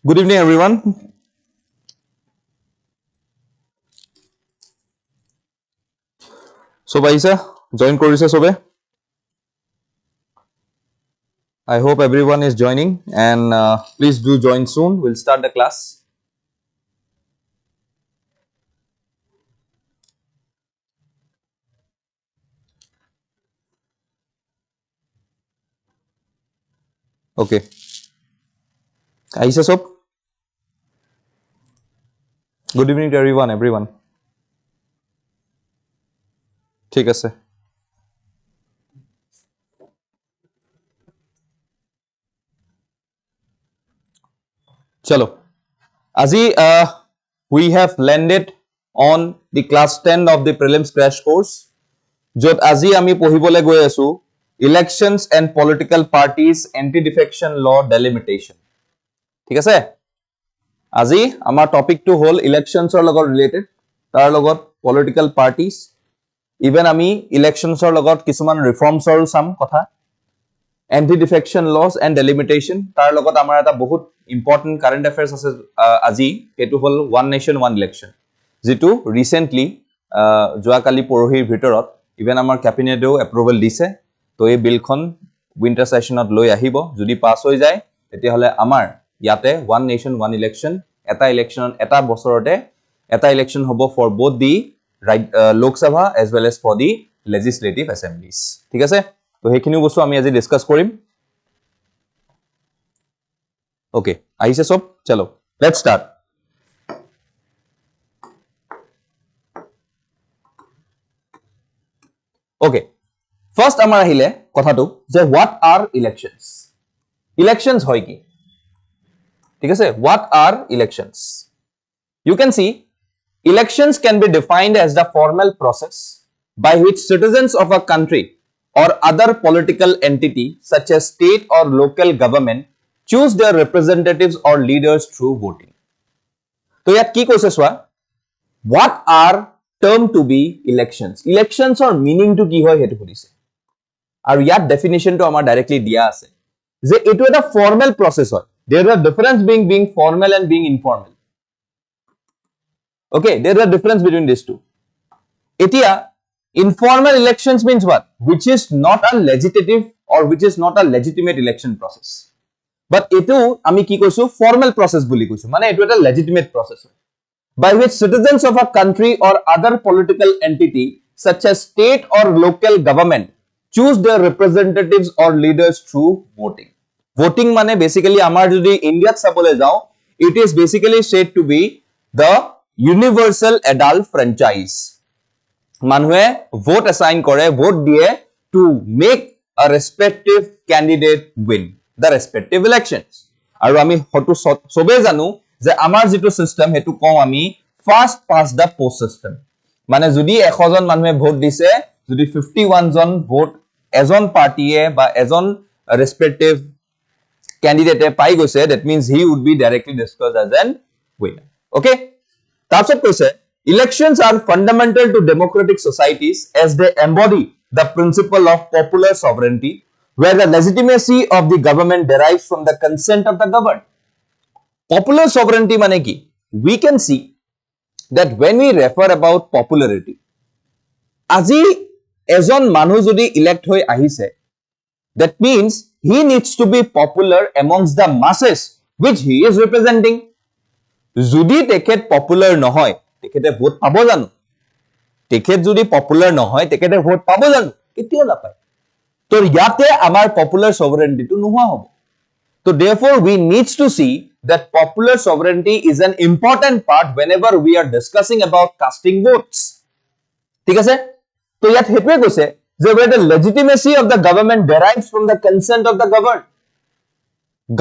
Good evening, everyone. So, Baisa, join Korisa Sobe. I hope everyone is joining and please do join soon. We'll start the class. Okay. Aisa Sob. Good evening to everyone. ঠিক আছে Chalo. Aji, we have landed on the class 10 of the prelims crash course. Jot Aji ami pohibole goi asu elections and political parties anti-defection law delimitation. ঠিক আছে আজি আমাৰ টপিকটো হল ইলেকশনছৰ লগত related তাৰ লগত পলিটিক্যাল পাৰ্টিজ ইভেন আমি ইলেকশনছৰ লগত কিছুমান ৰিফৰ্মছৰো চাম কথা এন্টি ডিফেকশন লজ এণ্ড ডেলিমিটেশ্যন তাৰ লগত আমাৰ এটা বহুত ইম্পৰ্টেন্ট কাৰেন্ট এফেয়াৰ্স আছে আজি এটো হল ওয়ান নেশন ওয়ান ইলেকশন যেটো ৰিসেন্টলি যোৱাকালি পৰহিৰ ভিতৰত ইভেন আমাৰ ক্যাবিনেটেও এপ্ৰুভেল দিছে তো এই বিলখন উইন্টাৰ সেশনত লৈ আহিব যদি পাস হৈ যায় তেতিয়া হলে আমাৰ ইয়াতে ওয়ান নেশন ওয়ান ইলেকশন এটা ইলেকশন এটা বছৰতে এটা ইলেকশন হ'ব ফৰ both the লোক সভা as well as for the legislative assemblies ঠিক আছে তো হেখিনি বস্তু আমি আজি ডিসকাস কৰিম ওকে আহিছে সব চলো লেটস স্টাৰ্ট ওকে ফাৰ্স্ট আমাৰ আহিলে কথাটো যে what are elections হয় কি ঠিক আছে what are elections you can see elections can be defined as the formal process by which citizens of a country or other political entity such as state or local government choose their representatives or leaders through voting to yat ki koise swa what are term to be elections or meaning to ki hoy hetu kudise aru yat definition to amar directly dia ase je etu eta formal process hoy there is a difference being formal and being informal okay there is a difference between these two etia informal elections means what which is not a legislative or which is not a legitimate election process but etu ami ki koisu formal process boli koisu mane etu eta legitimate process by which citizens of a country or other political entity such as state or local government choose their representatives or leaders through voting mane basically amar jodi India sabole jao it is basically said to be the universal adult franchise manhue vote assign kore vote die to make a respective candidate win the respective elections aru ami hotu sobe janu je amar jitu system hetu kom ami first past the post system mane jodi 100 জন মানুহে vote দিছে যদি 51 জন vote এজন পাৰ্টিয়ে বা এজন respective candidate pai goise that means he would be directly discussed as an winner okay tarpsot koise elections are fundamental to democratic societies as they embody the principle of popular sovereignty where the legitimacy of the government derives from the consent of the governed popular sovereignty mane ki we can see that when we refer about popularity aji ejon manu jodi elect hoy ahise that means he needs to be popular amongst the masses which he is representing jodi tekhet popular nohoy tekhete vote pabo janu tekhet jodi popular nohoy tekhete vote pabo janu ketio na pai to yate amar popular sovereignty to noha hobo so therefore we needs to see that popular sovereignty is an important part whenever we are discussing about casting votes ঠিক আছে to yat hetwe koise where the legitimacy of the government derives from the consent of the governed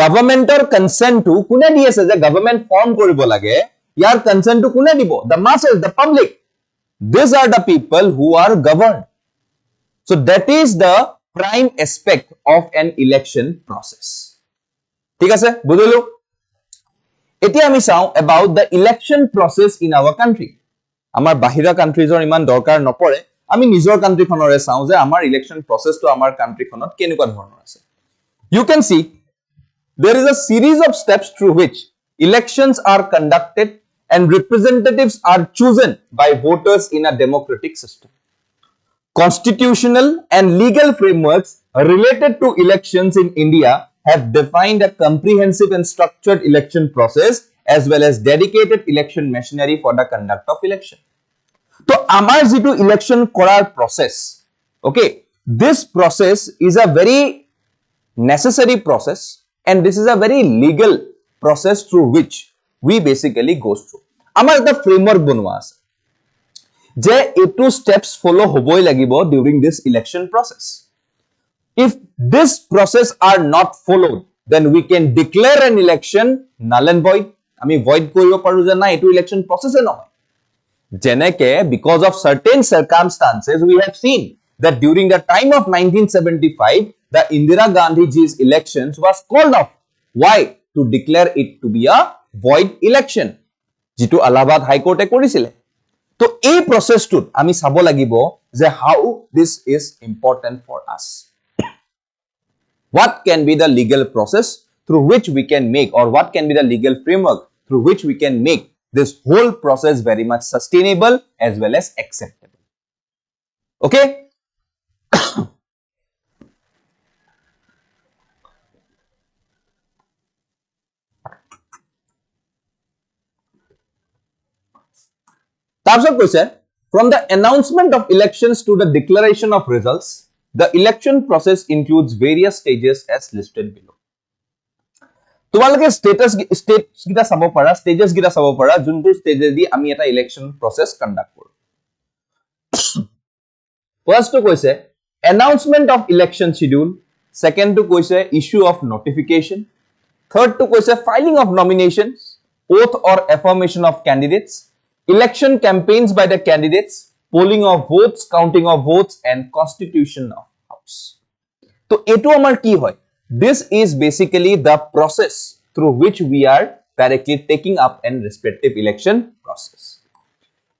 governmentor consent to kune diase je government form koribo lage yar consent to kune dibo the masses the public these are the people who are governed so that is the prime aspect of an election process ঠিক আছে বুঝিলো এতিয়া আমি চাও about the election process in our country আমাৰ বাহিৰা কান্ট্ৰিজৰ ইমান দৰকাৰ নপৰে আমি নিজৰ কান্ট্ৰি খনৰে চাও যে আমাৰ ইলেকশন প্ৰসেস তো আমাৰ কান্ট্ৰি খনত কেনেকুৱা ধৰণৰ আছে you can see there is a series of steps through which elections are conducted and representatives are chosen by voters in a democratic system. Constitutional and legal frameworks related to elections in India have defined a comprehensive and structured election process as well as dedicated election machinery for the conduct of election. So, amar jitu election korar process, okay, this process is a very necessary process and this is a very legal process through which we basically go through. Amar the framework bonwa ase je etu steps follow hoboi lagibo during this election process. If this process are not followed, then we can declare an election null and void. Ami void koribo paru je na etu election process e nohoy. Jeneke, because of certain circumstances, we have seen that during the time of 1975, the Indira Gandhiji's elections was called off. Why? To declare it to be a void election. Jitu Allahabad High Court e korisile. So, a process to ami sabo lagibo je how this is important for us. What can be the legal process through which we can make, or what can be the legal framework through which we can make this whole process very much sustainable as well as acceptable. Okay? Tarshak question, from the announcement of elections to the declaration of results, the election process includes various stages as listed below. তোমালোকে status গিটা চাব পাৰা, stages গিটা চাব পাৰা, যোনটো স্টেজে দি আমি এটা ইলেকশন প্ৰসেস কন্ডাক্ট কৰো। ফার্স্ট তো কৈছে announcement of election schedule, second to কৈছে issue of notification, third to কৈছে filing of nominations, oath or affirmation of candidates, election campaigns by the candidates, polling of votes, counting of votes and constitution of house. তো এটো আমাৰ কি হয়? This is basically the process through which we are directly taking up an respective election process.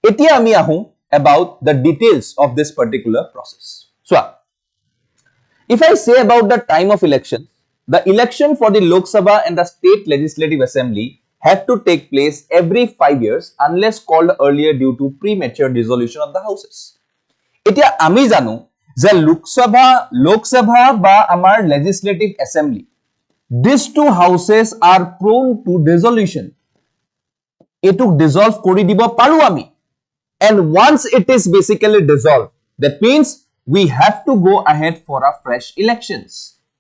Etia ami ahu about the details of this particular process. So, if I say about the time of election, the election for the Lok Sabha and the State Legislative Assembly have to take place every 5 years unless called earlier due to premature dissolution of the houses. Etia ami janu যে Lok Sabha ba amar Legislative Assembly, these two houses are prone to dissolution. Etuk dissolve kori dibo paru ami, and once it is basically dissolved, that means we have to go ahead for a fresh elections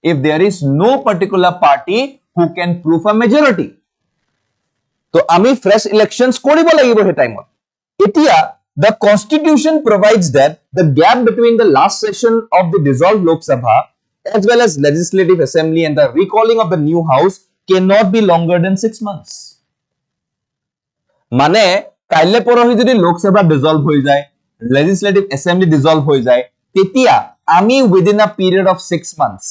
if there is no particular party who can prove a majority. So ami fresh elections koribo lagibo he time. Etia the constitution provides that the gap between the last session of the dissolved Lok Sabha as well as Legislative Assembly and the recalling of the new house cannot be longer than 6 months. Mane kaile porohi jodi Lok Sabha dissolve hoi jay, Legislative Assembly dissolve hoi jay, tetia ami within a period of 6 months,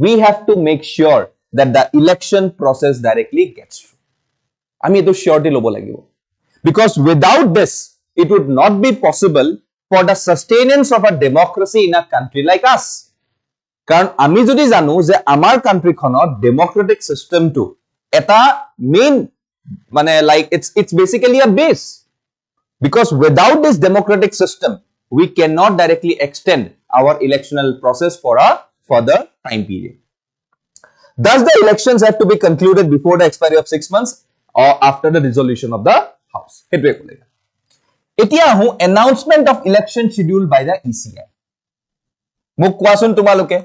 we have to make sure that the election process directly gets through. আমি এটো surety lobo lagibo, because without this it would not be possible for the sustenance of a democracy in a country like us. Karon ami jodi janu je amar country khonot democratic system to eta main mane like it's basically a base, because without this democratic system we cannot directly extend our electoral process for a further time period. Thus the elections have to be concluded before the expiry of 6 months or after the dissolution of the house. Etia hu announcement of election schedule by the ECI. Muk kwasun tumaloke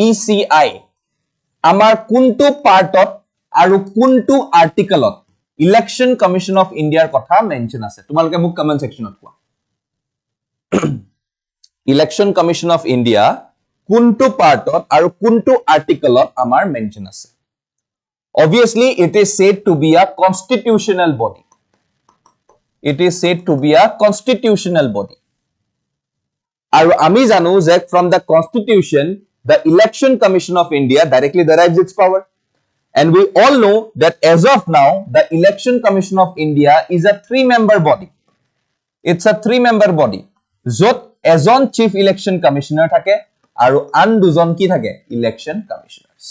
ECI amar kuntu partot aru kuntu article Election Commission of India kotha mention ase. Tumaloke muk comment section ot kwa. Election Commission of India kuntu partot aru kuntu article amar mention ase. Obviously, it is said to be a constitutional body. It is said to be a constitutional body. Aru ami janu je from the constitution, the Election Commission of India directly derives its power. And we all know that as of now, the Election Commission of India is a 3-member body. It's a 3-member body. Jot ejon Chief Election Commissioner thake, aru an dujon ki thake election commissioners.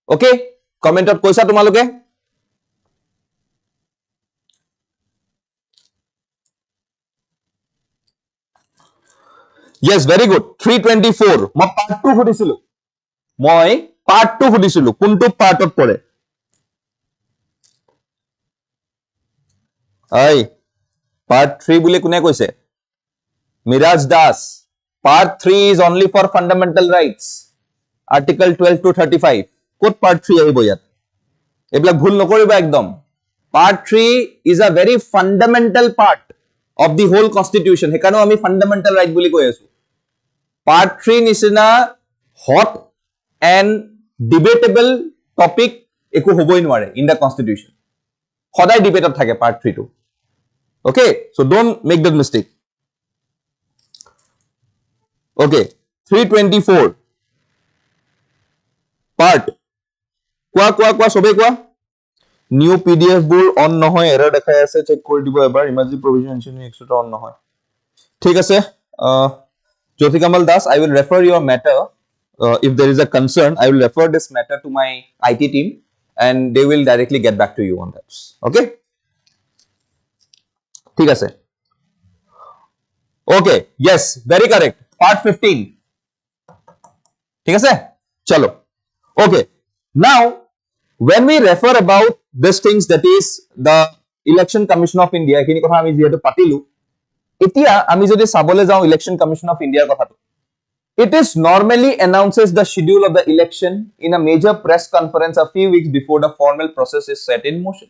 Okay, কমেন্টত কৈছা তোমালোকে Yes, very good. 324. মই part 2 সুধিছিলো মই part 2 সুধিছিলো কোনটো পাৰ্টত পৰে আই part 3 বুলি কোনে কৈছে Miraj Das part 3 is only for fundamental rights article 12 to 35 ক'ত part 3 আহিব ইয়াত এইবিলাক ভুল নকৰিবা একদম part 3 is a very fundamental part of the whole constitution হেকানো আমি fundamental right বুলি কৈ আছো part 3 নিচিনা hot and debatable topic একো হবই নোৱাৰে in the constitution সদায় ডিবেটত থাকে part 3 টো okay so don't make that mistake okay 324 part কোৱা সবে কোৱা new pdf বোৰ অন নহয় এৰৰ দেখাই আছে চেক কৰি দিব এবাৰ ইমাজি provision engine এক্সট্ৰা অন নহয় ঠিক আছে Jyoti Kamal Das I will refer your matter if there is a concern I will refer this matter to my IT team and they will directly get back to you on that okay ঠিক আছে okay yes very correct part 15 ঠিক আছে চলো okay now when we refer about these things that is the election commission of India এখিনি কথা আমি যেহেতু পাতিলো এতিয়া আমি যদি চাবলে যাও election commission of India কথাটো it is normally announces the schedule of the election in a major press conference a few weeks before the formal process is set in motion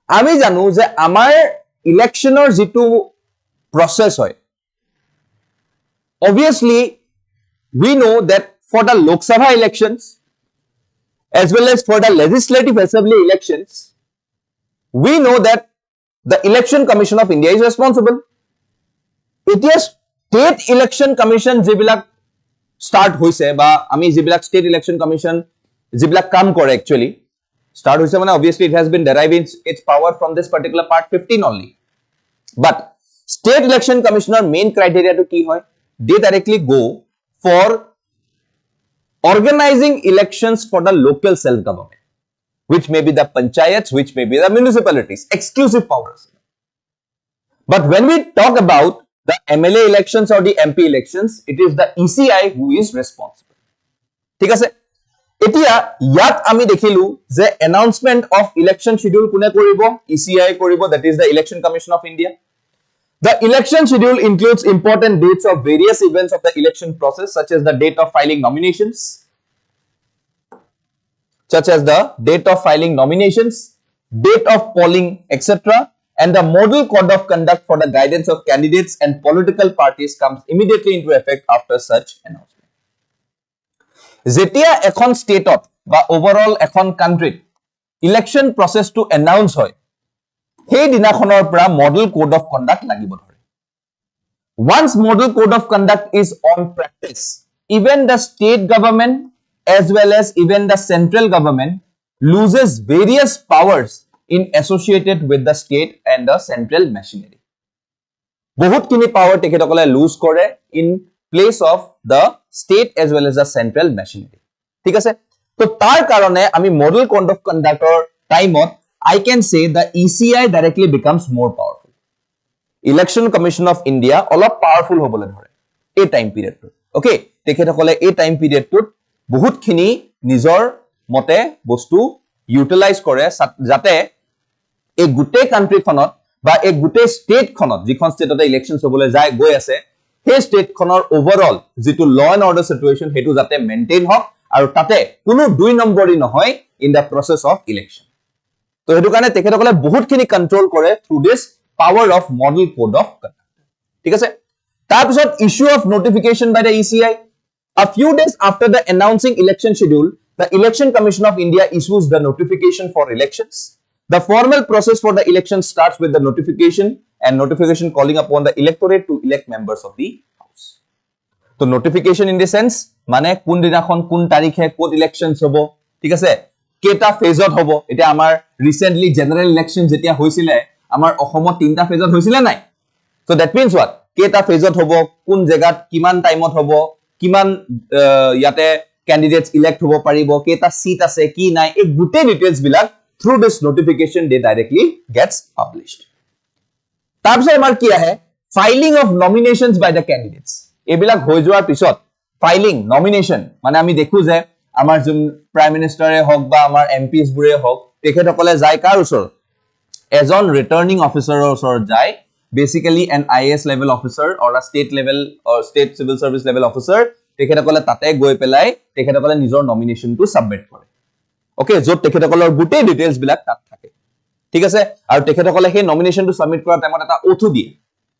আমি জানো যে আমাৰ ইলেকশনৰ যেটো process হয় obviously we know that for the Lok Sabha elections as well as for the legislative assembly elections we know that the election commission of India is responsible it is state election commission যেবিলাক start hoise ba ami যেবিলাক state election commission যেবিলাক কাম কৰে actually start hoise মানে obviously it has been deriving its power from this particular part 15 only but state election commissioner main criteria to ki hoy they directly go for organizing elections for the local self government which may be the panchayats which may be the municipalities exclusive powers but when we talk about the MLA elections or the MP elections it is the ECI who is responsible ঠিক আছে এতিয়া ইয়াত আমি দেখিলু যে announcement of election schedule কোনে কৰিব ECI কৰিব that is the election commission of India the election schedule includes important dates of various events of the election process such as the date of filing nominations date of polling etc and the model code of conduct for the guidance of candidates and political parties comes immediately into effect after such announcement. Zetia ekhon state ba overall ekhon country election process to announce hoy he dinakhonor pra model code of conduct lagibo dhore. Once model code of conduct is on practice even the state government as well as even the central government loses various powers in associated with the state and the central machinery bahut kini power tekhetokole lose kore in place of the state as well as the central machinery ঠিক আছে তো তার কারণে আমি model code of conduct or time I can say the ECI directly becomes more powerful election commission of India অলপ powerful হবলে ধরে এই time period to okay tekhetokole এই time period to বহুত খিনি নিজৰ মতে বস্তু ইউটিলাইজ কৰে যাতে এই গুটে কান্ট্ৰি খনত বা এই গুটে স্টেট খনত যিখন স্টেটতে ইলেকশনস হবলে যায় গৈ আছে সেই স্টেট খনৰ ওভাৰঅল যেটো ল এন্ড অৰ্ডাৰ সিচুৱেচন হেতু যাতে মেইনটেইন হক আৰু তাতে কোনো দুই নম্বৰি নহয় in the process of election তো হেতু কাৰণে তেখেতসকলে বহুত খিনি কন্ট্ৰোল কৰে through this power of model code of conduct ঠিক আছে তাৰ পিছত issue of notification by the ECI a few days after the announcing election schedule the election commission of India issues the notification for elections the formal process for the election starts with the notification and notification calling upon the electorate to elect members of the house so notification in the sense mane kun dinakhon kun tarikhe kot elections hobo thik ase keta phase ot hobo eta amar recently general election jetia hoisile amar ohomot tinta phase ot hoisile nai so that means what keta phase ot hobo kun jagat kiman time ot hobo কিমান ইয়াতে candidates elect hobo paribo keta seat ase ki nai ei gute details bilak through this notification they directly gets published. তাৰপিছত আমাৰ কি আহে filing of nominations by the candidates এবিলাক হৈ যোৱাৰ পিছত filing nomination মানে আমি দেখো যে আমাৰ যোন প্ৰাইম মিনিষ্টাৰে হক বা আমাৰ এমপিস বুৰে হক তেখেতসকলে যায় কাৰ ওচৰ এজন ৰিটাৰ্নিং অফিচাৰৰ ওচৰ যায় basically an IAS level officer or a state level or state civil service level officer তেখেতসকলে তাতে গৈ পেলাই তেখেতসকলে নিজৰ নমিনেশন টু সাবমিট কৰে ওকে যত তেখেতসকলৰ গুটে ডিটেইলস বিলাক তাত থাকে ঠিক আছে আৰু তেখেতসকলে সেই নমিনেশন টু সাবমিট কৰা টাইমত এটা ওথ দিয়ে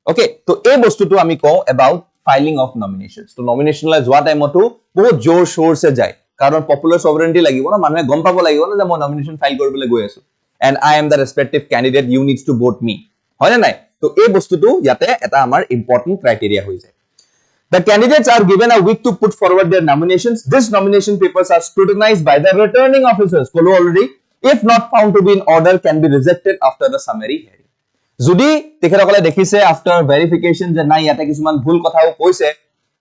ওকে তো এই বস্তুটো আমি কও about filing of nominations তো নমিনেশনলৈ যোৱা টাইমতো বহুত জোৰ শোৰ সে যায় কাৰণ পপুলাৰ সভাৰেন্টি লাগিব না মানুহে গম পাব লাগিব না যে মই নমিনেশন ফাইল কৰিবলৈ গৈ আছো and I am the respective candidate you needs to vote me হয় না নাই তো এই বস্তুটো ইয়াতে এটা আমাৰ ইম্পৰ্টেন্ট ক্ৰাইটেৰিয়া হৈ যায় The candidates are given a week to put forward their nominations. These nomination papers are scrutinized by the returning officers. Follow already. If not found to be in order, can be rejected after the summary hearing. Judi tekherakole dekhise after verification je nai yate kisuman bhul kothao koise.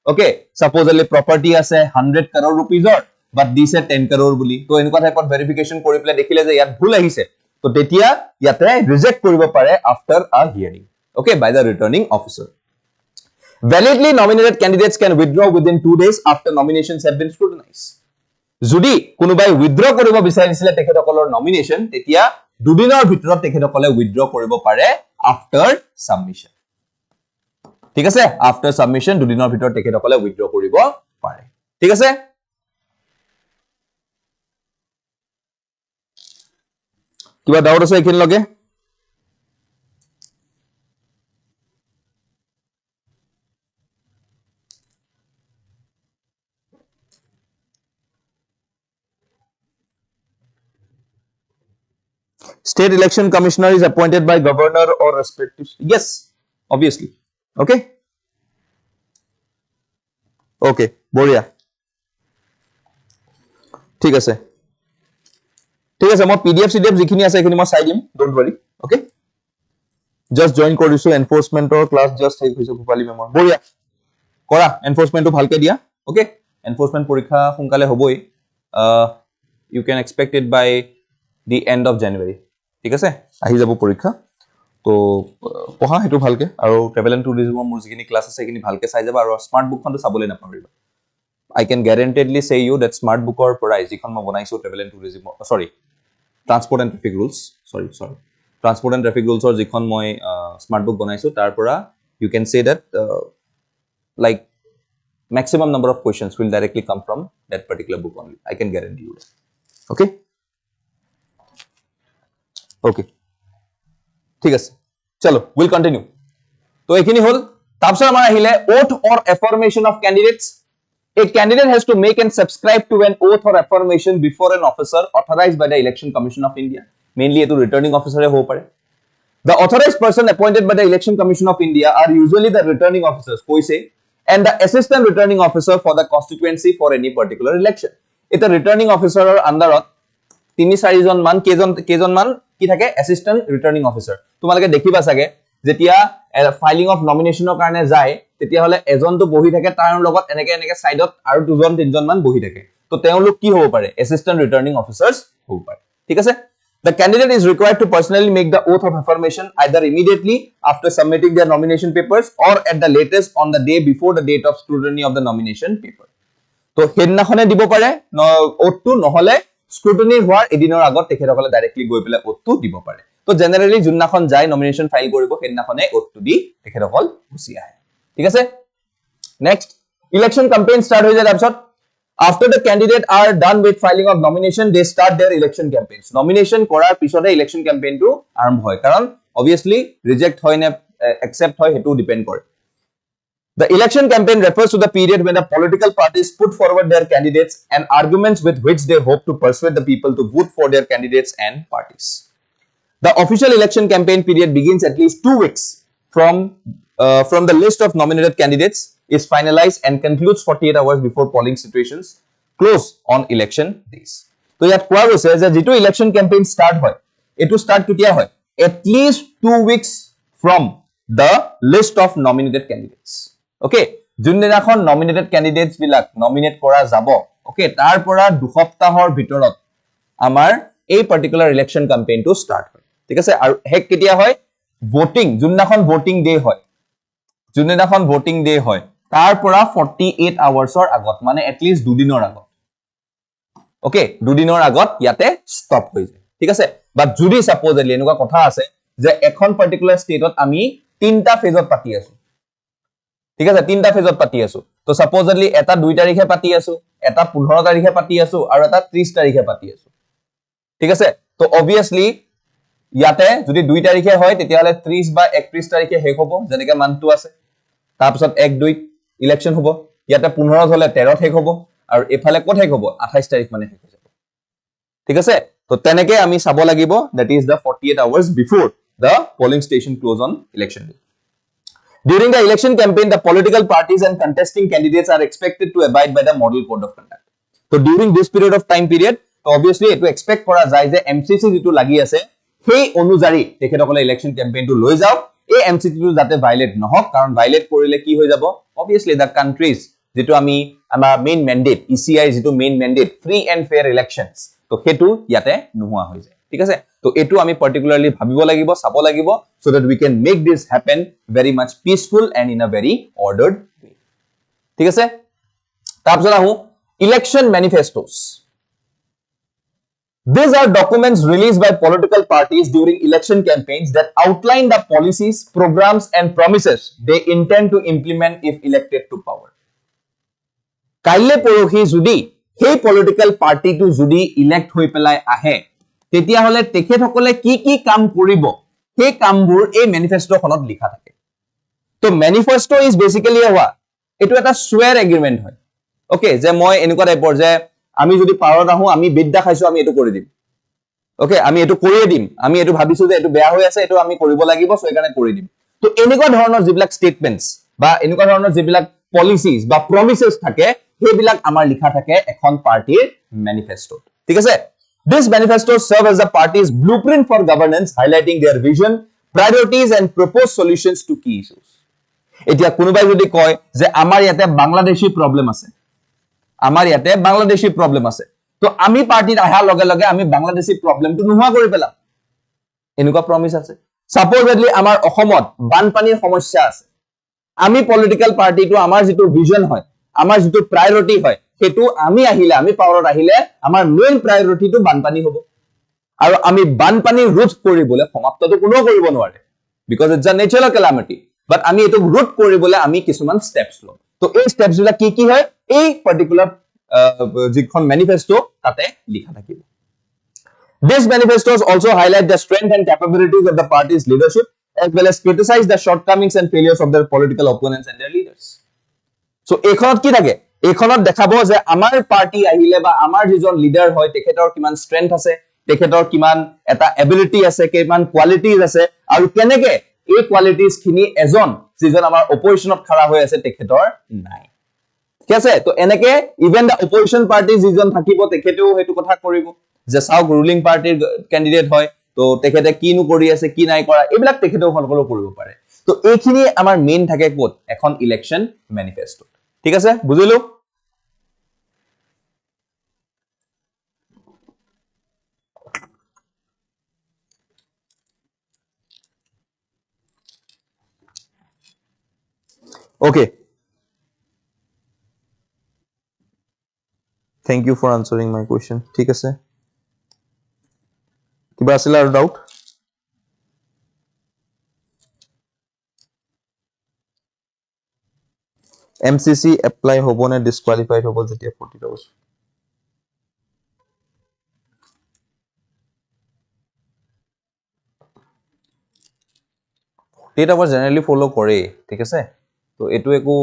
Okay, supposedly property ase 100 crore rupees or but these 10 crore buli. To enka type of verification kori pele dekhile je yat bhul ahise. To tetia yate reject koribo pare after a hearing. Okay, by the returning officer. Validly nominated candidates can withdraw within 2 days after nominations have been scrutinized. Jodi kunubai withdraw koribo bisarisile tekhetokolor nomination tetia dudinor bhitorot tekhetokole withdraw koribo pare after submission. Thik ase after submission dudinor bhitorot tekhetokole withdraw koribo pare. Thik ase kiba doubt ase ekin loge State election commissioner is appointed by governor or respective. Yes, obviously. Okay. Okay. Boria. ঠিক আছে মই PDF CDF যিখিনি আছে এখিনি মই চাই দিম don't worry okay just join কৰিছো এনফোৰ্সমেন্টৰ ক্লাস just শেষ হৈছে ভূপালী মেমৰ বঢ়িয়া কৰা এনফোৰ্সমেন্টটো ভালকে দিয়া okay এনফোৰ্সমেন্ট পৰীক্ষা সোনকালে হ'বই you can expect it by the end of January ঠিক আছে আহি যাব পৰীক্ষা তো পঢ়া হেতু ভালকে আৰু ট্ৰেভেল এন্ড টুৰিজমৰ মোৰ যিখিনি ক্লাস আছে এখিনি ভালকে চাই যাবা আৰু স্মাৰ্ট বুকখনটো চাবলৈ নাপাহৰিবা I can guaranteedly say you that smart book or price jikhon ma banaisu travel and tourism sorry transport and traffic rules sorry transport and traffic rules or jikhon moi smart book banaisu tar pora you can say that like maximum number of questions will directly come from that particular book only I can guarantee you that. Okay okay ঠিক আছে চলো we'll continue তো এখিনি হল তারপর আমার আহিলে oath or affirmation of candidates. A candidate has to make and subscribe to an oath or affirmation before an officer authorized by the Election Commission of India. Mainly etu returning officer ho pare. The authorized person appointed by the Election Commission of India are usually the returning officers koise and the assistant returning officer for the constituency for any particular election. Eta returning officer or underot 3-4 জন মান কেজন মান কি থাকে assistant returning officer. তোমালকে দেখিবা সাগে যেতিয়া filing of নমিনেশনৰ কাৰণে যায় তেতিয়া হলে এজনটো বহি থাকে তাৰ লগত এনেকে সাইডত আৰু দুজন তিনজন মান বহি থাকে তো তেওঁলোক কি হ'ব পাৰে assistant returning officers হ'ব পাৰে ঠিক আছে the candidate is required to personally make the oath of affirmation either immediately after submitting their nomination papers or at the latest on the day before the date of scrutiny of the nomination paper তো হেদিনাখনে দিব পাৰে oathটো নহলে scrutiny হোৱাৰ এদিনৰ আগত তেখেতসকলে directly গৈ পেলাই oathটো দিব পাৰে তো জেনাৰেলি জুননাখন যায় নমিনেশন ফাইল কৰিব হেদিনাখনে oathটো দি তেখেতসকল গুছি আহে ঠিক আছে next election campaign start হৈ যায় তাৰপিছত after the candidate are done with filing of nomination they start their election campaigns nomination কৰাৰ পিছতে election campaign টো আৰম্ভ হয় কাৰণ obviously reject হয় নে accept হয় হেতু ডিপেন্ড কৰে The election campaign refers to the period when the political parties put forward their candidates and arguments with which they hope to persuade the people to vote for their candidates and parties. The official election campaign period begins at least 2 weeks from the list of nominated candidates is finalized and concludes 48 hours before polling situations close on election days. So yat koa goise je jitu election campaign start hoy etu start ketia hoy at least 2 weeks from the list of nominated candidates. Okay, jundinakhon nominated candidates bilak nominate kora jabo okay তাৰ পৰা দুসপ্তাহৰ ভিতৰত আমাৰ এই particular election ক্যাম্পেইনটো start হয় ঠিক আছে আৰু হেক কেতিয়া হয় ভোটিং যোনদিনাখন ভোটিং ডে হয় যোনদিনাখন ভোটিং ডে হয় তাৰ পৰা 48 আৱাৰ্ছৰ আগত মানে এটলিষ্ট দুদিনৰ আগত ওকে দুদিনৰ আগত ইয়াতে ষ্টপ হৈ যায় ঠিক আছে বাট যদি সাপোজলি এনেকুৱা কথা আছে যে এখন পাৰ্টিকুলাৰ ষ্টেটত আমি তিনটা ফেজত পাতি আছো ঠিক আছে তিনটা ফেজত পাতি আছো তো সাপোজলি এটা 2 তাৰিখে পাতি আছো এটা 15 তাৰিখে পাতি আছো আৰু এটা 30 তাৰিখে পাতি আছো ঠিক আছে তো অবিয়াসলি ইয়াতে যদি 2 তাৰিখে হয় তেতিয়া হলে 30 বা 31 তাৰিখে শেষ হ'ব যেনেকৈ মানটো আছে তাৰ পিছত 1-2 ইলেকশন হ'ব ইয়াতে 15 হলে 13 শেষ হ'ব আৰু এফালে ক'ত শেষ হ'ব 28 তাৰিখ মানে শেষ হৈ যাব ঠিক আছে তো তেনেকৈ আমি চাব লাগিব that is the 48 hours before the polling station close on election day during the election campaign the political parties and contesting candidates are expected to abide by the model code of conduct so during this period of time period so obviously etu expect kora jai je MCC jitu lagi ase সেই অনুযায়ী তেখেতসকলে election ক্যাম্পেইনটো লৈ যাও এই এমসিটিটো যাতে violate নহক কাৰণ violate কৰিলে কি হৈ যাব obviously the countries যেটো আমি আমাৰ মেইন ম্যান্ডেট ইসিআই যেটো main mandate free and fair elections তো হেতু ইয়াতে নোহোৱা হৈ যায় ঠিক আছে তো এটো আমি পার্টিকুলারলি ভাবিব লাগিব চাব লাগিব so that we can make this happen very much peaceful and in a very ordered way ঠিক আছে তাৰপিছত আহো election manifestos These are documents released by political parties during election campaigns that outline the policies, programs, and promises they intend to implement if elected to power. Kaile porohi judi hey political party to judi elect hoi pelai ahe tetia hole tekhetokole ki kam koribo hey kambur ei manifesto khonot likha thake to manifesto is basically a what etu eta swear agreement hoy okay je moi enuka type je আমি যদি পাৰত আহো আমি বিদ্যা খাইছো আমি এটো কৰি দিম ওকে আমি এটো কৰিয়ে দিম আমি এটো ভাবিছো যে এটো বেয়া হৈ আছে এটো আমি কৰিব লাগিব সো একাৰণে কৰি দিম তো এনেকুৱা ধৰণৰ যিবিলাক ষ্টেটমেন্টস বা এনেকুৱা ধৰণৰ যিবিলাক পলিচিজ বা প্ৰমিসেস থাকে হেবিলাক আমাৰ লিখা থাকে এখন পাৰ্টিৰ ম্যানিফেস্টো ঠিক আছে This manifesto serve as the party's blueprint for governance highlighting their vision priorities and proposed solutions to key issues এতিয়া কোনোবাই যদি কয় যে আমাৰ ইয়াতে বাংলাদেশী প্ৰবলেম আছে আমাৰ ইয়াতে বাংলাদেশী প্ৰবলেম আছে তো আমি পাৰ্টিত আহা লগে লগে আমি বাংলাদেশী প্ৰবলেমটো নোহোৱা কৰি পেলাম এনেকুৱা প্ৰমিস আছে সাপোজলি আমাৰ অসমত বানপানীৰ সমস্যা আছে আমি পলিটিক্যাল পাৰ্টিটো আমাৰ যেটো ভিজন হয় আমাৰ যেটো প্ৰায়োৰিটি হয় হেতু আমি আহিলে আমি পাৱাৰত আহিলে আমাৰ মেইন প্ৰায়োৰিটিটো বানপানী হ'ব আৰু আমি বানপানী ৰোধ কৰিবলৈ সমাপ্তটো কোনো কৰিব নোৱাৰে because it's a natural calamity but আমি এটো ৰোধ কৰিবলৈ আমি কিছুমান স্টেপস লম তো এই স্টেপস বিলাক কি হয় এই পার্টিকুলার যিখন ম্যানিফেস্টো তাতে লিখা থাকিব These manifestos also highlight the strength and capabilities of the party's leadership as well as criticize the shortcomings and failures of their political opponents and their leaders so এখনত কি থাকে এখনত দেখাবো যে আমাৰ পাৰ্টি আহিলে বা আমাৰ যিজন লিডাৰ হয় তেখেতৰ কিমান স্ট্ৰেংথ আছে তেখেতৰ কিমান এটা এবিলিটি আছে কিমান কোৱালিটিজ আছে আৰু কেনেকে এই কোৱালিটিজ খিনি এজন যিজন আমাৰ অপজিশনত খৰা হৈ আছে তেখেতৰ নাই ঠিক আছে তো এনেকে ইভেন দা অপজিশন পাৰ্টি যিজন থাকিব তেখেতেও হেতু কথা কৰিব যে সাউক ৰুলিং পাৰ্টিৰ ক্যান্ডিডেট হয় তো তেখেতে কিনো কৰি আছে কি নাই কৰা এইবিলাক তেখেতেও সকলো কৰিব পাৰে তো এইখিনি আমাৰ মেইন থাকে কোত এখন ইলেকশন ম্যানিফেস্টো ঠিক আছে বুজিলো okay thank you for answering my question ঠিক আছে কিবা আছিল আৰু ডাউট এমসিসি এপ্লাই হ'ব নে ডিসকুয়ালিফাইড হ'ব যেতিয়া 40 আৱাৰ্ছ এটা বৰ জেনাৰেলি ফলো কৰে ঠিক আছে তো এটো একো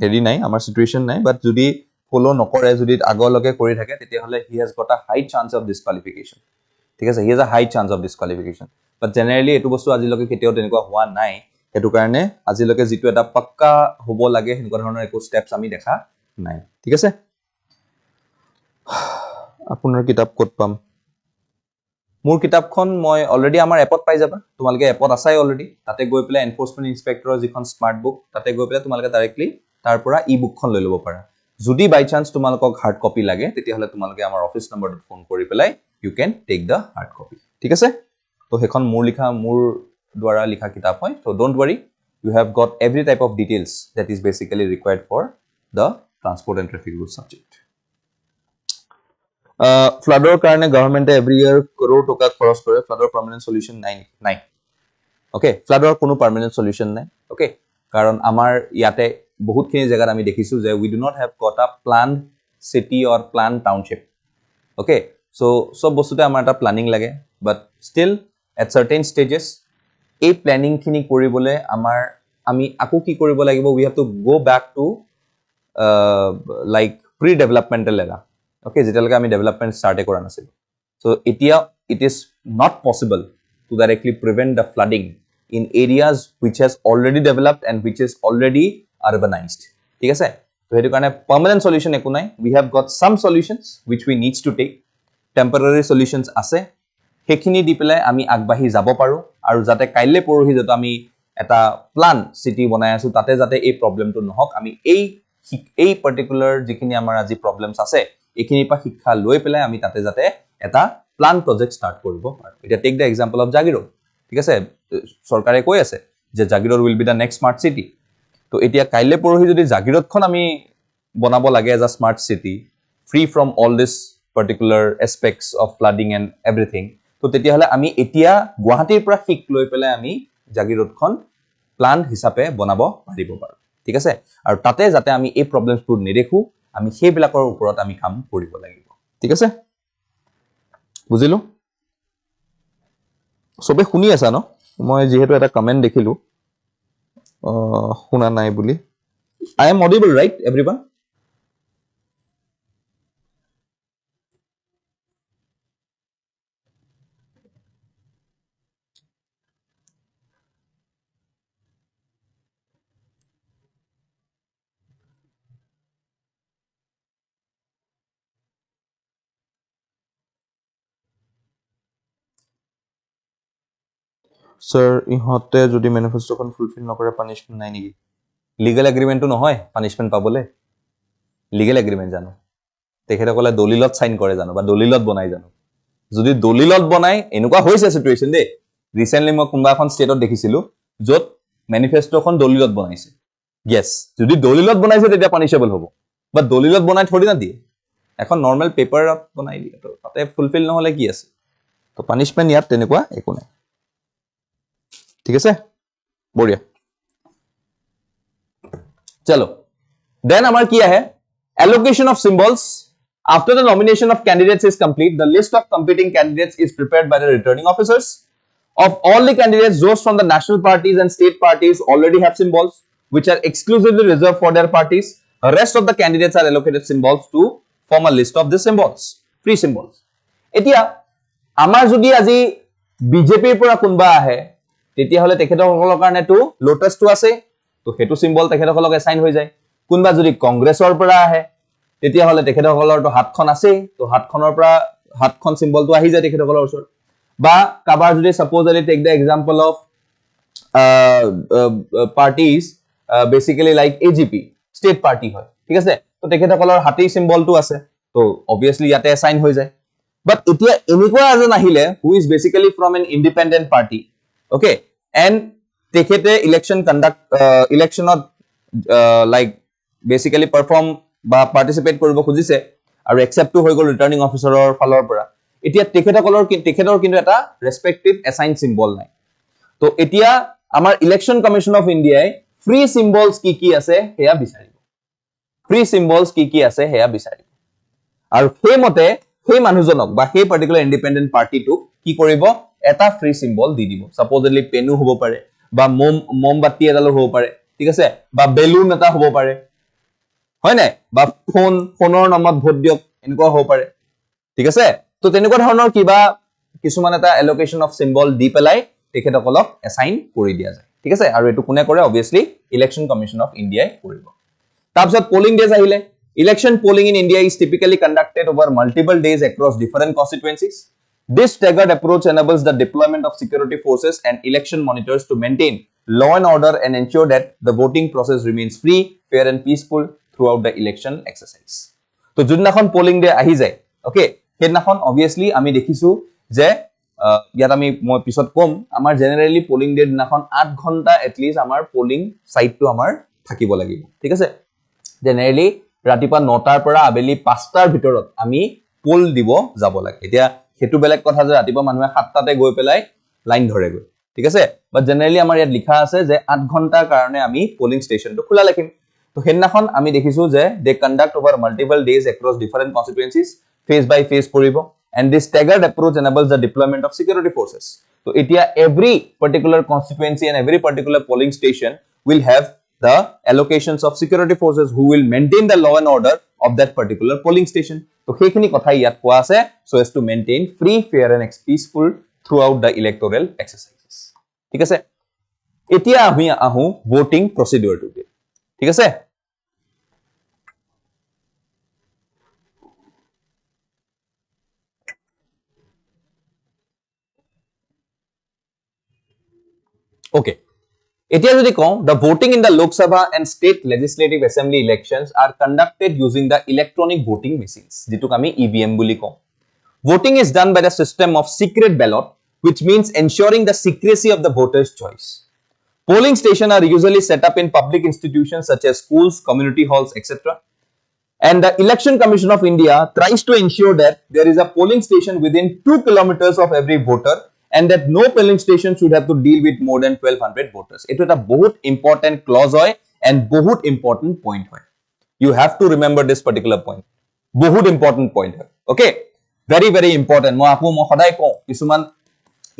হেৰি নাই আমাৰ সিচুৱেশন নাই বাট যদি ফলো নকৰে যদি আগলৈকে কৰি থাকে তেতিয়া হলে he has got a high chance of ডিসকুয়ালিফিকেশন ঠিক আছে he has a high chance of disqualification but generally এটো বস্তু আজিলৈকে কেতিয়াও তেনেকুৱা হোৱা নাই এটো কাৰণে আজিলৈকে যেটো এটা পাক্কা হ'ব লাগে হেনকুৱা ধৰণৰ একো স্টেপস আমি দেখা নাই ঠিক আছে আপোনাৰ কিতাপ ক'ত পাম মোৰ কিতাপখন মই অলৰেডি আমাৰ এপত পাই যাবা তোমালকে এপত আছাই অলৰেডি তাতে গৈ পেলাই এনফোৰ্সমেন্ট ইনস্পেক্টৰৰ যিখন স্মাৰ্ট বুক তাতে গৈ পেলাই তোমালকে ডাইৰেক্টলি তাৰ পৰা ই বুকখন লৈ লব পাৰা যদি বাই চান্স তোমালোকক হাৰ্ড কপি লাগে তেতিয়াহলে তোমালোকে আমাৰ অফিচ নম্বৰটো ফোন কৰি পেলাই you can take the hard copy ঠিক আছে তো সেইখন মোৰ দ্বাৰা লিখা কিতাপ হয় so don't worry you have got every type of details that is basically required for the transport and traffic rules subject floodৰ কাৰণে গভৰ্ণমেণ্টে এভৰি ইয়াৰ crore টকা খৰচ কৰে floodৰ পাৰ্মানেন্ট সলিউশন নাই okay floodৰ কোনো পাৰ্মানেন্ট সলিউশন নাই okay কাৰণ আমাৰ ইয়াতে বহুতখিনি জায়গাত আমি দেখিছো যে we do not have got a planned city or planned township okay so সব বস্তুতে আমাৰ এটা প্ল্যানিং লাগে but still at certain stages এই প্ল্যানিং খিনি কৰিবলে আমি আকো কি কৰিব লাগিব we have to go back to like pre-developmental era okay যেতিয়ালৈকে আমি ডেভেলপমেন্ট স্টাৰ্টে কৰা নাছিল so এতিয়া it is not possible to directly prevent the flooding in areas which has already developed and which is already urbanized ঠিক আছে তো হেতু কাৰণে permanent solution একো নাই we have got some solutions which we needs to take temporary solutions আছে হেখিনি দি পেলাই আমি আগবাঢ়ি যাব পাৰো আৰু যাতে কাইলে পৰহি যত আমি এটা প্লান সিটি বনাই আছো তাতে যাতে এই প্ৰবলেমটো নহক আমি এই পাৰ্টিকুলাৰ যিখিনি আমাৰ আজি প্ৰবলেমছ আছে এখিনি পা শিক্ষা লৈ পেলাই আমি তাতে যাতে এটা প্লান প্ৰজেক্ট স্টাৰ্ট কৰিব পাৰো এটা take the example of Jagiroad ঠিক আছে সৰকাৰে কৈ আছে যে Jagiroad will be the next smart city তো এতিয়া কাইলে পৰহি যদি জাগিৰোডখন আমি বনাব লাগে as a smart city free from all this particular aspects of flooding and everything তো তেতিয়াহলে আমি এতিয়া গুৱাহাটীৰ পৰা শিক লৈ পেলাই আমি জাগিৰোডখন প্লান হিচাপে বনাব পাৰিব পাৰো ঠিক আছে আৰু তাতে যাতে আমি এই প্ৰবলেমছবোৰ নেদেখো আমি সেইবিলাকৰ ওপৰত আমি কাম কৰিব লাগিব ঠিক আছে বুজিলো সবে শুনি আছা ন মই যেহেতু এটা কমেন্ট দেখিলো শুনা নাই বুলি I am audible right everyone sir ইহতে যদি ম্যানিফেস্টোখন ফুলফিল নকৰে পানিশমেন্ট নাই নেকি লিগ্যাল এগ্ৰিমেন্টটো নহয় পানিশমেন্ট পাবলে লিগ্যাল এগ্ৰিমেন্ট জানো তেখেতসকলে দলিলত সাইন কৰে জানো বা দলিলত বনাই জানো যদি দলিলত বনাই এনেকুৱা হৈছে সিচুৱেচন দে ৰিসেন্টলি মই কোনবা এখন ষ্টেটত দেখিছিলো যত ম্যানিফেস্টোখন দলিলত বনাইছে yes যদি দলিলত বনাইছে তেতিয়া পানিশেবল হ'ব বা দলিলত বনাই থৰি না দিয়ে এখন নৰমাল পেপাৰত বনাই দিয়ে তো তাতে ফুলফিল নহলে কি আছে তো পানিশমেন্ট ইয়াত তেনেকুৱা একো নাই ঠিক আছে বঢ়িয়া চলো then amar ki hai allocation of symbols after the nomination of candidates is complete the list of competing candidates is prepared by the returning officers of all the candidates those from the national parties and state parties already have symbols which are exclusively reserved for their parties the rest of the candidates are allocated symbols to form a list of the symbols free symbols etia amar jodi aji bjp pura kunba ahe তেতিয়া হলে তেখেতসকলৰ কাৰণে তো লোটাসটো আছে তো হেতু symbol তেখেতসকলক assign হৈ যায় কোনবা যদি কংগ্ৰেছৰ পৰা আহে তেতিয়া হলে তেখেতসকলৰ তো হাতখন আছে তো হাতখনৰ পৰা হাতখন সিম্বলটো আহি যায় তেখেতসকলৰ ওচৰত বা কাবাৰ যদি supposedly tech the example of parties basically like AGP state party হয় ঠিক আছে তো তেখেতসকলৰ হাতী সিম্বলটো আছে তো অবভিয়াসলি ইয়াতে এসাইন হৈ যায় বাট এতিয়া এনেকুৱা এজন আহিলে who is basically from N independent party okay and tekhete election conduct electionot like basically perform ba participate koribo khujise aru accept to hoy gol returning officer or falor pora etia tekhetor kintu eta respective assigned symbol nai to etia amar election commission of india free symbols ki ase heya bisaribo free symbols ki ase heya bisaribo aru he mote he manujonok ba he particular independent party to ki koribo এটা free symbol দি দিব supposedly পেনু হ'ব পাৰে বা মোমবাতি এডাল হ'ব পাৰে ঠিক আছে বা বেলুন এটা হ'ব পাৰে হয় নাই বা ফোনৰ নামত ভোট দিয়ক এনেকুৱা হ'ব পাৰে ঠিক আছে তো তেনেকুৱা ধৰণৰ কিবা কিছুমান এটা এলোকেশন অফ সিম্বল দি পেলাই তেখেতসকলক এসাইন কৰি দিয়া যায় ঠিক আছে আৰু এটো কোনে কৰে অবভিয়াসলি ইলেকশন কমিশন অফ ইন্ডিয়াই কৰিব তাৰপিছত পোলিং ডেজ আহিলে election polling in India is typically conducted over multiple days across different constituencies This staggered approach enables the deployment of security forces and election monitors to maintain law and order and ensure that the voting process remains free, fair and peaceful throughout the election exercise. তো যদিনাখন polling day আহি যায়, okay, সেইদিনাখন obviously আমি দেখিছো যে ইয়াত আমি মই পিছত কম আমাৰ জেনাৰেলি polling day দিনাখন 8 ঘণ্টা at least আমাৰ polling site টো আমাৰ থাকিব লাগিব, ঠিক আছে? জেনাৰেলি ৰাতিপুৱা 9টাৰ পৰা আবেলি 5টাৰ ভিতৰত আমি পোল দিব যাব লাগে। এতিয়া হেতু বেলেগ কথা যে ৰাতিপুৱা মানুহে 7টাতে গৈ পেলাই লাইন ধৰে গৈ, ঠিক আছে? বাট জেনাৰেলি আমাৰ ইয়াত লিখা আছে যে 8 ঘণ্টাৰ কাৰণে আমি পোলিং ষ্টেচনটো খোলা ৰাখিম। তো হেদিনাখন আমি দেখিছো যে they conduct over multiple days across different constituencies phase by phase কৰিব and this staggered approach enables the deployment of security forces. So etia every particular constituency and every particular polling station will have the allocations of security forces who will maintain the law and order of that particular polling station. So hekhini kotha iyat koa ase so as to maintain free, fair and peaceful throughout the electoral exercises. ঠিক আছে? এতিয়া আমি আহো voting procedure to be. ঠিক আছে? Okay. এতিয়া যদি কওঁ, the voting in the Lok Sabha and state legislative assembly elections are conducted using the electronic voting machines, যেটোক আমি EVM বুলি কওঁ. Voting is done by the system of secret ballot, which means ensuring the secrecy of the voter's choice. Polling stations are usually set up in public institutions such as schools, community halls, etc. And the Election Commission of India tries to ensure that there is a polling station within 2 kilometers of every voter and that no polling station should have to deal with more than 1200 voters. It is a बहुत important clause hoy and बहुत important point hoy. You have to remember this particular point. बहुत important point hoy. Okay? Very, very important. Mo apu mo khodai ko kisuman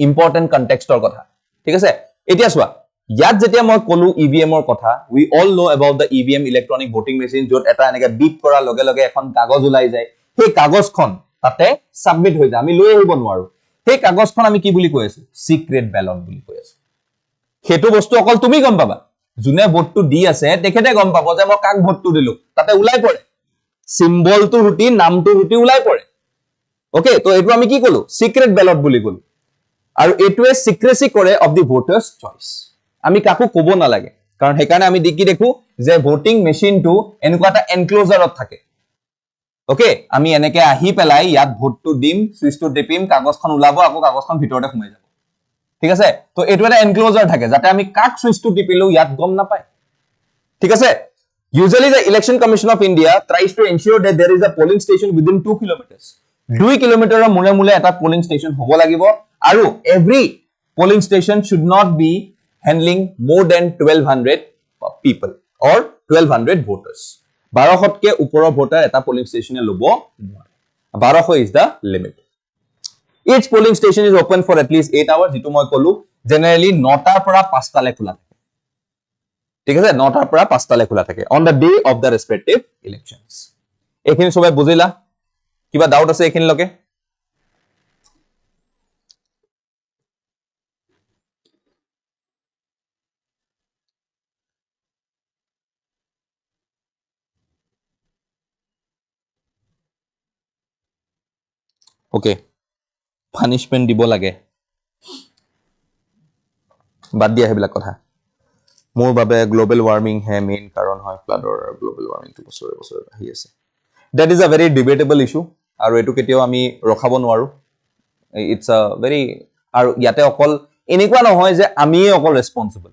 important context or kotha. ঠিক আছে? এতিয়া সোয়া ইয়াত যেতিয়া মই কলো EVM ৰ কথা, we all know about the EVM electronic voting machine যত এটা এনেকা বিপ কৰা লগে লগে এখন কাগজ ওলাই যায়। সেই কাগজখন তাতে সাবমিট হৈ যায়, আমি লৈ আহিব নোৱাৰো। সেই কাগজখন আমি কি বুলি কৈ আছো? সিক্ৰেট ব্যালট বুলি কৈ আছো। হেতু বস্তু অকল তুমি গম পাবা, জুনে ভোটটো দি আছে তেখেতে গম পাব যে মই কাক ভোটটো দিলো, তাতে ওলাই পৰে সিম্বলটো হুটি নামটো হুটি ওলাই পৰে। ওকে, তো এটো আমি কি কলো? সিক্ৰেট ব্যালট বুলি কলো। আৰু এটোৱে সিক্ৰেসি কৰে অফ দি ভোটাৰ্স চয়েস। আমি কাকো কব না লাগে, কাৰণ হেকাৰণে আমি দেখি দেখো যে ভোটিং মেচিনটো এনেকুৱা এটা এনক্লোজাৰত থাকে। ওকে, আমি এনেকে আহি পেলাই ইয়াত ভোটটো দিম, সুইচটো টিপিম, কাগজখন ওলাব, আকৌ কাগজখন ভিতৰতে সোমাই যাব। ঠিক আছে? তো এটো এটা এনক্লোজাৰ থাকে যাতে আমি কাক সুইচটো টিপিলো ইয়াত গম নাপায়। ঠিক আছে? Usually the Election Commission of India tries to ensure that there is a polling station within 2 kilometers. 2 কিলোমিটাৰৰ মুৰে মুৰে এটা polling station হ'ব লাগিব আৰু every polling station should not be handling more than 1200 people or 1200 voters. 1200 কে ওপৰৰ voter এটা polling station এ লব নোৱাৰে। 1200 is the limit. Each polling station is open for at least 8 hours, যেটো মই কলো generally 9টাৰ পৰা 5টালে খোলা থাকে। ঠিক আছে? 9টাৰ পৰা 5টালে খোলা থাকে on the day of the respective elections. এইখিনি সবাই বুজিলা? কিবা ডাউট আছে এইখিনি লকে? ওকে, পানিশমেন্ট দিব লাগে, বাদ দিয়া হেবিলাক কথা। মোৰ বাবে গ্লোবাল ওয়াৰ্মিং হে মেইন কাৰণ হয় ফ্লাডৰ আৰু গ্লোবাল ওয়াৰ্মিংটো বছৰে বছৰে আহি আছে। That is a very debatable issue আৰু এটো কেতিয়াও আমি ৰখাব নোৱাৰো। ইটস আ ভেৰি, আৰু ইয়াতে অকল এনেকুৱা নহয় যে আমিয়ে অকল ৰেসপন্সিবল,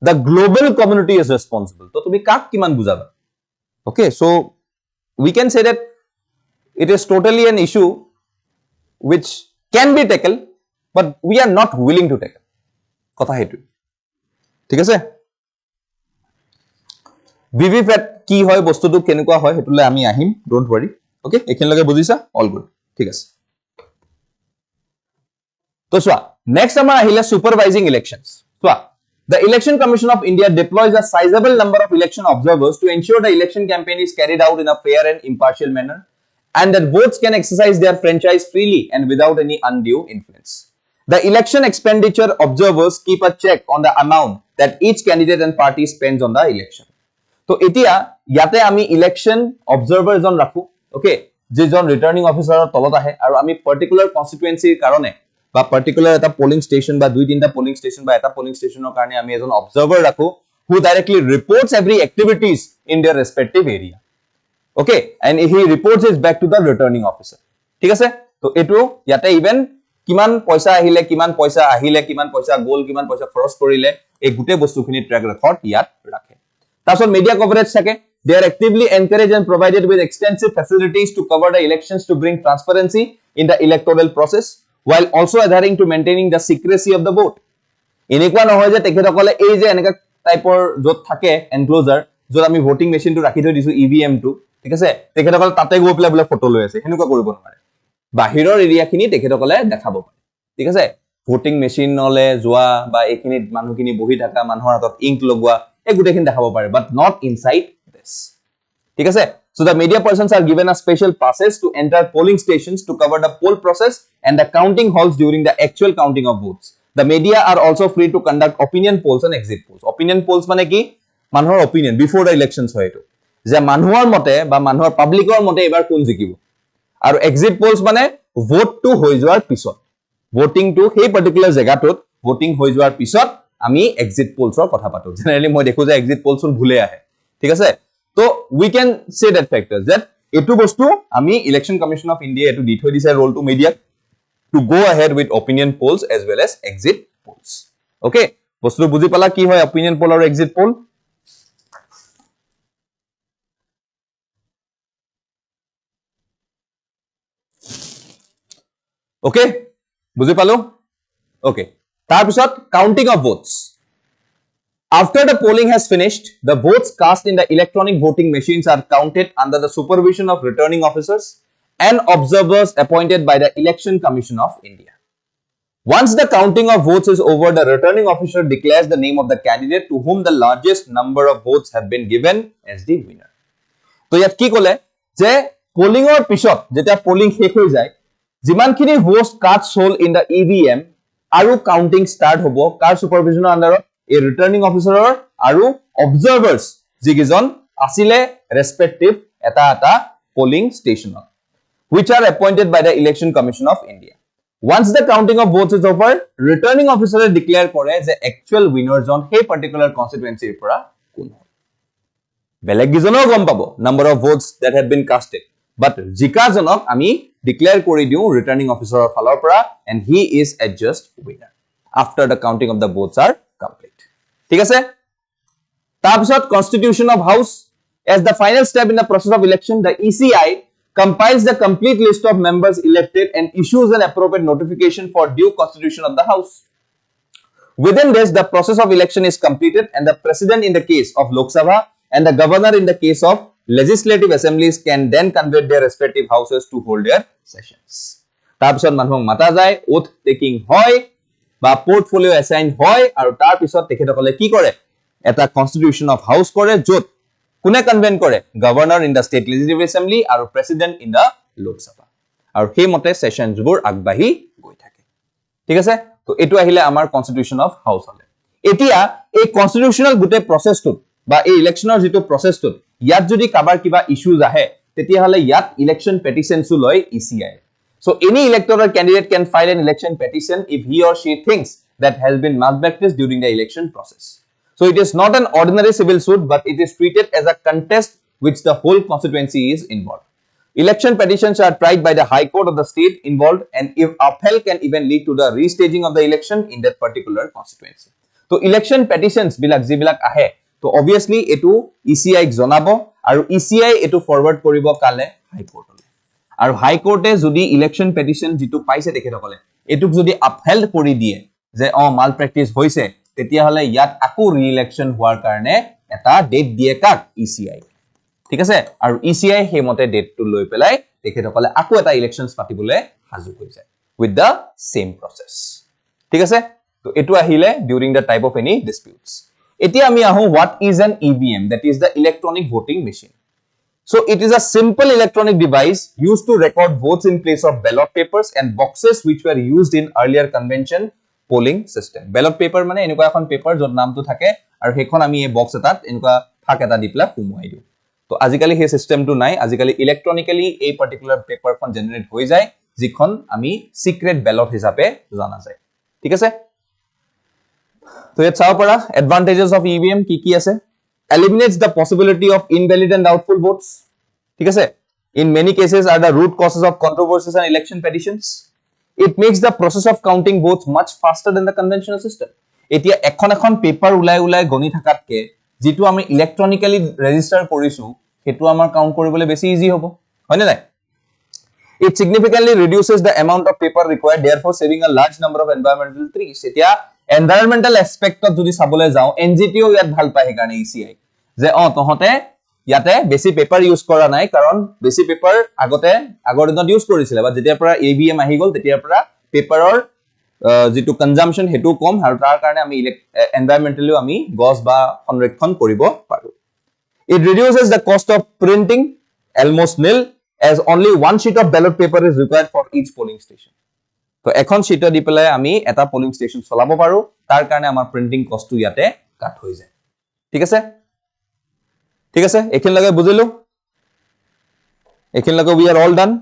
the global community is responsible. তো তুমি কাক কিমান বুজাবা? Okay, so we can say that it is totally an issue which can be tackled, but we are not willing to tackle. কথা হেতু। ঠিক আছে? ভিভিপ্যাট কি হয়, বস্তুটো কেনেকুৱা হয় হেতুলে আমি আহিম, ডোন্ট ওয়ারি। ওকে, এখিনলৈকে বুজিছা? All good. ঠিক আছে। তো সোয়া নেক্সট আমাৰ আহিলে supervising elections. Soya the Election Commission of India deploys a sizable number of election observers to ensure the election campaign is carried out in a fair and impartial manner and that votes can exercise their franchise freely and without any undue influence. The election expenditure observers keep a check on the amount that each candidate and party spends on the election. So etia yate ami election observer jon rakhu, okay, je jon returning officer tolot ahe aru ami particular constituency karone বা particular এটা polling station বা দুই তিনটা polling station বা এটা polling স্টেশনৰ কাৰণে আমি এজন অবজাৰ্ভাৰ ৰাখো who directly reports every activities in their respective area. Okay, and he reports it back to the returning officer. ঠিক আছে, তো এটো ইয়াতে ইভেন কিমান পয়সা আহিলে, কিমান পয়সা গল, কিমান পয়সা খৰচ কৰিলে, এই গুটে বস্তুখিনি ট্ৰ্যাক ৰেকৰ্ড ইয়াত ৰাখে। তাৰছত মিডিয়া কভাৰেজ থাকে। They are actively encouraged and provided with extensive facilities to cover the elections to bring transparency in the electoral process while also adhering to maintaining the secrecy of the vote. এনেকুৱা নহয় যে তেখেতসকলে এই যে এনেকা টাইপৰ যত থাকে এনক্লোজাৰ, যত আমি ভোটিং মেচিনটো ৰাখি থৈ দিছো ইভিএম টো, ঠিক আছে, তেখেতসকলে তাতে গৈ পেলাই বোলে ফটো লৈ আছে, হেনেকুৱা কৰিব নোৱাৰে। বাহিৰৰ এৰিয়াখিনি তেখেতসকলে দেখাব পাৰে, ঠিক আছে। ভোটিং মেচিনলে যোৱা বা এইখিনিত মানুহখিনি বহি থকা, মানুহৰ হাতত ইংক লগোৱা, এই গুটেখিনি দেখাব পাৰে, বাট নট ইনসাইড দিস, ঠিক আছে। So the media persons are given a special passes to enter polling stations to cover the poll process and the counting halls during the actual counting of votes. The media are also free to conduct opinion polls and exit polls. Opinion polls মানে কি? মানুহৰ opinion before the elections হয় এটো, যে মানুহৰ মতে বা মানুহৰ পাব্লিকৰ মতে এবাৰ কোন জিকিব। আৰু exit polls মানে vote to হৈ যোৱাৰ পিছত, voting to সেই particular জেগাটোত voting হৈ যোৱাৰ পিছত আমি exit polls ৰ কথা পাতো। জেনাৰেলি মই দেখো যে exit polls ভুলে আহে, ঠিক আছে। তো we can say that factors that এটো বস্তু আমি ইলেকশন কমিশন অফ ইন্ডিয়া এটো দি থৈ দিছে role to media to go ahead with opinion polls as well as exit polls. Okay, বস্তু বুজি পালা কি হয় opinion poll আৰু exit poll? Okay, বুজি পালো? Okay, তাৰ পিছত counting of votes. After the polling has finished, the votes cast in the electronic voting machines are counted under the supervision of returning officers and observers appointed by the Election Commission of India. Once the counting of votes is over, the returning officer declares the name of the candidate to whom the largest number of votes have been given as the winner. So ইয়াত কি কলে যে polling or পিছত যেটা polling শেষ হৈ যায়, যিমানখিনি votes cast hole in the EVM আৰু counting start হ'ব কাৰ supervision আন্ডাৰত, a returning officer আৰু observers যিকিজন আসিলে respective এটা polling station, which are appointed by the Election Commission of India. Once the counting of votes is over, returning officer declare কৰে যে actual winners on সেই particular constituency পৰা কোন হয়। বেলেগ গিজনও গম পাব number of votes that have been casted, but জিকাজনক আমি declare কৰি দিও returning officer ফালৰ পৰা, and he is adjudged winner after the counting of the votes are complete. ঠিক আছে। তাৰপিছত constitution of house. As the final step in the process of election, the ECI compiles the complete list of members elected and issues an appropriate notification for due constitution of the house. Within this, the process of election is completed and the president in the case of Lok Sabha and the governor in the case of legislative assemblies can then convene their respective houses to hold their sessions. তাৰপিছত মানুহক মাতা যায়, oath taking হয় বা portfolio assign হয়, আৰু তাৰপিছত তেখেতসকলে কি কৰে, এটা constitution of house কৰে, য'ত কোনে কনভেন কৰে, governor in the state legislative assembly আৰু প্ৰেসিডেন্ট ইন দা লোকসভা, আৰু সেই মতে সেশনছবোৰ আগবাঢ়ি গৈ থাকে, ঠিক আছে। তো এটো আহিলে আমাৰ কনস্টিটিউশন অফ হাউস হলে। এতিয়া এই কনস্টিটিউশনাল গুটে প্ৰসেসটো বা এই ইলেকশনৰ যেটো প্ৰসেসটো, ইয়াত যদি কাবাৰ কিবা ইস্যুজ আহে, তেতিয়া হলে ইয়াত ইলেকশন পেটিশনছু লয় ECI. So any electoral candidate can file an election petition if he or she thinks that has been malpractice during the election process. So it is not an ordinary civil suit, but it is treated as a contest which the whole constituency is involved. Election petitions are tried by the High Court of the state involved, and if upheld can even lead to the restaging of the election in that particular constituency. So election petitions bilak jibilak ahe, so obviously etu ECI jonabo aru ECI etu forward koribo kale High Court ole. Aru High Court e jodi election petition jitu paise tekhetokole etuk jodi upheld kori die je malpractice hoise, তেতিয়া হলে ইয়াত আকো ৰি-ইলেকশন হোৱাৰ কাৰণে এটা date দিয়ে কাক, ECI, ঠিক আছে। আৰু ইসিআই সেই মতে ডেটটো লৈ পেলাই তেখেতসকলে আকো এটা ইলেকশনছ পাতিবলৈ হাজু হৈ যায় উইথ দা সেম প্ৰসেস, ঠিক আছে। তো এটো আহিলে during the type of any disputes. এতিয়া আমি আহো what is an EVM, that is the electronic voting machine. So it is a simple electronic device used to record votes in place of ballot papers and boxes which were used in earlier convention polling system. Ballot paper মানে এনেকুৱা এখন paper যত নামটো থাকে আৰু হেখন আমি এই box এটাত এনেকুৱা ফাক এটা দি পেলাই সুমুৱাই দিও। তো আজিকালি সেই সিস্টেমটো নাই, আজিকালি ইলেক্ট্ৰনিক্যালি এই পাৰ্টিকুলাৰ পেপাৰখন জেনাৰেট হৈ যায়, যিখন আমি সিক্ৰেট ব্যালট হিচাপে জানা যায়, ঠিক আছে। তো ইয়াত চাব পাৰা এডভান্টেজেস অফ ইভিএম কি আছে eliminates the possibility of invalid and doubtful votes ঠিক আছে in many cases are the root causes of controversies and election petitions it makes the process of counting votes much faster than the conventional system এতিয়া এখন paper উলাই গনি থাকাতকে যেটো আমি ইলেক্ট্ৰনিক্যালি register কৰিছো হেতু আমাৰ কাউন্ট কৰিবলৈ বেছি ইজি হ'ব হয়নে নাই it significantly reduces the amount of paper required therefore saving a large number of environmental trees এতিয়া environmental aspect of যদি চাবলৈ যাও NGTO ইয়াত ভাল পায় হেকাৰণে ECI যে তহতে ইয়াতে বেছি পেপাৰ ইউজ কৰা নাই কাৰণ বেছি পেপাৰ আগৰ দিনত ইউজ কৰিছিল বা যেতিয়াৰ পৰা AVM আহি গল তেতিয়াৰ পৰা পেপাৰৰ যেটো কনজাম্পশন হেতু কম আৰু তাৰ কাৰণে আমি এনভায়ৰনমেন্টালি আমি গছ বা সংৰক্ষণ কৰিব পাৰো it reduces the cost of printing almost nil as only one sheet of ballot paper is required for each polling station তো এখন sheet দি পেলাই আমি এটা polling station চলাব পাৰো তাৰ কাৰণে আমাৰ printing cost টো ইয়াতে কাট হৈ যায় ঠিক আছে এখিন লাগে বুজিলো এখিন লাগে we are all done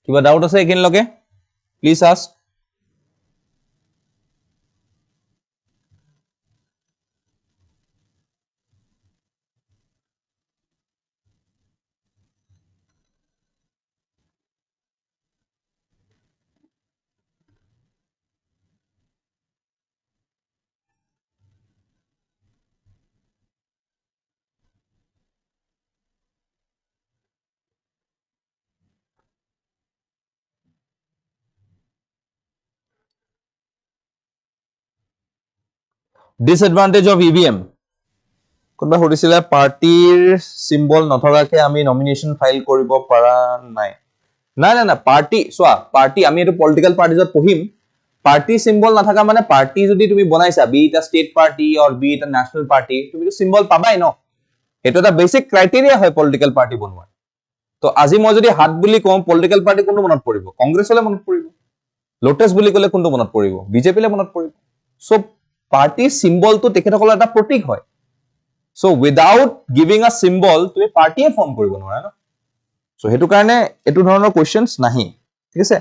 কিবা ডাউট আছে এখিন লগে please ask disadvantage of EVM কোনবা হৰিছিলে পাৰ্টিৰ সিম্বল নথকাকে আমি নমিনেশন ফাইল কৰিব পাৰা নাই না পাৰ্টি সোয়া পাৰ্টি আমি এটো পলিটিক্যাল পাৰ্টিজত পঢ়িম পাৰ্টি সিম্বল নাথাকা মানে পাৰ্টি যদি তুমি বনাইছা বি এটা স্টেট পাৰ্টি অৰ বি এটা ন্যাশনাল পাৰ্টি তুমি তো সিম্বল পাবাই ন এটো এটা বেসিক ক্ৰাইটেৰিয়া হয় পলিটিক্যাল পাৰ্টি বনোৱাৰ তো আজি মই যদি হাত বুলি কম পলিটিক্যাল পাৰ্টি কোনটো মনত পৰিব কংগ্ৰেছলে মনত পৰিব লোটাস বুলি কলে কোনটো মনত পৰিব বিজেপি লে মনত পৰিব সো পাৰ্টি সিম্বল তো তেখেতসকলৰ এটা প্ৰতীক হয় So without giving a symbol তুমি পাৰ্টিয়ে ফৰ্ম কৰিব নোৱাৰা ন সো হেতু কাৰণে এটো ধৰণৰ কোৱেশ্চনছ নাহি ঠিক আছে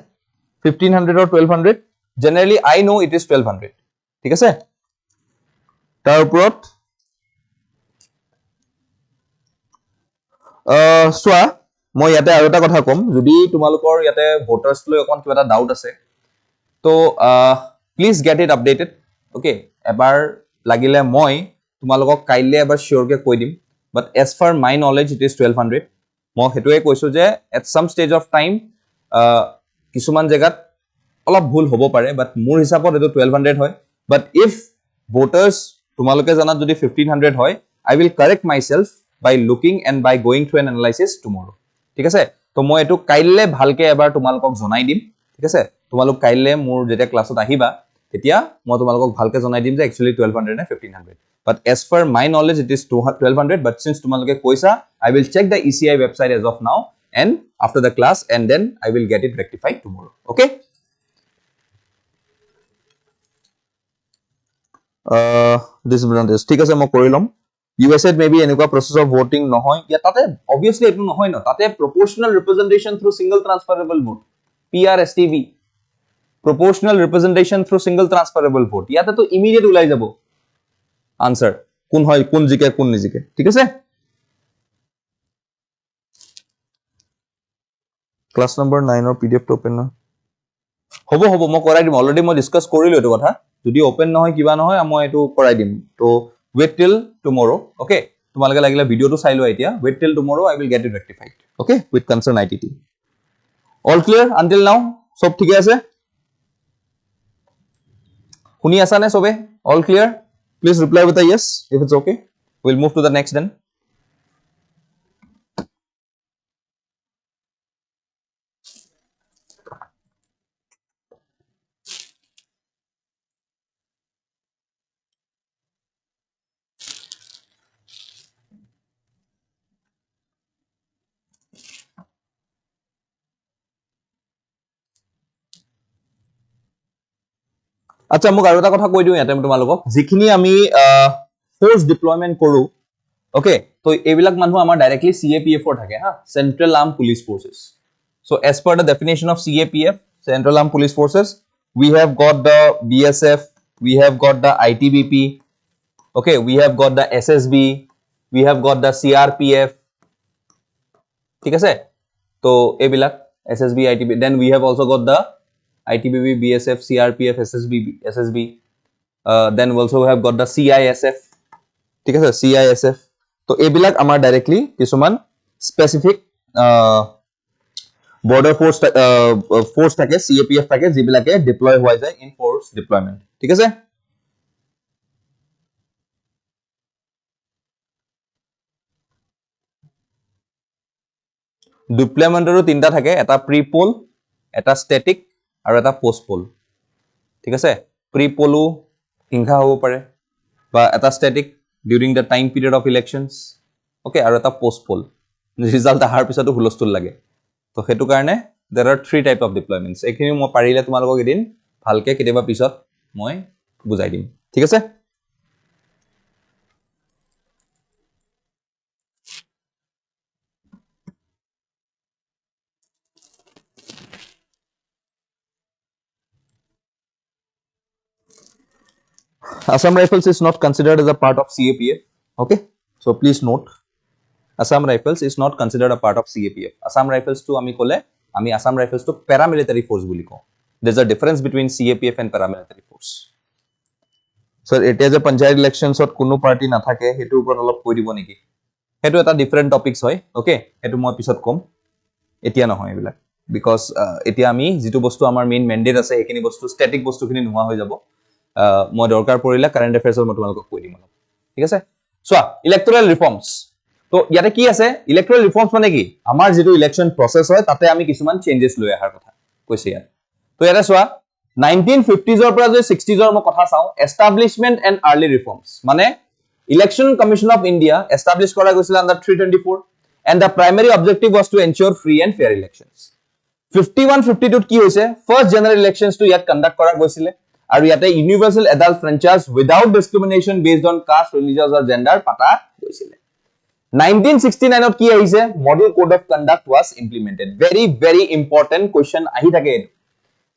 1500 or 1200 generally I know it is 1200 ঠিক আছে তাৰ ওপৰত সোয়া মই ইয়াতে আৰু এটা কথা কম যদি তোমালোকৰ ইয়াতে ভোটাৰছ লৈ অকন কিবা এটা ডাউট আছে তো please get it updated okay এবাৰ লাগিলে মই তোমালোকক কাইলে এবাৰ শিওৰকে কৈ দিম but as far my knowledge it is 1200 মই হেতুৱে কৈছো যে at some stage of time কিছুমান জায়গাত অলপ ভুল হ'ব পাৰে বাট মোৰ হিচাপত এটো 1200 হয় বাট ইফ ভোটাৰছ তোমালোকে জানাত যদি 1500 হয় I will correct myself by looking and by going through an analysis tomorrow ঠিক আছে তো মই এটো কাইলে ভালকে এবাৰ তোমালোকক জনাই দিম ঠিক আছে তোমালোক কাইলে মোৰ যেটা ক্লাছত আহিবা তেতিয়া মই তোমালোকক ভালকে জনাই দিম যে actually 1200 নে 1500 but as per my knowledge it is 1200 but since তোমালোকে কৈছা I will check the ECI website as of now and after the class and then I will get it rectified tomorrow okay this is ঠিক আছে মই কৰি লম USA maybe এনেকুৱা process of voting নহয় ইয়া তাতে obviously এটো নহয় ন তাতে proportional representation through single transferable vote PRSTV proportional representation through single transferable vote ইয়াতে তো immediate ওলাই যাব আনসার কোন হয় কোন জিকে কোন নিজিকে ঠিক আছে ক্লাস নাম্বার 9 অর পিডিএফ টো ওপেন না হ'ব মই কৰাই দিম অলৰেডি মই ডিসকাস কৰিলো এটো কথা যদি ওপেন নহয় কিবা নহয় মই এটো কৰাই দিম তো wait till tomorrow okay তোমালোকে লাগিলে ভিডিওটো চাই লোৱা এতিয়া wait till tomorrow I will get it rectified okay with concern ITT all clear until now সব ঠিক আছে শুনি আছা নে সবে? All clear? Please reply with a yes if it's okay. We'll move to the next then. আচ্ছা মোক আৰু এটা কথা কৈ দিওঁ ইয়াতে তোমালোকক যিখিনি আমি ফোৰ্স ডিপ্লয়মেন্ট কৰো ওকে তো এইবিলাক মানুহ আমাৰ ডাইৰেক্টলি CAPF ৰ থাকে হা central arm police forces so as per the definition of CAPF Central Armed Police Forces we have got the BSF we have got the ITBP okay we have got the SSB we have got the CRPF ঠিক আছে তো এইবিলাক SSB ITBP then we have also got the ITBP BSF CRPF SSB then also we have got the CISF ঠিক আছে CISF তো এইবিলাক আমাৰ directly কিছুমান স্পেসিফিক border force থাকে CAPF থাকে যিবিলাকে ডিপ্লয় হৈ যায় ইন ফোর্স ডিপ্লয়মেন্ট ঠিক আছে ডিপ্লয়মেন্টৰো তিনটা থাকে এটা প্ৰি পোল এটা স্ট্যাটিক আৰু এটা পোস্ট পোল ঠিক আছে প্ৰি পোলো হিংসা হ'ব পাৰে বা এটা static during the time period of elections okay আৰু এটা পোস্ট পোল ৰিজাল্ট আহাৰ পিছতো হুলস্থুল লাগে তো হেতু কাৰণে there are three type of deployments এখিনি মই পাৰিলে তোমালোকক এদিন ভালকে কেতিয়াবা পিছত মই বুজাই দিম ঠিক আছে Assam Rifles is not considered as a part of CAPF okay so please note Assam Rifles is not considered a part of CAPF Assam Rifles to ami kole আমি Assam Rifles to paramilitary force বুলি কওঁ there's a difference between CAPF and paramilitary force sir এটা যে পঞ্চায়ত ইলেকশনছত কোনো party নাথাকে হেতু ওপৰত অলপ কৈ দিব নেকি হেতু এটা ডিফারেন্ট টপিকস হয় ওকে হেতু মই পিছত কম এতিয়া নহয় এইবিলাক বিকজ এতিয়া আমি যেটো বস্তু আমাৰ মেইন ম্যান্ডেট আছে এখিনি বস্তু স্ট্যাটিক বস্তুখিনি নোহোৱা হৈ যাব মই দৰকাৰ পৰিলে কাৰেন্ট অ্যাফেয়াৰ্সৰ মই তোমালোকক কৈ দিম ঠিক আছে সোয়া ইলেক্ট্ৰাল ৰিফৰ্মস তো ইয়াতে কি আছে ইলেক্ট্ৰাল ৰিফৰ্মস মানে কি আমাৰ যেটো ইলেকশন প্ৰসেস হয় তাতে আমি কিছুমান চেঞ্জেস লৈ আহাৰ কথা কৈছে ইয়াত তো ইয়াতে সোয়া 1950s ৰ পৰা যে 60s ৰ মই কথা চাও এস্টাব্লিশমেন্ট এন্ড আৰ্লি ৰিফৰ্মস মানে Election Commission of India established kora goisile under 324 and the primary objective was to ensure free and fair elections 51-52 ki hoise first general elections to yet conduct kora goisile aru yate universal adult franchise without discrimination based on caste religious or gender pata goisile 1969 ot ki aise model code of conduct was implemented very important question ahi thake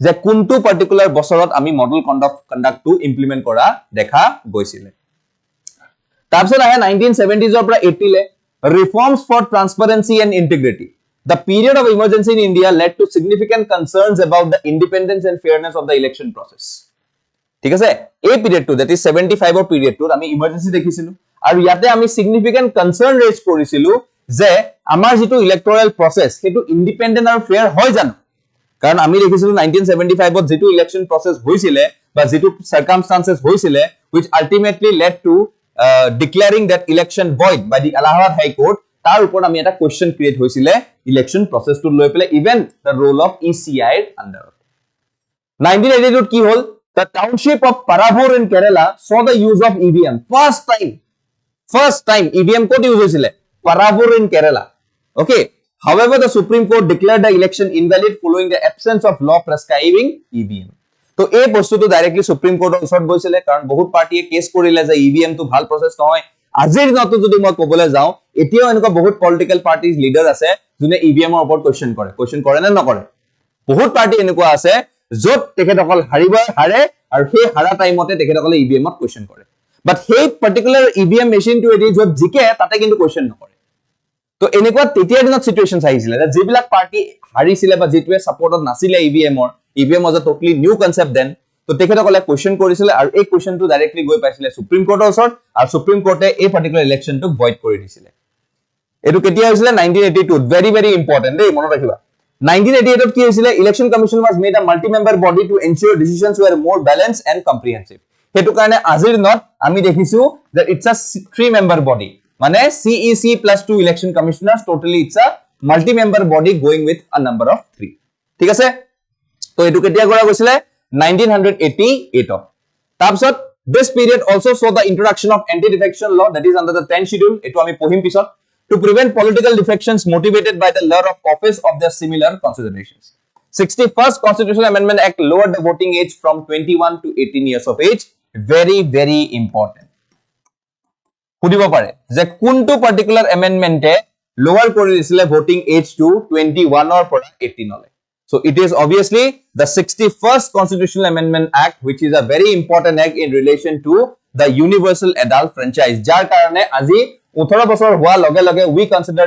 je kuntu particular bosorot ami model conduct to implement kora dekha goisile তাৰপিছত আহে 1970s ৰ পৰা 80 লে reforms for transparency and integrity the period of emergency in India led to significant concerns about the independence and fairness of the election process ঠিক আছে এই পিৰিয়ডটো that is 75 ৰ পিৰিয়ডটো আমি ইমাৰ্জেন্সি দেখিছিলো আৰু ইয়াতে আমি significant concern raise কৰিছিলো যে আমাৰ যেটো ইলেক্টৰাল প্ৰসেস হেতু ইন্ডিপেন্ডেন্ট আৰু ফেয়াৰ হয় জানো কাৰণ আমি দেখিছিলো 1975 ত যেটো ইলেকশন প্ৰসেস হৈছিলে বা যেটো circumstances হৈছিলে which ultimately led to declaring that election void by the Allahabad High Court tar upor ami eta question create hoisile election process to loi pele even the role of ECI under 1982 ki hol the township of Paravur in Kerala saw the use of EVM first time EVM code use hoisile Paravur in Kerala okay however the Supreme Court declared the election invalid following the absence of law prescribing EVM তো এই বস্তুটো directly supreme কোৰ্টৰ ওচৰত গৈছিলে কাৰণ বহুত পাৰ্টিয়ে cash কৰিলে যে ইভিএম টো ভাল প্ৰসেস নহয় আজিৰ দিনতো যদি মই কবলৈ যাও এতিয়াও এনেকুৱা বহুত পলিটিক্যাল পাৰ্টিজ লিডাৰ আছে যোনে ইভিএম ৰ ওপৰত কোৱেশ্চন কৰে নে নকৰে বহুত পাৰ্টি এনেকুৱা আছে যত তেখেতসকল হাৰে আৰু সেই হাৰা টাইমতে তেখেতসকলে ইভিএম ত কোৱেশ্চন কৰে বাট সেই পাৰ্টিকুলাৰ ইভিএম মেচিনটো এদি যত জিকে তাতে কিন্তু কোৱেশ্চন নকৰে তো এনেকুৱা তেতিয়াৰ দিনত সিচুৱেশনস আহিছিলে যে যিবিলাক পাৰ্টি হাৰিছিলে বা যেটোৱে সাপোৰ্টত নাছিলে EVM was a totally new concept then to tekhetokole question korisile aru ei question to directly goi paisile Supreme Court or sort aru Supreme Court e particular election to void kori disile etu ketia hoisile 1982 very important dei monot rakhiba 1988 ত কি হৈছিল election commission was made a multi member body to ensure decisions were more balanced and comprehensive হেতু কাৰণে আজিৰ দিনত আমি দেখিছো that it's a 3 member body মানে CEC plus 2 election commissioners totally it's a multi member body going with a number of 3 ঠিক আছে তো এটু কেতিয়া কৰা গৈছিল 1988 ত তাৰপিছত this period also saw the introduction of anti-defection law that is under the 10th schedule etu ami pohim pisot to prevent political defections motivated by the lure of office of their similar considerations 61st constitutional amendment act lowered the voting age from 21 to 18 years of age very important hudibo pare je kuntu particular amendment e lower kori disile voting age to 21 or 18 ole so it is obviously the 61st constitutional amendment act which is a very important act in relation to the universal adult franchise jar karone aji 18 বছৰ হোৱা লগে লগে we consider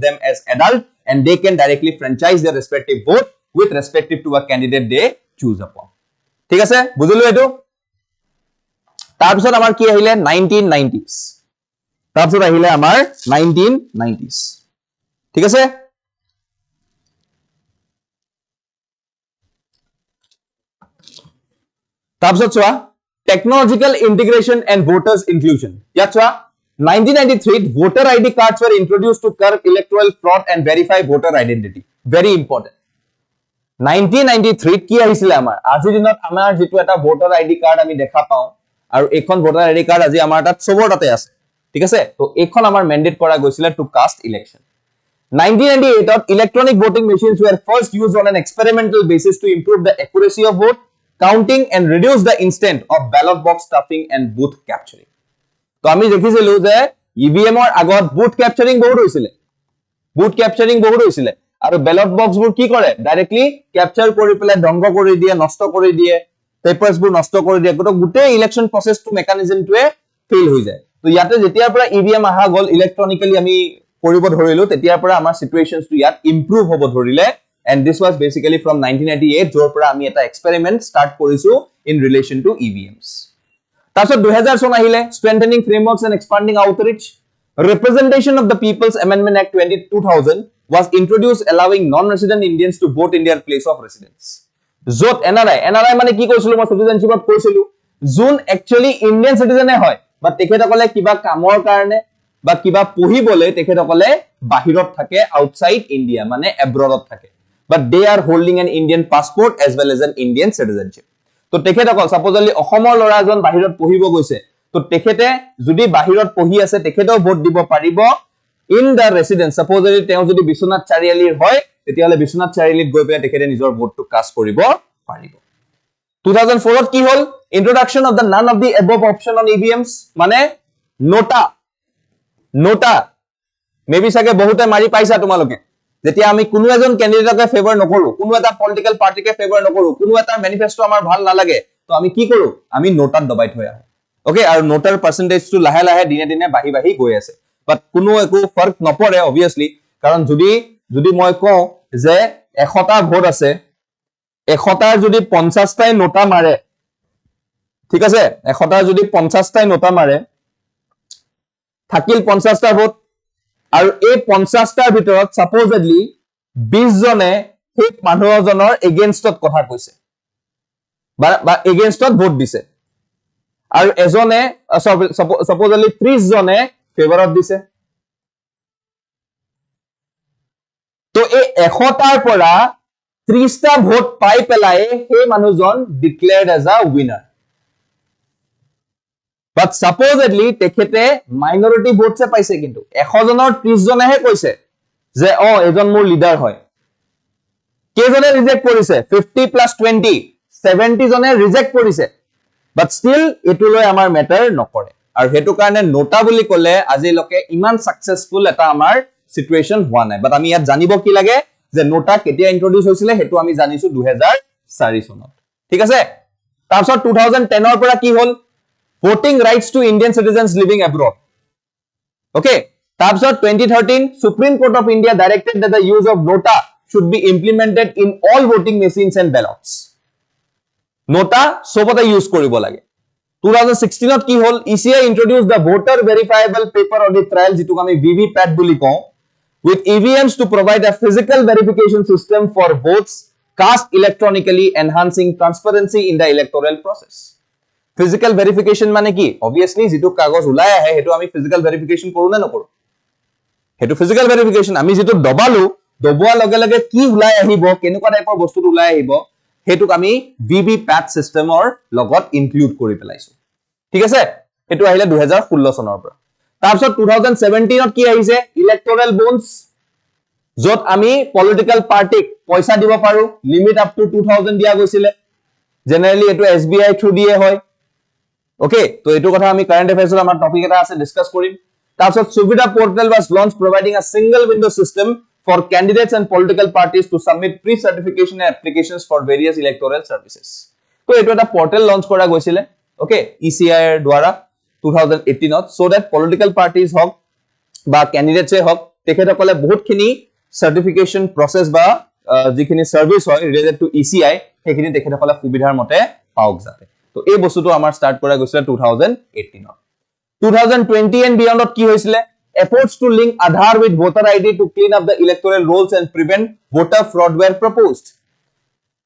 them as adult and they can directly franchise their respective vote with respective to a candidate they choose upon ঠিক আছে বুজিলো এটো তাৰ পিছত আমাৰ কি আহিলে 1990s তাৰ পিছত আহিলে আমাৰ 1990s ঠিক আছে তাৰ পিছত চোৱা technological integration and voters inclusion ইয়াত চোৱা 1993 voter ID cards were introduced to curb electoral fraud and verify voter identity very important 1993 কি আহিছিল আমাৰ আজি দিনত আমাৰ যেটো এটা voter ID card আমি দেখা পাও আৰু এখন voter ID card আজি আমাৰ তাত সবৰ তাতে আছে ঠিক আছে তো এখন আমাৰ mandate কৰা গৈছিল to cast election 1998 to electronic voting machines were first used on an experimental basis to improve the accuracy of vote counting and reduce the instant of ballot box stuffing and booth capturing তো আমি দেখিছিলো যে EVM এর আগত booth capturing বহুত হৈছিল আৰু ballot box বোৰ কি কৰে ডাইৰেক্টলি ক্যাপচাৰ কৰি পেলাই ধ্বংস কৰি দিয়ে নষ্ট কৰি দিয়ে পেপাৰছ বোৰ নষ্ট কৰি দিয়ে গোটেই ইলেকশন প্ৰসেসটো মেকানিজমটোৱে ফেইল হৈ যায় তো ইয়াতে যেতিয়াৰ পৰা ইভিএম আহা গল ইলেক্ট্ৰনিক্যালি আমি কৰিব ধৰিলো তেতিয়াৰ পৰা আমাৰ সিচুৱেশনস টু ইয়াত ইমপ্ৰুভ হ'ব ধৰিলে and this was basically from 1998 জৰ পৰা আমি এটা এক্সপেৰিমেন্ট স্টাৰ্ট কৰিছো in relation to EVMs তাৰপিছত 2000 চন আহিলে strengthening frameworks and expanding outreach representation of the people's amendment act 2000 was introduced allowing non-resident Indians to vote in their place of residence jot NRI মানে কি কৈছিলো মই citizenship কৈছিলো যোন actually Indian citizen হয় but তেখেতসকলে কিবা কামৰ কাৰণে বা কিবা পঢ়িবলে তেখেতসকলে বাহিৰত থাকে outside India মানে abroad থাকে but they are holding an Indian passport as well as an Indian citizenship তো তেখেতসকল সাপোজলি অসমৰ লৰাজন বাহিৰত পঢ়িব গৈছে তো তেখেতে যদি বাহিৰত পঢ়ি আছে তেখেতেও ভোট দিব পাৰিব ইন দা ৰেসিডেন্স সাপোজলি তেওঁ যদি বিশ্বনাথ চাৰিআলিৰ হয় তেতিয়ালে বিশ্বনাথ চাৰিআলিত গৈ পেলাই তেখেতে নিজৰ ভোটটো কাষ্ট কৰিব পাৰিব 2004 ত কি হল introduction of the none of the above option on EVMs মানে নোটা মেবি সাকে বহুতে মাৰি পাইছা তোমালোকে যেতিয়া আমি কোনো এজন ক্যান্ডিডেটকে ফেভাৰ নকৰো কোনো এটা পলিটিক্যাল পাৰ্টিকে ফেভাৰ নকৰো কোনো এটা ম্যানিফেস্টো আমাৰ ভাল নালাগে তো আমি কি কৰো আমি নোটাত দবাই থৈ আহো ওকে আৰু নোটাৰ পার্সেন্টেজটো লাহে লাহে দিনে দিনে বাঢ়ি গৈ আছে বাট কোনো একো ফৰক নপৰে অবিয়াসলি কাৰণ যদি মই কওঁ যে 100টা ভোট আছে 100টাৰ যদি 50টাই নোটা মাৰে ঠিক আছে 100টাৰ যদি 50টাই নোটা মাৰে থাকিল 50টা ভোট আৰু এই 50টাৰ ভিতৰত সাপোজলি 20 জনে সেই মানুহজনৰ এগেইনষ্টত কথা কৈছে বা এগেইনষ্টত ভোট দিছে আৰু এজনে সাপোজলি 30 জনে ফেভাৰত দিছে তো এই 100টাৰ পৰা 30টা ভোট পাই পেলাই সেই মানুহজন declared as a winner But supposedly তেখেতে minority votes পাইছে কিন্তু 100 জনৰ 30 জনেহে কৈছে যে এজন মোৰ লিডাৰ হয় কেজনে ৰিজেক্ট কৰিছে 50 + 20 70 জনে ৰিজেক্ট কৰিছে but still এটো লৈ আমাৰ ম্যাটাৰ নকৰে আৰু হেতু কাৰণে নোটা বুলি কলে আজি লকে ইমান সাকসেসফুল এটা আমাৰ সিচুৱেশন হোৱা নাই but আমি ইয়াত জানিব কি লাগে যে নোটা কেতিয়া ইন্ট্ৰোডিউস হৈছিল হেতু আমি জানিছো 2004 চনত ঠিক আছে তাৰপিছত 2010 ৰ পৰা কি হল voting rights to Indian citizens living abroad okay তাৰপিছত 2013 Supreme Court of India directed that the use of nota should be implemented in all voting machines and ballots nota sobota use কৰিব লাগে 2016 ত কি হল ECI introduced the voter verifiable paper audit trial যেটো আমি VVPAT বুলি কওঁ with EVMs to provide a physical verification system for votes cast electronically, enhancing transparency in the electoral process. Physical verification মানে কি? Obviously যেটো কাগজ ওলাই আহে হেতু আমি physical verification কৰো না নকৰো? হেতু physical verification আমি যেটো দবালো দবোৱা লগে লগে কি ওলাই আহিব কেনেকুৱা টাইপৰ বস্তুটো ওলাই আহিব হেতুক আমি VVPAT সিস্টেমৰ লগত ইনক্লুড কৰি পেলাইছো ঠিক আছে হেতু আহিলে 2016 চনৰ পৰা তাৰপিছত 2017 ত কি আহিছে ইলেক্টৰেল বন্ডস যত আমি পলিটিক্যাল পাৰ্টিক পইচা দিব পাৰো লিমিট আপ টু 2000 দিয়া গৈছিলে জেনাৰেলি এটো SBI থ্ৰু দিয়ে হয় ওকে তো এটো কথা আমি কাৰেন্ট অ্যাফেয়াৰ্সৰ আমাৰ টপিক এটা আছে ডিসকাস কৰিম তাৰপিছত সুবিধা portal was launched providing a single window system for candidates and political parties to submit pre-certification applications for various electoral services তো এটো এটা পোৰ্টেল লঞ্চ কৰা গৈছিলে ওকে ECI এৰ দ্বাৰা 2018 ত so that political parties হক বা ক্যান্ডিডেটসে হক তেখেতসকলে বহুতখিনি সার্টিফিকেশন প্রসেস বা যিখিনি সার্ভিস হয় রিলেটেড টু ECI সেইখিনি তেখেতসকলে সুবিধাৰ মতে পাওক যাতে তো এই বস্তুটো আমাৰ স্টাৰ্ট কৰা গৈছিল 2018 ত 2020 and beyond কি হৈছিলে efforts to link Aadhaar with voter ID to clean up the electoral rolls and prevent voter fraud were proposed.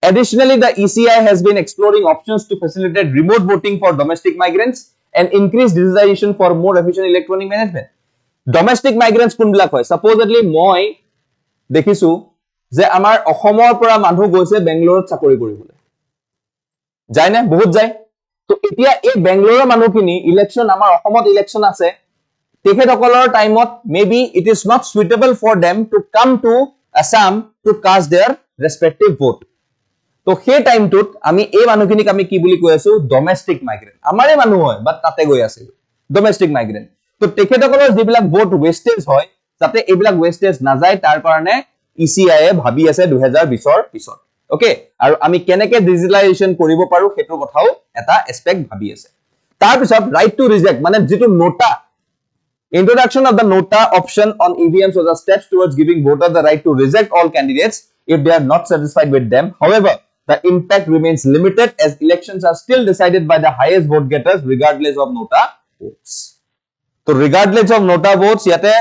Additionally, the ECI has been exploring options to facilitate remote voting for domestic migrants and increase digitization for more efficient electronic management. Domestic migrants কোনবিলাক হয় supposedly মই দেখিছো যে আমাৰ অসমৰ পৰা মানুহ গৈছে বেংগলোৰত চাকৰি কৰিবলৈ যায় না বহুত যায় তো এতিয়া এই বেংগলোৰৰ মানুহখিনি ইলেকশন আমাৰ অসমত ইলেকশন আছে তেখেতসকলৰ টাইমত maybe it is not suitable for them to come to Assam to cast their respective vote তো সেই টাইমটোত আমি এই মানুহখিনিক আমি কি বুলি কৈ আছো ডমেস্টিক মাইগ্ৰেন্ট আমাৰে মানুহ হয় বাট তাতে গৈ আছে ডমেস্টিক মাইগ্ৰেন্ট তো তেখেতসকলৰ যিবিলাক ভোট ওয়েস্টেজ হয় যাতে এইবিলাক ওয়েস্টেজ না যায় তাৰ কাৰণে ECI এ ভাবি আছে 2020 ৰ পিছত ওকে আৰু আমি কেনেকে ডিজিটালাইজেশন কৰিব পাৰো হেতু কথাও এটা এসপেক্ট ভাবি আছে তাৰ পিছত ৰাইট টু ৰিজেক্ট মানে যেটো নোটা introduction of the nota option on EVMs was a step towards giving voters the right to reject all candidates if they are not satisfied with them however the impact remains limited as elections are still decided by the highest vote getters regardless of nota votes তো regardless of nota votes ইয়াতে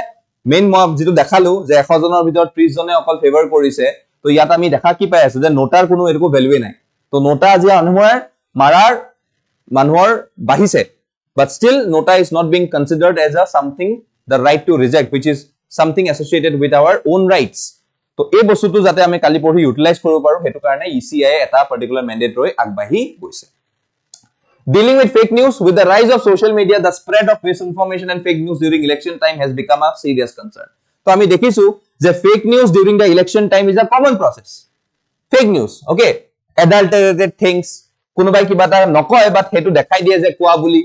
main মই যেটো দেখালো যে 100 জনৰ ভিতৰত 30 জনে অকল ফেভাৰ কৰিছে তো ইয়াত আমি দেখা কি পাই আছো যে নোটাৰ কোনো এৰকো ভ্যালুই নাই তো নোটা আজি মানুহৰ বাহিছে but still nota is not being considered as a something the right to reject which is something associated with our own rights তো এই বস্তুটো যাতে আমি কালি পঢ়ি ইউটিলাইজ কৰিব পাৰো হেতু কাৰণে ECI এটা পাৰ্টিকুলাৰ ম্যান্ডেট ৰৈ আগবাহি গৈছে dealing with fake news with the rise of social media the spread of misinformation and fake news during election time has become a serious concern তো আমি দেখিছো যে fake news during the election time is a common process fake news okay adulterated things কোনোবাই কিবা এটা নকয় বাট হেতু দেখাই দিয়ে যে কোৱা বুলি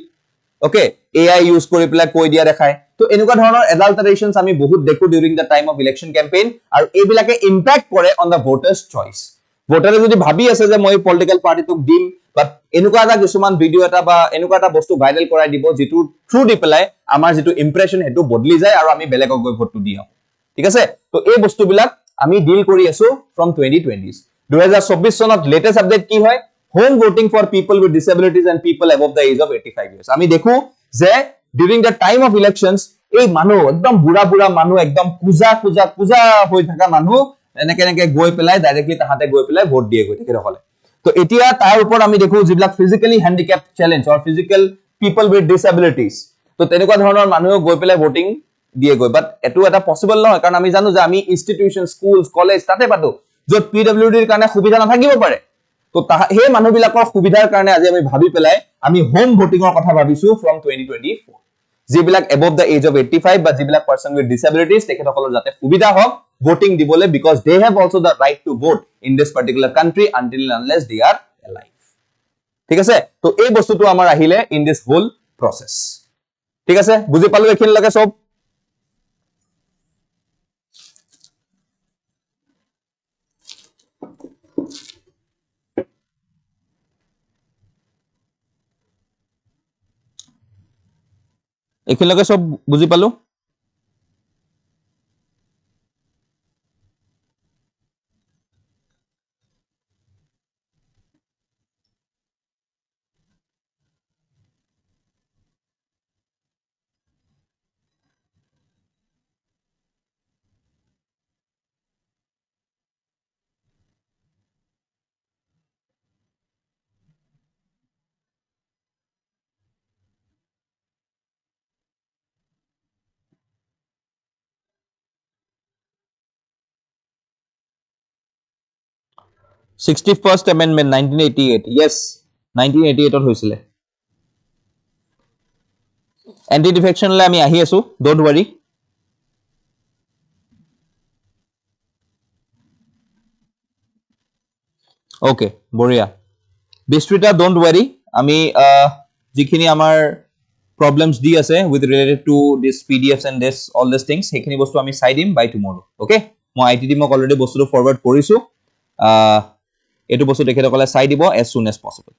okay AI use কৰি পেলাই কৈ দিয়া দেখায় তো এনেকুৱা ধৰণৰ adulterations আমি বহুত দেখো during the time of election campaign আৰু এইবিলাকে impact কৰে on the voters choice ভোটাৰে যদি ভাবি আছে যে মই পলিটিক্যাল পাৰ্টিটোক দিম বাট এনেকুৱা এটা কিছুমান ভিডিও এটা বা এনেকুৱা এটা বস্তু ভাইৰাল কৰাই দিব যেটো থ্ৰু দি পেলাই আমাৰ যেটো ইমপ্ৰেশন হেতু বদলি যায় আৰু আমি বেলেগক গৈ ভোটটো দিও ঠিক আছে তো এই বস্তুবিলাক আমি ডিল কৰি আছো from 2020s 2024 চনত লেটেস্ট আপডেট কি হয় home voting for people with disabilities and people above the age of 85 years আমি দেখো যে during the time of elections এই মানুহ একদম বুঢ়া বুঢ়া মানুহ একদম পূজা হৈ থকা মানুহ এনেকে গৈ পেলাই ডাইৰেক্টলি তাহাতে গৈ পেলাই ভোট দিয়ে গৈ ঠিক ৰখলে তো এতিয়া তাৰ ওপৰত আমি দেখো যিবিলাক physically handicap challenge or physical people with disabilities তো তেনেকুৱা ধৰণৰ মানুহ গৈ পেলাই ভোটিং দিয়ে গৈ বাট এটো এটা পসিবল নহয় কাৰণ আমি জানো যে আমি ইনষ্টিটিউশন স্কুলস কলেজ তাতে পাতো যত PWD ৰ কাৰণে সুবিধা নাথাকিব পাৰে তো হে মানুহবিলাকৰ সুবিধাৰ কাৰণে আজি আমি ভাবি পেলাই আমি হোম ভোটিংৰ কথা ভাবিছো from 2024 যিবিলাক above the age of 85 বা যিবিলাক person with disabilities তেখেতসকলৰ যাতে সুবিধা হওক ভোটিং দিবলে because they have also the right to vote in this particular country until and unless they are alive ঠিক আছে তো এই বস্তুটো আমাৰ আহিলে in this whole process ঠিক আছে বুজি পালো এখিনি লাগে সব এখিনলৈকে সব বুজি পালো 61st Amendment 1988. Yes, 1988 ত হৈছিলে। Anti-defection লৈ আমি আহি আছো, don't worry. Okay, বঢ়িয়া। বিস্তৃতা don't worry. আমি যিখিনি আমাৰ problems দি আছে with related to this PDFs and this all these things, সেইখিনি বস্তু আমি চাই দিম by tomorrow. Okay? মই ITD মোক already বস্তুটো forward কৰিছো। এইটো বস্তু তেখেতসকলে চাই দিব as soon as possible.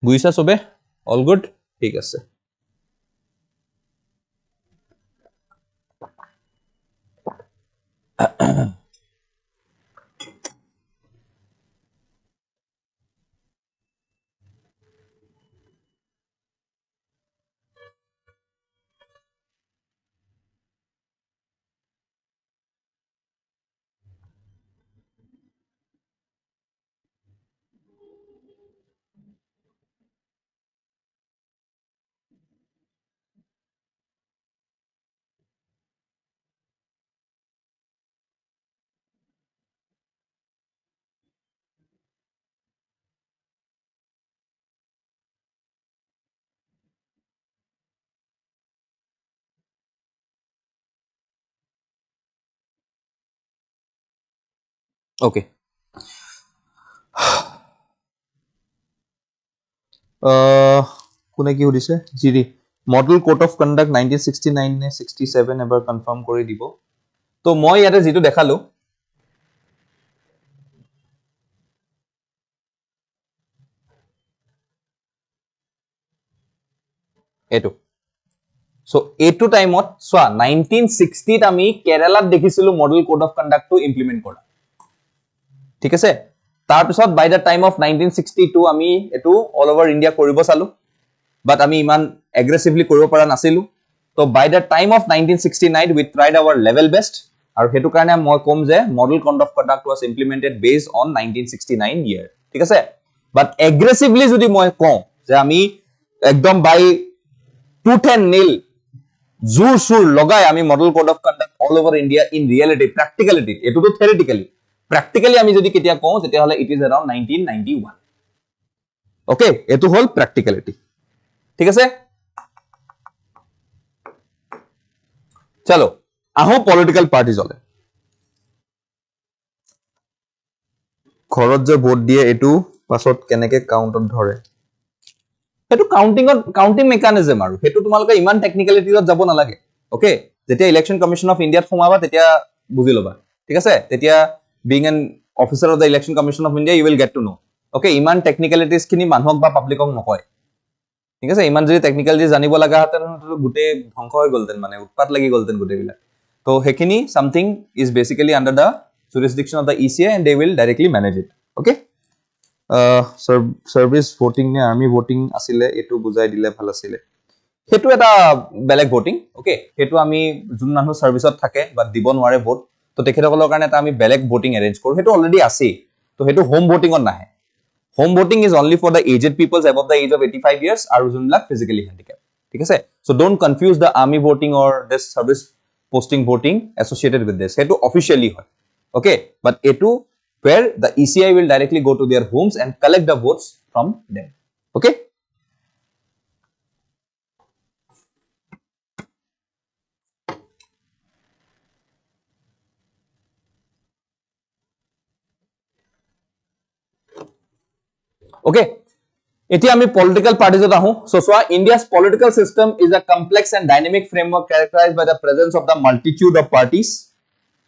বুজিছা সবে? All good? ঠিক আছে। Okay. কোনে কি সুধিছে? Jiri model code of conduct 1969 নে 67 এবাৰ কনফাৰ্ম কৰি দিব। তো মই ইয়াতে যেটো দেখালো এটো। সো এটো টাইমত সোয়া 1960 ত আমি কেৰালাত দেখিছিলো মডেল কোড অফ কণ্ডাক্টটো ইমপ্লিমেন্ট কৰা। ঠিক আছে? তাৰ পিছত বাই দা টাইম অফ 1962 আমি এটো অল ওভাৰ ইন্ডিয়া কৰিব চালো। বাট আমি ইমান এগ্ৰেসিভলি কৰিব পৰা নাছিলো। তো by the time of 1969 we tried our level best আৰু হেতু কাৰণে মই কম যে model code of conduct was implemented based on 1969 year। ঠিক আছে? বাট এগ্ৰেসিভলি যদি মই কওঁ যে আমি একদম বাই tooth and nail জোৰ সুৰ লগাই আমি model code of conduct all over India in reality practicality এটোটো থিওৰিটিক্যালি প্ৰ্যাকটিক্যালি আমি যদি কেতিয়া কওঁ তেতিয়া হলে ইট ইজ अराउंड 1991। ওকে, এটো হল প্ৰ্যাকটিক্যালিটি। ঠিক আছে? চলো আহো পলিটিক্যাল পাৰ্টি জলে। ঘৰত যে ভোট দিয়ে এটো পাছত কেনেকে কাউন্টত ধৰে? হেতু কাউন্টিং মেকানিজম আৰু হেতু তোমালোকে ইমান টেকনিক্যালিটিত যাব নালাগে। ওকে, যেতিয়া ইলেকশন কমিশন অফ ইন্ডিয়াত সোমাবা তেতিয়া বুজি লবা। ঠিক আছে? তেতিয়া being an officer of the election commission of India you will get to know. Okay, ইমান টেকনিক্যালিটিজ খিনি মানুহক বা পাব্লিকক নকয়। ঠিক আছে? ইমান যদি টেকনিক্যালিটি জানিব লাগা হতেন গুটে ধ্বংস হৈ গলতেন, মানে উৎপাত লাগি গলতেন গুটে বিলাক। তো হেখিনি something is basically under the jurisdiction of the ECA and they will directly manage it. Okay? Service voting নে আর্মি ভোটিং আসিলে এটু বুজাই দিলে ভাল আসিলে। হেতু এটা বেলেগ ভোটিং। ওকে, হেতু আমি যোন মানুহ সার্ভিসত থাকে বা দিব নোৱাৰে ভোট, তো তেখেতসকলৰ কাৰণে এটা আমি বেলেগ ভোটিং এৰেঞ্জ কৰো। হেতু অলৰেডি আছে। তো হেতু হোম ভোটিংত নাহে। Home voting is only for the aged peoples above the age of 85 years আৰু যোনবিলাক physically handicapped। ঠিক আছে? So don't confuse the army voting or this service posting voting associated with this. হেতু officially হয়। Okay, but এটু where the ECI will directly go to their homes and collect the votes from them. Okay? Okay. এতিয়া আমি political parties ত আহো। So India's political system is a complex and dynamic framework characterized by the presence of the multitude of parties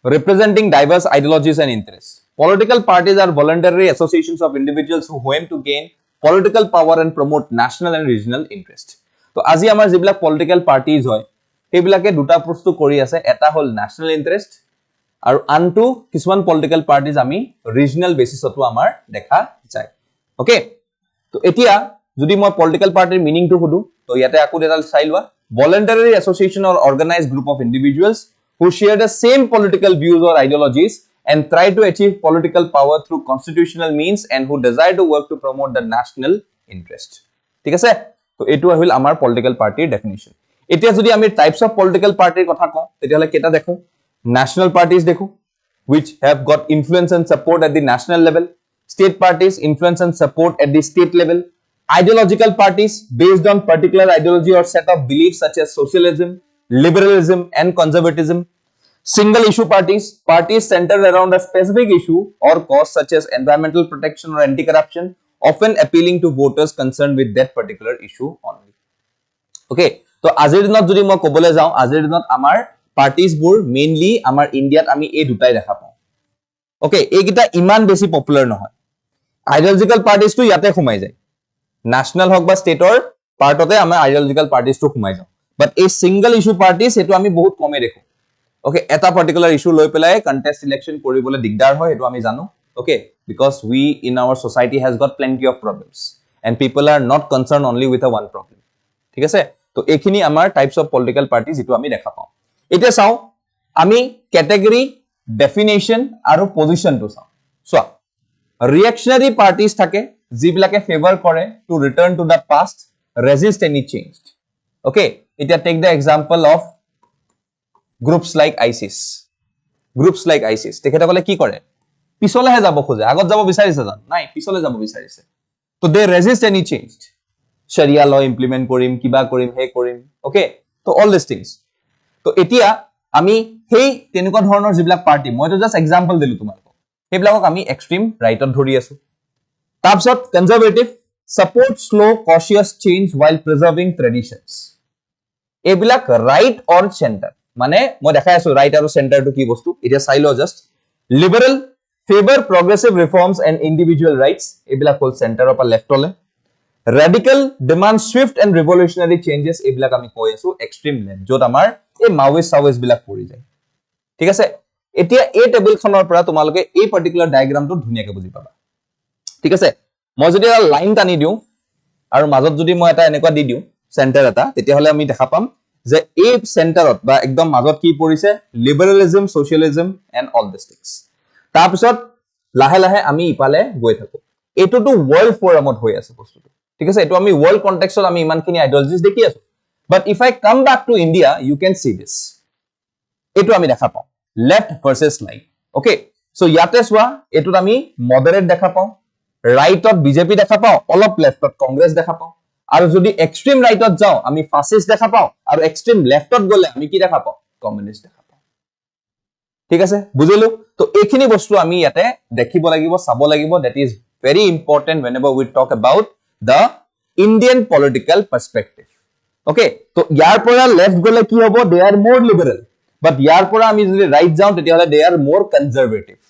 representing diverse ideologies and interests. Political parties are voluntary associations of individuals who aim to gain political power and promote national and regional interest. তো আজি আমাৰ যিবিলাক political parties হয় সেইবিলাকে দুটা বস্তু কৰি আছে। এটা হল national interest আৰু আনটো কিছুমান political parties আমি regional basisতো আমাৰ দেখা যায়। ওকে, তো এতিয়া যদি মই political party meaning to সুধো তো ইয়াতে আকো এটা চাই লোৱা। Voluntary association or organized group of individuals who share the same political views or ideologies and try to achieve political power through constitutional means and who desire to work to promote the national interest. ঠিক আছে? তো এটো হইল আমাৰ political পাৰ্টিৰ definition. এতিয়া যদি আমি টাইপস অফ পলিটিক্যাল পাৰ্টিৰ কথা কওঁ তেতিয়াহলে কেটা দেখো national parties দেখো which have got influence and support at the national level, state parties influence and support at the state level, ideological parties based on particular ideology or set of beliefs such as socialism, liberalism and conservatism, single issue parties, parties centered around a specific issue or cause such as environmental protection or anti-corruption, often appealing to voters concerned with that particular issue only. Okay, so আজিৰ দিনত যদি মই কবলৈ যাওঁ আজিৰ দিনত আমাৰ parties বোৰ mainly আমাৰ ইন্ডিয়াত আমি এই দুটাই দেখা পাওঁ। Okay, এইকিটা ইমান বেছি পপুলাৰ নহয়। Ideological parties টো ইয়াতে সোমাই যায়। National হক বা ষ্টেটৰ পাৰ্টতে আমাৰ ideological parties টো সোমাই যাওঁ। But এই single issue parties এটো আমি বহুত কমে দেখো। Okay, এটা particular issue লৈ পেলাই contest election কৰিবলৈ দিগদাৰ হয় এটো আমি জানো। Okay, because we in our society has got plenty of problems and people are not concerned only with a one problem. ঠিক আছে? তো এইখিনি আমাৰ types of political parties যেটো আমি দেখা পাওঁ। এতিয়া চাও আমি category, definition আৰু position টো চাও। So, reactionary parties থাকে যিবিলাকে favor কৰে to return to the past, resist any change. Okay, এতিয়া take the example of groups like ISIS. Groups like ISIS তেখেতসকলে কি কৰে পিছলেহে যাব খোজে আগত যাব বিচাৰিছে জান নাই পিছলে যাব বিচাৰিছে তো they resist any change. Sharia law implement কৰিম কিবা কৰিম হে কৰিম okay তো all these things তো এতিয়া আমি হেই তেনেকুৱা ধৰণৰ যিবিলাক পাৰ্টি মই তো জাস্ট এক্সাম্পল দিলো তোমালোকক হেবিলাকক আমি এক্সট্ৰিম ৰাইটত ধৰি আছো তাৰপিছত conservative support slow cautious change while preserving traditions এইবিলাক ৰাইট অৰ সেন্টাৰ মানে মই দেখাই আছো ৰাইট আৰু সেন্টার টু কি বস্তু এটা চাইলো just liberal favour progressive reforms and individual rights এইবিলাক হল সেন্টার অফ লেফট হলে radical demand swift and revolutionary changes এইবিলাক আমি কৈ আছো এক্সট্রিম লেফট যত আমাৰ এই মাওইষ্ট সাউইষ্ট বিলাক পৰি যায় ঠিক আছে এতিয়া এই টেবুল খনৰ পৰা তোমালোকে এই পাৰ্টিকুলাৰ ডায়াগ্ৰামটো ধুনিয়াকৈ বুজি পাবা ঠিক আছে মই যদি এটা লাইন টানি দিও আৰু মাজত যদি মই এটা এনেকুৱা দি দিও সেন্টাৰ এটা তেতিয়া হলে আমি দেখা পাম যে এই সেন্টাৰত বা একদম মাজত কি পৰিছে liberalism socialism and all this things তাৰপিছত লাহে লাহে আমি ইপালে গৈ থাকো এটোটো ওয়ার্ল্ড ফোরামত হৈ আছে বস্তুটো ঠিক আছে এটো আমি ওয়ার্ল্ড কনটেক্সটত আমি ইমানখিনি আইডিয়োলজিস দেখি আছো বাট if I come back to India you can see this এটো আমি দেখা পাও left versus right okay so ইয়াতে সোয়া এটোত আমি মডারেট দেখা পাও রাইটত বিজেপি দেখা পাও অলপ লেফটত কংগ্রেস দেখা পাও আৰু যদি এক্সট্ৰিম ৰাইটত যাও আমি ফাসিস্ট দেখা পাও আৰু এক্সট্রিম লেফটত গলে আমি কি দেখা পাও কমিউনিস্ট দেখা পাও ঠিক আছে বুজিলো তো এইখিনি বস্তু আমি ইয়াতে দেখিব লাগিব চাব লাগিব that is very important whenever we talk about the Indian political perspective okay so ইয়াৰ পৰা left গলে কি হ'ব they are more liberal but ইয়াৰ পৰা আমি যদি right যাও তেতিয়া হলে they are more conservative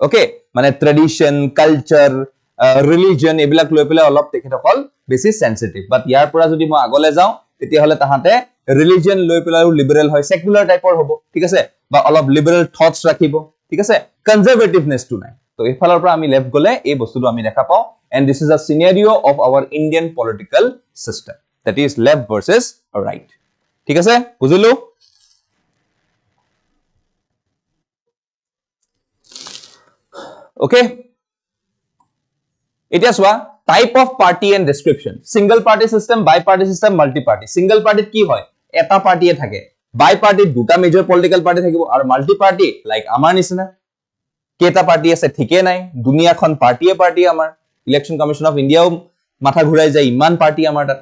okay মানে tradition culture religion এইবিলাক লৈ পেলাই অলপ তেখেতসকল বেছি sensitive but ইয়াৰ পৰা যদি মই আগলে যাও তেতিয়া হলে তাহাতে religion লৈ পেলাই liberal হয় secular টাইপৰ হ'ব ঠিক আছে বা অলপ liberal thoughts ৰাখিব ঠিক আছে conservativeness টো নাই তো এফালৰ পৰা আমি লেফট গলে এই বস্তুটো আমি দেখা পাও and this is a scenario of our Indian political system that is left versus right ঠিক আছে বুজিলো okay এতিয়া সোয়া type of party and description single party system bi party system multi party single পার্টিত কি হয় এটা পার্টিয়ে থাকে বাই পার্টিত দুটা মেজর পলিটিক্যাল পার্টি থাকিব আৰু মাল্টি পাৰ্টি লাইক আমাৰ নিচিনা কেটা পাৰ্টি আছে ঠিকে নাই দুনিয়াখন পাৰ্টিয়ে পাৰ্টি আমাৰ ইলেকশন কমিশন অফ ইন্ডিয়াও মাথা ঘুৰাই যায় ইমান পাৰ্টি আমাৰ তাত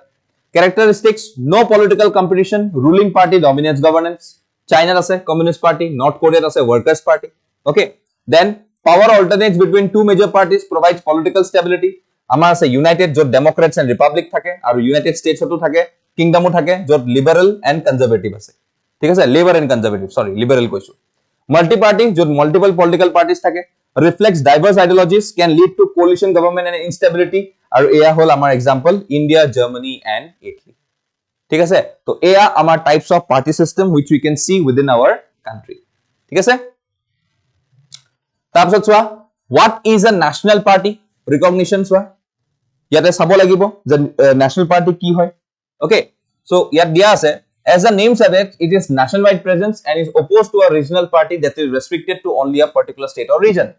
characteristics no political competition ruling party dominates governance China আছে communist party North Korea আছে workers party okay then power alternates between two major parties provides political stability আমাৰ আছে united যত democrats and republic থাকে আৰু united states টো থাকে kingdomও থাকে যত liberal and conservative আছে ঠিক আছে liberal and conservative sorry liberal কৈছো multi party যত multiple political parties থাকে reflects diverse ideologies can lead to coalition government and instability আৰু এয়া হল আমাৰ example India Germany and Italy ঠিক আছে তো এয়া আমাৰ types of party system which we can see within our country ঠিক আছে তাৰপিছত চোৱা what is a national party recognition চোৱা ইয়াতে চাব লাগিব যে national party কি হয় okay so ইয়াত দিয়া আছে as the name suggests, it is nationwide presence and is opposed to a regional party that is restricted to only a particular state or region.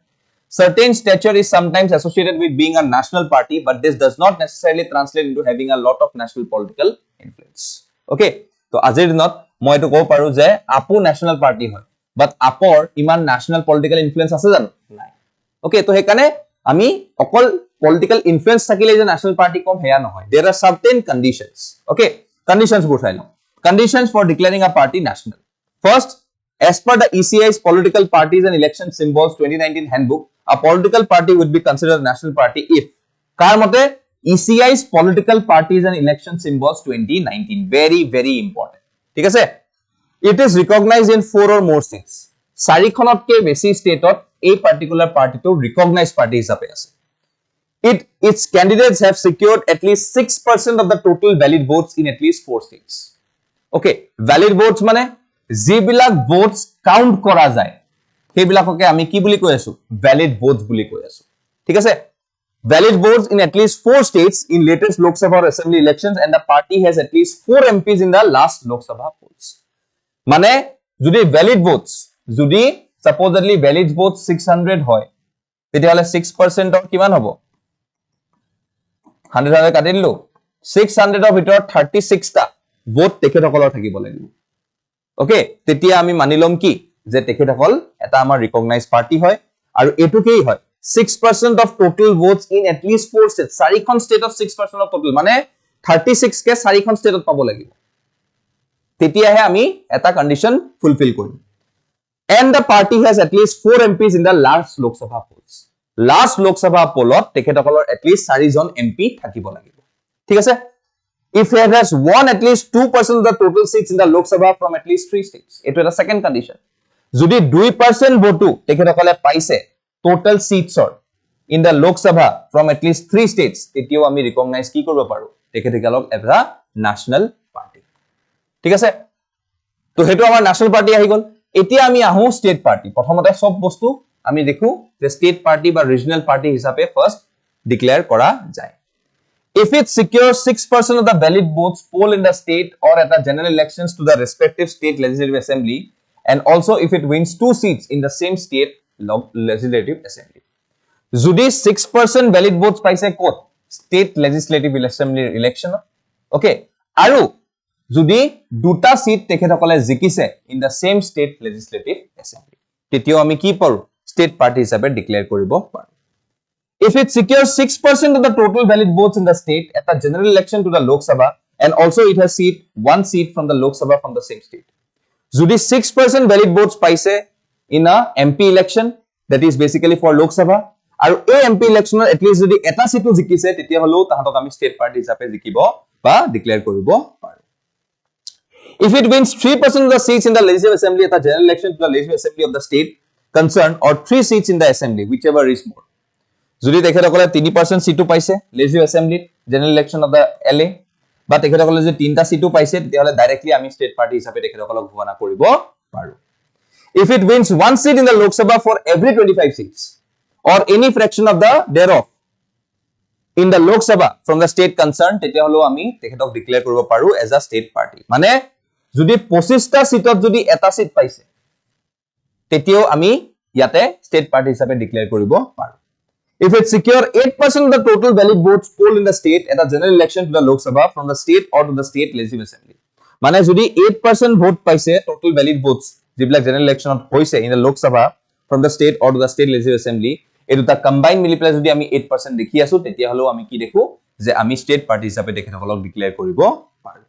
Certain stature is sometimes associated with being a national party, but this does not necessarily translate into having a lot of national political influence. Okay, so azir dinot moi etu ko paru je apu national party hoy, but apor iman national political influence ase janu nai. Okay, to hekane ami okol political influence thakile je national party kom heya nohoy. There are certain conditions. Okay, conditions bur sai lo. Conditions for declaring a party national. First, as per the ECI's Political Parties and Election Symbols 2019 handbook, a political party would be considered a national party if kar mote ECI's Political Parties and Election Symbols 2019, very important. ঠিক আছে, it is recognized in 4 or more states. চাৰিখনতকে বেছি ষ্টেটত এই particular পাৰ্টিটো recognised party হিচাপে আছে. Its candidates have secured at least 6% of the total valid votes in at least 4 states. Okay, valid votes মানে যিবিলাক votes count কৰা যায় সেইবিলাককে আমি কি বুলি কৈ আছো, valid votes বুলি কৈ আছো. ঠিক আছে, valid votes in at least 4 states in latest Lok Sabha or Assembly elections, and the party has at least 4 MPs in the last Lok Sabha polls. মানে যদি valid votes, যদি supposedly valid votes 600 হয় তেতিয়াহলে 6% of কিমান হ'ব, 100 কাটি দিলো, 600 of ভিতৰত 36 টা ভোট তেখেতসকলৰ থাকিব লাগিব. ওকে, তেতিয়া আমি মানি লম কি যে তেখেতসকল এটা আমাৰ ৰিকগনাইজড পাৰ্টি হয় আৰু এটো কি হয় 6% of total votes in at least 4 states. চাৰিখন ষ্টেটত 6% of total মানে 36 কে চাৰিখন ষ্টেটত পাব লাগিব, তেতিয়াহে আমি এটা কন্ডিশন ফুলফিল কৰিম. And the party has at least 4 MPs in the last Lok Sabha polls. Last Lok Sabha pollot তেখেতসকলৰ at least 4 জন MP থাকিব লাগিব. ঠিক আছে, if it has won at least 2% of the total seats in the Lok Sabha from at least 3 states. Eto eta second condition. Jodi 2% vote tekhetokole paise total seats or in the Lok Sabha from at least 3 states, tetio ami recognize ki koribo paru tekhetekalok eta national party. ঠিক আছে, to hetu amar national party ahi gol. Etia ami ahu state party. Prothomote sob bostu ami dekhu je state party ba regional party hisabe first declare kora jay. If it secures 6% of the valid votes poll in the state or at the general elections to the respective state legislative assembly, and also if it wins 2 seats in the same state legislative assembly. Jodi 6% valid votes paise kot state legislative assembly election. Okay, aru jodi duta seat tekhetokole jikise in the same state legislative assembly, tetio ami ki paru state party hisabe declare koribo paru. If it secures 6% of the total valid votes in the state at the general election to the Lok Sabha, and also it has one seat from the Lok Sabha from the same state. Jodi 6% valid votes paise in a MP election, that is basically for Lok Sabha, aru a MP election at least jodi eta seat jikise tetia holo tahatok ami state party hisabe jikibo ba declare koribo paru. If it wins 3% of the seats in the legislative assembly at the general election to the legislative assembly of the state concerned, or 3 seats in the assembly, whichever is more. Jodi tekhetokole 3% seat paise legislative assembly general election of the LA, but tekhetokole je 3 ta seat paise tetihole directly ami state party hisabe tekhetokol ghona koribo paru. If it wins 1 seat in the Lok Sabha for every 25 seats or any fraction of the thereof in the Lok Sabha from the state concerned, tetiholo ami tekhetok declare koribo paru as a state party. Mane jodi 25 ta seatot jodi eta seat paise tetio ami yate state party hisabe declare koribo paru. If it secure 8% of the total valid votes polled in the state at the general election to the Lok Sabha from the state or to the state legislative assembly. Mane jodi 8% vote paise total valid votes jiblak general election hoise in the Lok Sabha from the state or to the state legislative assembly, etu ta combine mili pela jodi ami 8% dekhi asu tetia holo ami ki dekhu je ami state party hisabe tekhetholok declare koribo paru.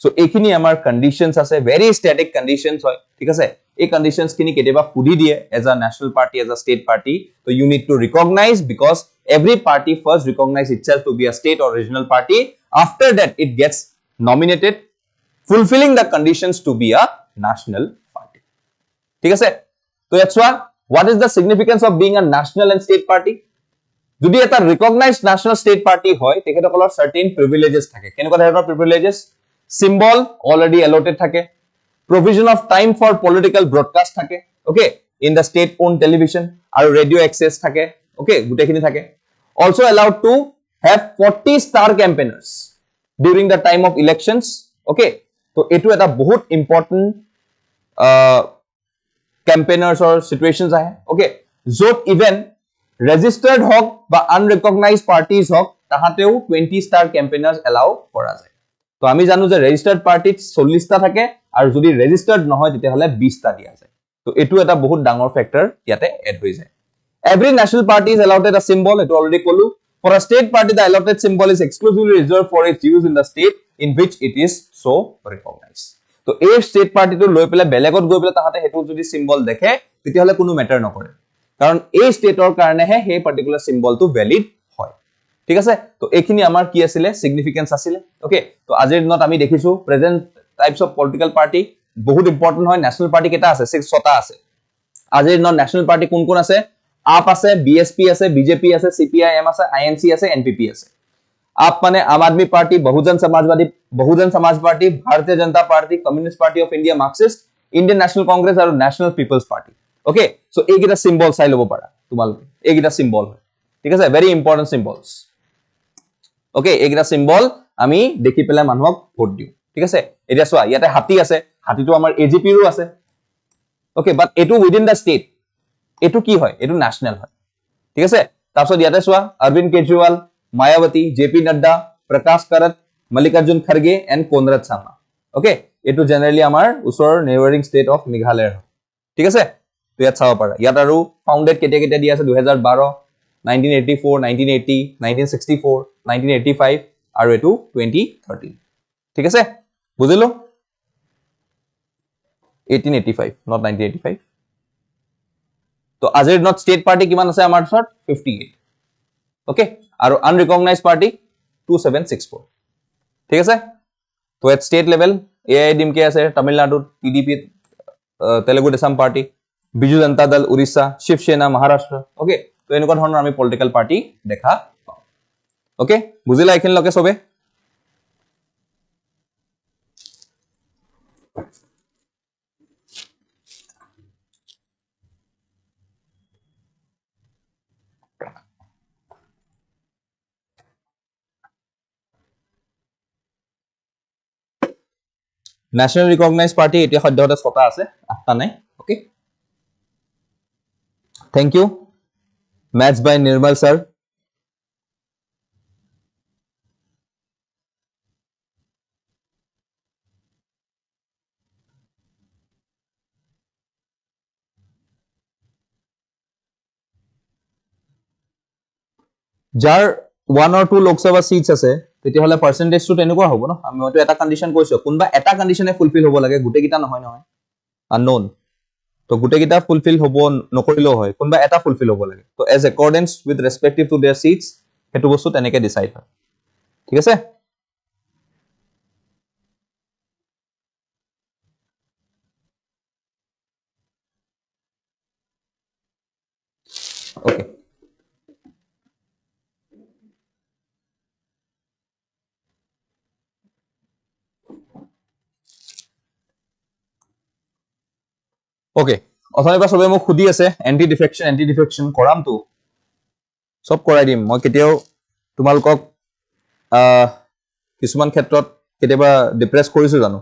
So ekhini amar conditions ase, very static conditions hoy, thik ase. এই conditions kini keteba pudi die as a national party, as a state party. So you need to recognize, because every party first recognize itself to be a state or regional party. After that it gets nominated fulfilling the conditions to be a national party. ঠিক আছে, so that's what is the significance of being a national and state party? যদি এটা recognized national state party হয় তেখেতসকলৰ certain privileges থাকে. কেনেকুৱা ধৰণৰ privileges? Symbol already allotted থাকে, provision of time for political broadcast thake, okay, in the state owned television aru radio access thake, okay, gutekhini thake. Also allowed to have 40 star campaigners during the time of elections, okay, তো এটো এটা বহুত important campaigners situations আহে okay যত even registered হক বা unrecognized parties হক তাহাতেও 20 star campaigners allow কৰা যায় তো আমি জানো যে registered party 40 টা থাকে আৰু যদি registered নহয় তেতিয়া হলে 20 টা দিয়া যায় তো এটো এটা বহুত ডাঙৰ ফ্যাক্টৰ ইয়াতে এড হৈ যায় every national party is allotted a symbol এটো অলৰেডি কলো for a state party the allotted symbol is exclusively reserved for its use in the state in which it is so recognized তো এই state পাৰ্টিটো লৈ পেলে বেলেগত গৈ পেলে তাহাতে হেতু যদি সিম্বল দেখে তেতিয়া হলে কোনো ম্যাটাৰ নকৰে কাৰণ এই স্টেটৰ কাৰণে হে সেই পাৰ্টিকুলাৰ সিম্বলটো ভ্যালিড হয় ঠিক আছে তো এইখিনি আমাৰ কি আছিল সিগনিফিকেন্স আছিল ওকে তো আজিৰ দিনত আমি দেখিছো present types of political party বহুত ইম্পৰ্টেন্ট হয় ন্যাশনাল পাৰ্টি কেটা আছে 6টা আছে আজিৰ দিনত ন্যাশনাল পাৰ্টি কোন কোন আছে आप আছে बीएसपी আছে बीजेपी আছে सीपीआईएम আছে आईएनसी আছে एनपीपी আছে आप माने आम आदमी party Bahujan Samaj party Bharatiya Janata party communist party of India Marxist Indian National Congress और National People's Party okay so एगिटा सिम्बल চাই লব পাৰা তোমালোকে এগিটা সিম্বল হয় ঠিক আছে ভেরি ইম্পর্টেন্ট সিম্বলস ওকে এগিটা সিম্বল আমি দেখি পেলাই মানুহক ভোট দিও ঠিক আছে এতিয়া চোৱা ইয়াতে হাতী আছে হাতীটো আমাৰ এজিপি ৰো আছে ওকে বাট এটো উইদিন দা স্টেট এটো কি হয় এটো ন্যাশনাল হয় ঠিক আছে তাৰপিছত ইয়াতে চোৱা Arvind Kejriwal Mayawati JP Nadda Prakash Karat Mallikarjun Kharge and Conrad Sharma okay एटू जनरली আমাৰ উচৰ নেবাৰিং ষ্টেট অফ মেঘালয় ঠিক আছে তো ইয়াত চাও পাৰা ইয়াত আৰু ফাউন্ডেড কেতিয়া কেতিয়া দিয়া আছে 2012 1984 1980 1964 1985 আৰু এটু 2013 ঠিক আছে বুজিলো 1885 not 1985 তো আজিৰ দিনত ষ্টেট পাৰ্টি কিমান আছে আমাৰ ওচৰত 58 ओके আৰু আনৰিকগনাইজড পাৰ্টি 2764 ঠিক আছে তো এট স্টেট লেভেল এআইডিএমকে আছে তামিলনাডু টিডিপি তেলেগু দেশম পাৰ্টি বিজু জনতা দল উৰিষ্যা শিৱসেনা মহাৰাষ্ট্ৰ ওকে তো এনেকুৱা ধৰণৰ আমি পলিটিক্যাল পাৰ্টি দেখা পাওঁ ওকে বুজিলা এইখিনি লকে সবে National recognized party এতিয়া সদ্যহতে 6টা আছে 8টা নাই ওকে থ্যাংক ইউ ম্যাথস বাই নিৰ্মল স্যাৰ যাৰ 1 or 2 লোকসভা সিটস আছে তেতিয়া হলে পাৰ্সেন্টেজ টু তেনেকুৱা হ'ব ন আমি হয়তো এটা কন্ডিশন কৈছো কোনবা এটা কন্ডিশনে ফুলফিল হ'ব লাগে গুটেকিটা নহয় নহয় unknown তো গুটেকিটা ফুলফিল হ'ব নকৰিলেও হয় কোনবা এটা ফুলফিল হ'ব লাগে তো as accordance with respective to their seats হেতু বস্তু তেনেকে ডিসাইড হয় ঠিক আছে ওকে ओके অথনিবা সবে মোক খুদি আছে এন্টি ডিফেকশন কৰাম তো সব কৰাই দিম মই কেতিয়াও তোমালোকক কিছুমান ক্ষেত্ৰত কেতিয়াবা ডিপ্ৰেস কৰিছো জানো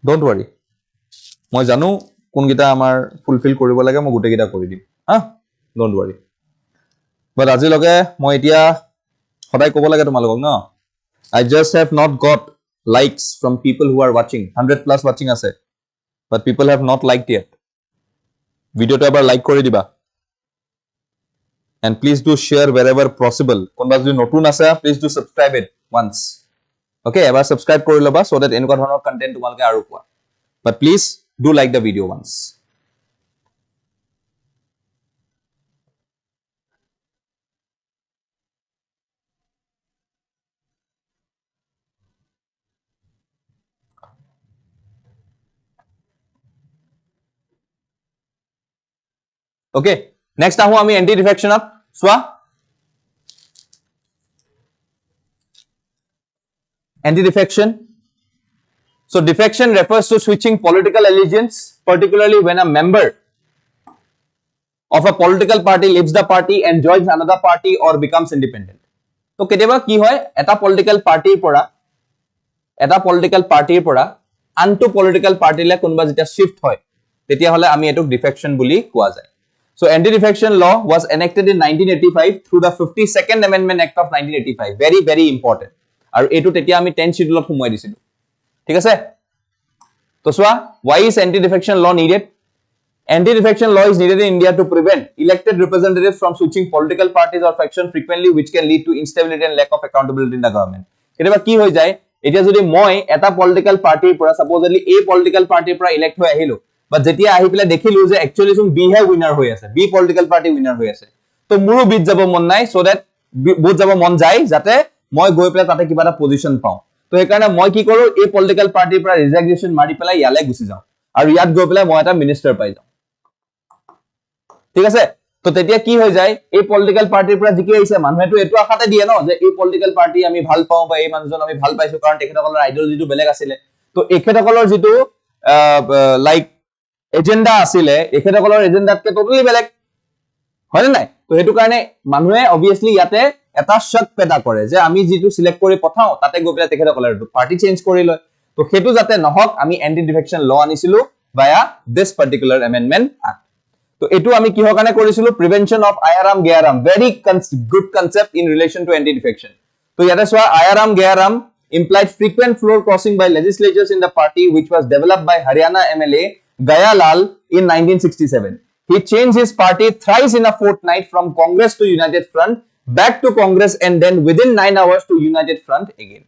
ডোন্ট ওয়াৰি মই জানো কোনগিটা আমাৰ ফুলফিল কৰিব লাগে মই গুটেকিটা কৰি দিম হা ডোন্ট ওয়াৰি বাট আজি লগে মই এতিয়া সদায় ক'ব লাগে তোমালোকক ন I just have not got likes from people who are watching 100 plus watching আছে but people have not liked yet video to ever like kori diba and please do share wherever possible konba jodi notun ase please do subscribe it once okay ever subscribe kori loba so that enko dhonor content tumalke aru poa but please do like the video once okay next ahu ami anti defection up swa anti defection so defection refers to switching political allegiance particularly when a member of a political party leaves the party and joins another party or becomes independent to ketiba ki hoy eta political party pora এটা political পাৰ্টিৰ পৰা আনটো political পাৰ্টিলে কোনবা যেতিয়া shift হয় তেতিয়া হলে আমি এটোক ডিফেকশন বুলি কোৱা যায় So anti-defection law was enacted in 1985 through the 52nd Amendment Act of 1985. Very, very important. And etu tetia ami 10 schedule humoi disilu. ঠিক আছে? So why is anti-defection law needed? Anti-defection law is needed in India to prevent elected representatives from switching political parties or factions frequently, which can lead to instability and lack of accountability in the government. Keteba ki hoi jay? Etia jodi moi eta political party pura supposedly a political party pura elect hoi ahilu. But যেতিয়া আহি পেলাই দেখিলো যে actually সম B হে winner হৈ আছে B political party winner হৈ আছে তো মোৰো বিট যাব মন নাই সো দ্যাট বুট যাব মন যায় যাতে মই গৈ পেলাই তাতে কিবা এটা পজিশন পাও তো এই কাৰণে মই কি কৰো এই পলিটিক্যাল পাৰ্টিৰ পৰা ৰিজাৰ্ভেশন মাৰি পেলাই ইয়ালে গুছি যাও আৰু ইয়াত গৈ পেলাই মই এটা মিনিষ্টাৰ পাই যাও ঠিক আছে তো তেতিয়া কি হৈ যায় এই পলিটিক্যাল পাৰ্টিৰ পৰা জিকি আহিছে মানুহেটো এটো আশাতে দিয়ে ন যে এই পলিটিক্যাল পার্টি আমি ভাল পাও বা এই মানুহজন আমি ভাল পাইছো কাৰণ তেখেতসকলৰ আইডিয়োলজিটো বেলেগ আছিল তো এখেতসকলৰ যেটো লাইক এজেন্ডা আছিলে এখেতসকলৰ এজেন্ডাতকে টোটালি বেলেগ হয় না নাই তো হেতু কাৰণে মানুহে অবিয়াসলি ইয়াতে এটা শক পেদা কৰে যে আমি যেটো সিলেক্ট কৰি পঠাও তাতে গৈ পেলাই তেখেতসকলৰ পাৰ্টি চেঞ্জ কৰি লয় তো হেতু যাতে নহক আমি এন্টি ডিফেকশন ল আনিছিলো via this particular amendment act তো এটো আমি কিহৰ কাৰণে কৰিছিলো prevention of Aayaram Gayaram very good concept in relation to anti defection তো ইয়াতে সোয়া Aya Ram গেয়াৰাম implied frequent floor crossing by legislatures in the party which was developed by Haryana MLA Gaya Lal in 1967. He changed his party thrice in a fortnight from Congress to United Front, back to Congress and then within 9 hours to United Front again.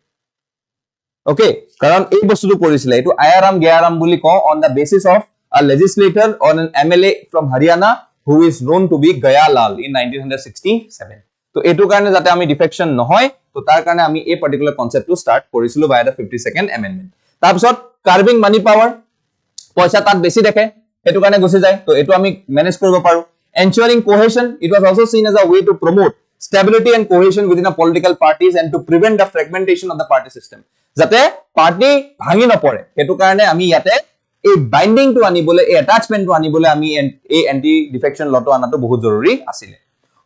Okay, karan ei bostu korisile etu ayaram gayaram boli ko on the basis of a legislator or an MLA from Haryana who is known to be Gaya Lal in 1967. So etu karone jate ami defection nohoy to tar karone ami ei particular concept to start korisilu by the 52nd amendment. Tar pisot curbing money power পয়সা তাত বেছি দেখে হেতু কাৰণে গুছি যায় তো এটো আমি ম্যানেজ কৰিব পাৰো ensuring cohesion it was also seen as a way to promote stability and cohesion within a political parties and to prevent the fragmentation of the party system যাতে পার্টি ভাঙি নপৰে হেতু কাৰণে আমি ইয়াতে এই বাইন্ডিং টু আনিবলে এই অ্যাটাচমেন্ট টু আনিবলে আমি এই এন্টি ডিফেকশন লটো আনাটো বহুত জৰুৰী আছিল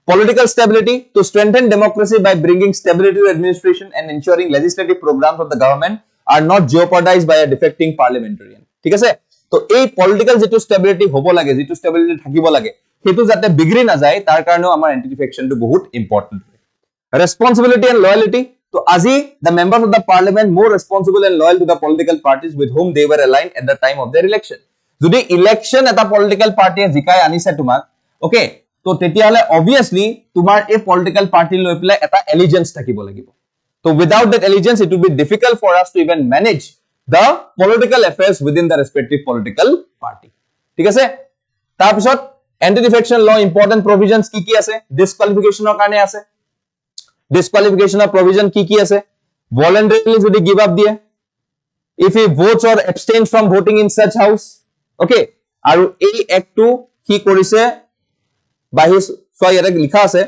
political stability to strengthen democracy by bringing stability to administration and ensuring legislative programs of the government are not jeopardized by a defecting parliamentarian ঠিক আছে তো এই পলিটিক্যাল যেটো স্টেবিলিটি হ'ব লাগে যেটো স্টেবিলিটি থাকিব লাগে হেতু যাতে বিগৰি না যায় তাৰ কাৰণেও আমাৰ এন্টি ডিফেকশনটো বহুত ইম্পৰ্টেন্ট ৰেসপন্সিবিলিটি এন্ড লয়ালিটি তো আজি the members of the parliament more responsible and loyal to the political parties with whom they were aligned at the time of their election যদি ইলেকশন এটা পলিটিক্যাল পাৰ্টিয়ে জিকাই আনিছে তোমাক okay তো তেতিয়া হলে obviously তোমাৰ এই পলিটিক্যাল পাৰ্টি লৈ পেলাই এটা এলিজেন্স থাকিব লাগিব তো without that allegiance it would be difficult for us to even manage the political affairs within the respective political party ঠিক আছে তাৰ পিছত anti defection law important provisions কি আছে disqualification ৰ কাৰণে আছে disqualification of provision কি আছে voluntarily যদি give up দিয়ে if he votes or abstains from voting in such house okay আৰু এই act টো কি কৰিছে by his so ইয়াতে লিখা আছে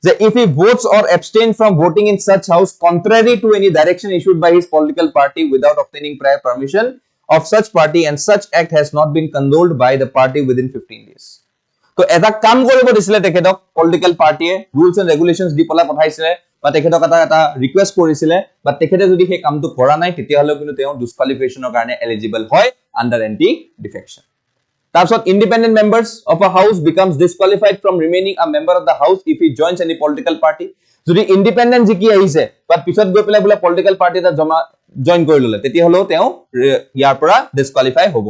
যে if he votes or abstains from voting in such house contrary to any direction issued by his political party without obtaining prior permission of such party and such act has not been condoled by the party within 15 days তো এটা কাম কৰিব দিছিলে তেখেতক political পাৰ্টিয়ে rules and regulations দি পলা পঠাইছিলে বা তেখেতক এটা ৰিকুৱেষ্ট কৰিছিলে বা তেখেতে যদি সেই কামটো কৰা নাই তেতিয়া হলে কিন্তু তেওঁ ডিসকুৱালিফিকেশনৰ কাৰণে এলিজিবল হয় আন্ডাৰ এন্টি ডিফেকশন তাৰপিছত independent members of a house becomes disqualified from remaining a member of the house if he joins any political party যদি independent জিকি আহিছে বাট পিছত গৈ পেলাই বুলা political party এটা জয়েন কৰি ললে তেতিয়া হলো তেওঁ ইয়াৰ পৰা ডিসকুৱালিফাই হ'ব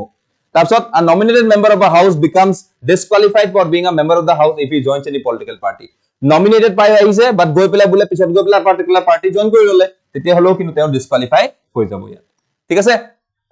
তাৰপিছত a nominated member of a house becomes disqualified for being a member of the house if he joins any political party nominated পাই আহিছে বাট গৈ পেলাই বুলা পিছত গৈ পেলাই particular party জয়েন কৰি ললে তেতিয়া হলো কিন্তু তেওঁ ডিসকুৱালিফাই হৈ যাব ইয়াত ঠিক আছে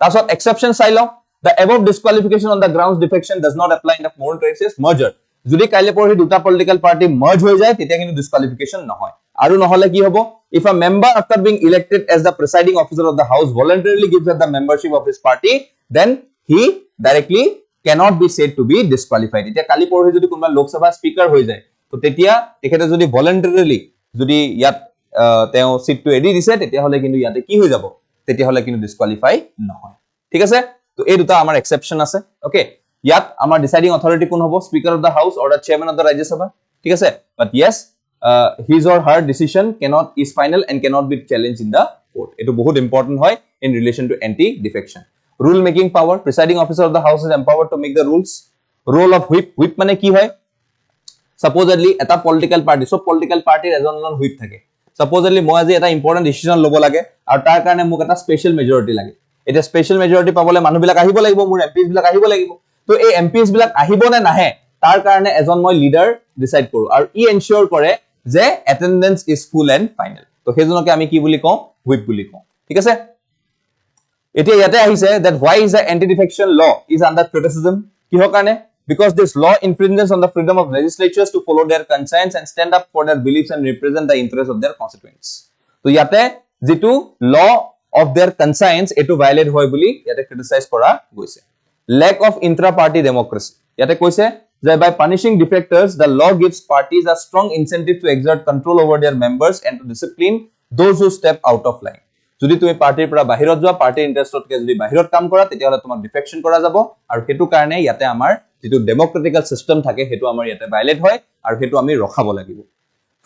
তাৰপিছত exception চাই লও The above disqualification on the grounds defection does not apply in the moral cases merger. যদি কাইলে পৰহি দুটা পলিটিক্যাল পাৰ্টি মাৰ্জ হৈ যায় তেতিয়া কিন্তু ডিসকুৱালিফিকেশন নহয় আৰু নহলে কি হ'ব if a member after being elected as the presiding officer of the house voluntarily gives up the membership of his party then he directly cannot be said to be disqualified. এতিয়া কালি পৰহি যদি কোনবা লোকসভা স্পিকাৰ হৈ যায় তো তেতিয়া তেখেতে যদি voluntarily যদি ইয়াত তেওঁ সিটটো এৰি দিছে তেতিয়া হলে কিন্তু ইয়াতে কি হৈ যাব তেতিয়া হলে কিন্তু ডিসকুৱালিফাই নহয় ঠিক আছে তো এই দুটা আমাৰ এক্সেপশন আছে ওকে ইয়াত আমাৰ ডিসাইডিং অথৰিটি কোন হ'ব speaker of the house or the chairman of the Rajya Sabha ঠিক আছে but yes his or her decision is final and cannot be challenged in the court. It is very important in relation to anti-defection. Rule making power. Presiding officer of the house is empowered to make the rules. Role of whip. Whip mane ki hoy? Supposedly এটা political party সব political পাৰ্টিৰ এজন whip থাকে supposedly মই আজি এটা important decision লব লাগে আৰু তাৰ কাৰণে মোক এটা স্পেশাল মেজৰিটি লাগে এটা স্পেশাল মেজৰিটি পাবলৈ মানুহ বিলাক আহিব লাগিব মোৰ এমপিস বিলাক আহিব লাগিব তো এই এমপিস বিলাক আহিব নে নাহে তাৰ কাৰণে এজন মই লিডাৰ ডিসাইড কৰো আৰু ই এনশিওৰ কৰে যে attendance is full and final তো সেইজনকে আমি কি বুলি কওঁ হুইপ বুলি কওঁ ঠিক আছে এতিয়া ইয়াতে আহিছে that why is the anti-defection law is under criticism কিহৰ কাৰণে because this law infringes on the freedom of legislatures to follow their conscience and stand up for their beliefs and represent the interests of their constituents তো ইয়াতে যেটো law of their conscience এটো violate হয় বুলি ইয়াতে criticize কৰা গৈছে lack of intra party democracy ইয়াতে কৈছে যে by punishing defectors the law gives parties a strong incentive to exert control over their members and to discipline those who step out of line যদি তুমি পাৰ্টিৰ পৰা বাহিৰত যোৱা পাৰ্টিৰ ইন্টাৰেষ্টতকে যদি বাহিৰত কাম কৰা তেতিয়া হলে তোমাক ডিফেকশন কৰা যাব আৰু হেতু কাৰণে ইয়াতে আমাৰ যেটো ডেমোক্ৰেটিক্যাল সিস্টেম থাকে হেতু আমাৰ ইয়াতে ভায়োলেট হয় আৰু হেতু আমি ৰখাব লাগিব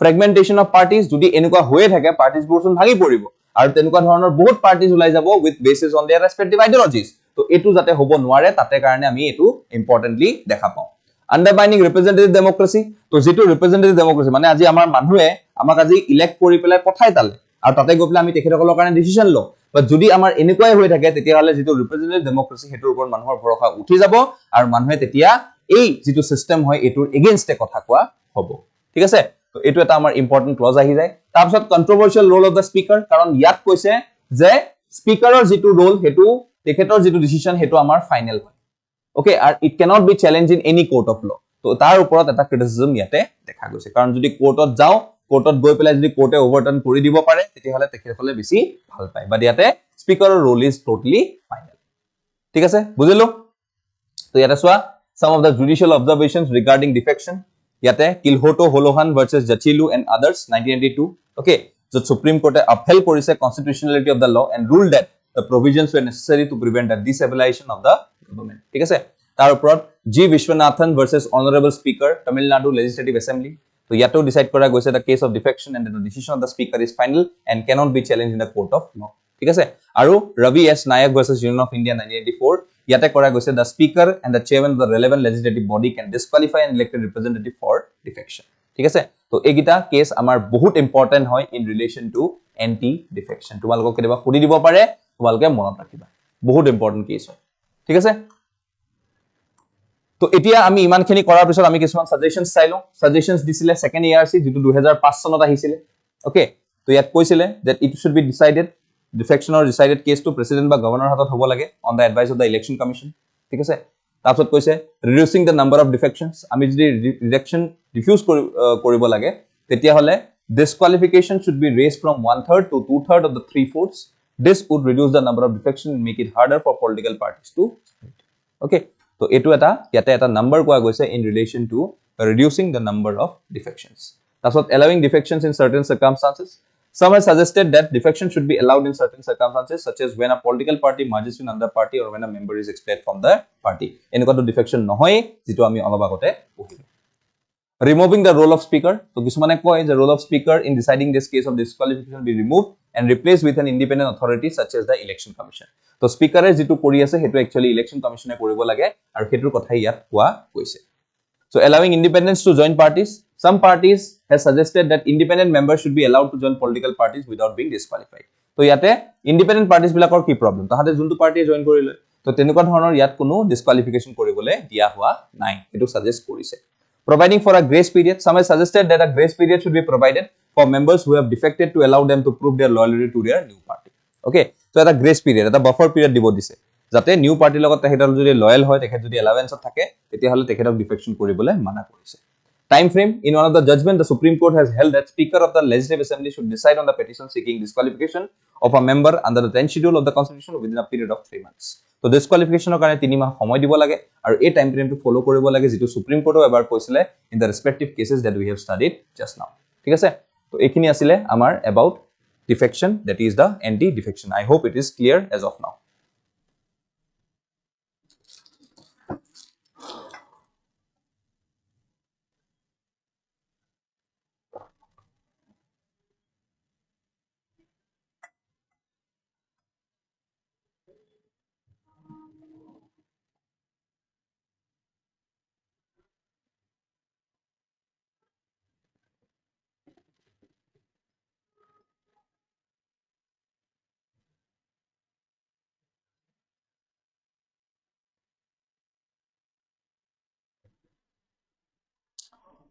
ফ্ৰেগমেন্টেশন অফ পাৰ্টিজ যদি এনেকুৱা হৈয়ে থাকে পাৰ্টিজ বোৰচোন ভাগি পৰিব আৰু তেনেকুৱা ধৰণৰ বহুত পাৰ্টিজ ওলাই যাব উইথ বেসিস অন देयर ৰেসপেক্টিভ আইডিওলজিজ তো এটু যাতে হ'ব নোৱাৰে তাতে কাৰণে আমি এটু ইম্পৰ্টেন্টলি দেখা পাওঁ undermining representative democracy তো যেটো representative democracy মানে আজি আমাৰ মানুহে আমাক আজি ইলেক্ট কৰি পেলাই পঠাই তালে আৰু তাতে গৈ পেলাই আমি তেখেতসকলৰ কাৰণে ডিসিশন লওঁ বা যদি আমাৰ এনেকুৱাই হৈ থাকে তেতিয়া হলে যেটো ৰিপ্ৰেজেন্টেটিভ ডেমোক্ৰেসি হেতুৰ ওপৰত মানুহৰ ভৰসা উঠি যাব আৰু মানুহে তেতিয়া এই যেটো সিস্টেম হয় এটোৰ এগেইনষ্টে কথা কোৱা হ'ব ঠিক আছে তো এটো এটা আমাৰ ইম্পৰ্টেন্ট ক্লজ আহি যায় তাৰ পিছত কন্ট্ৰোভাৰ্চিয়াল ৰোল অফ দা স্পিকাৰ কাৰণ ইয়াত কৈছে যে স্পিকাৰৰ যেটো ৰোল হেতু তেখেতৰ যেটো ডিসিশন হেতু আমাৰ ফাইনাল হয় ওকে আৰু it cannot be challenged in any court of law তো তাৰ ওপৰত এটা ক্ৰিটিসিজম ইয়াতে দেখা গৈছে কাৰণ যদি কোৰ্টত যাও কোৰ্টত গৈ পেলাই যদি কোৰ্টে ওভাৰটাৰ্ন কৰি দিব পাৰে তেতিয়া হলে তেখেতসকলে বেছি ভাল পায় বাট ইয়াতে স্পিকাৰৰ ৰোল ইজ টোটালি ফাইনাল ঠিক আছে বুজিলো তো ইয়াতে সোৱা some of the judicial observations regarding defection ইয়াতে কিলহোটো হলোহান versus জাচিলু and others 1982 okay the supreme court upheld কৰিছে constitutionality of the law and ruled that the provisions were necessary to prevent the destabilization of the government ঠিক আছে তাৰ ওপৰত G Viswanathan versus honorable speaker Tamil Nadu legislative assembly তো ইয়াতেও decide কৰা গৈছে the case of defection and the decision of the speaker is final and cannot be challenged in the court of law ঠিক আছে আৰু Ravi S Nayak versus Union of India 1984 ইয়াতে কৰা গৈছে the speaker and the chairman of the relevant legislative body can disqualify an elected representative for defection ঠিক আছে তো এইগিটা কেস আমাৰ বহুত ইম্পৰ্টেন্ট হয় in relation to anti defection তোমালোকক কেতিয়াবা সুধি দিব পাৰে তোমালোকে মনত ৰাখিবা বহুত ইম্পৰ্টেন্ট কেস হয় ঠিক আছে তো এতিয়া আমি ইমানখিনি কৰাৰ পিছত আমি কিছুমান সাজেশনস চাইলো সাজেশনস দিছিলে সেকেন্ড ইয়াৰসি যেটো 2005 চনত আহিছিলে ওকে তো ইয়াত কৈছিলে that it should be decided defection or decided case to president বা governor হাতত হ'ব লাগে on the advice of the election commission ঠিক আছে তাৰপিছত কৈছে reducing the number of defections আমি যদি rejection refuse কৰিব লাগে তেতিয়া হলে disqualification should be raised from 1/3 to 2/3 of the 3/4 this would reduce the number of defections and make it harder for political parties to split okay তো এটো এটা ইয়াতে এটা নাম্বার কোৱা গৈছে in relation to reducing the number of defections তাৰপিছত allowing defections in certain circumstances some have suggested that defection should be allowed in certain circumstances such as when a political party merges with another party or when a member is expelled from the party এনেকুৱাটো defection নহয় যেটো আমি অলপ আগতে পঢ়িলো removing the role of speaker so কিছুমানে কয় the role of speaker in deciding this case of disqualification be removed and replaced with an independent authority such as the election commission তো স্পিকাৰে যেটো কৰি আছে হেতু একচুয়ালি ইলেকশন কমিশনে কৰিব লাগে আৰু হেতুৰ কথা ইয়াত কোৱা কৈছে so allowing independents to join parties some parties has suggested that independent members should be allowed to join political parties without being disqualified তো ইয়াতে independent parties বিলাকৰ কি প্ৰবলেম তাহাতে যোনটো পাৰ্টিয়ে জয়েন কৰিলে তো তেনেকুৱা ধৰণৰ ইয়াত কোনো ডিসqualification কৰিবলৈ দিয়া হোৱা নাই এটো সাজেষ্ট কৰিছে providing for a grace period some have suggested that a grace period should be provided for members who have defected to allow them to prove their loyalty to their new party okay so এটা grace period এটা buffer period দিব দিছে যাতে new পাৰ্টিৰ লগত তেখেতৰ যদি loyal হয় তেখেত যদি এলাৱেন্সত থাকে তেতিয়া হলে তেখেতক ডিফেকশন কৰিবলৈ মানা কৰিছে time frame in one of the judgment the supreme court has held that speaker of the legislative assembly should decide on the petition seeking disqualification of a member under the 10th schedule of the constitution within a period of 3 months so disqualification কাৰণে 3 মাহ সময় দিব লাগে আৰু এই time ফ্ৰেমটো ফলো কৰিব লাগে যেটো সুপ্ৰিম কোৰ্টও এবাৰ কৈছিলে in the respective cases that we have studied just now ঠিক আছে তো এইখিনি আছিল আমাৰ about defection that is the anti defection I hope it is clear as of now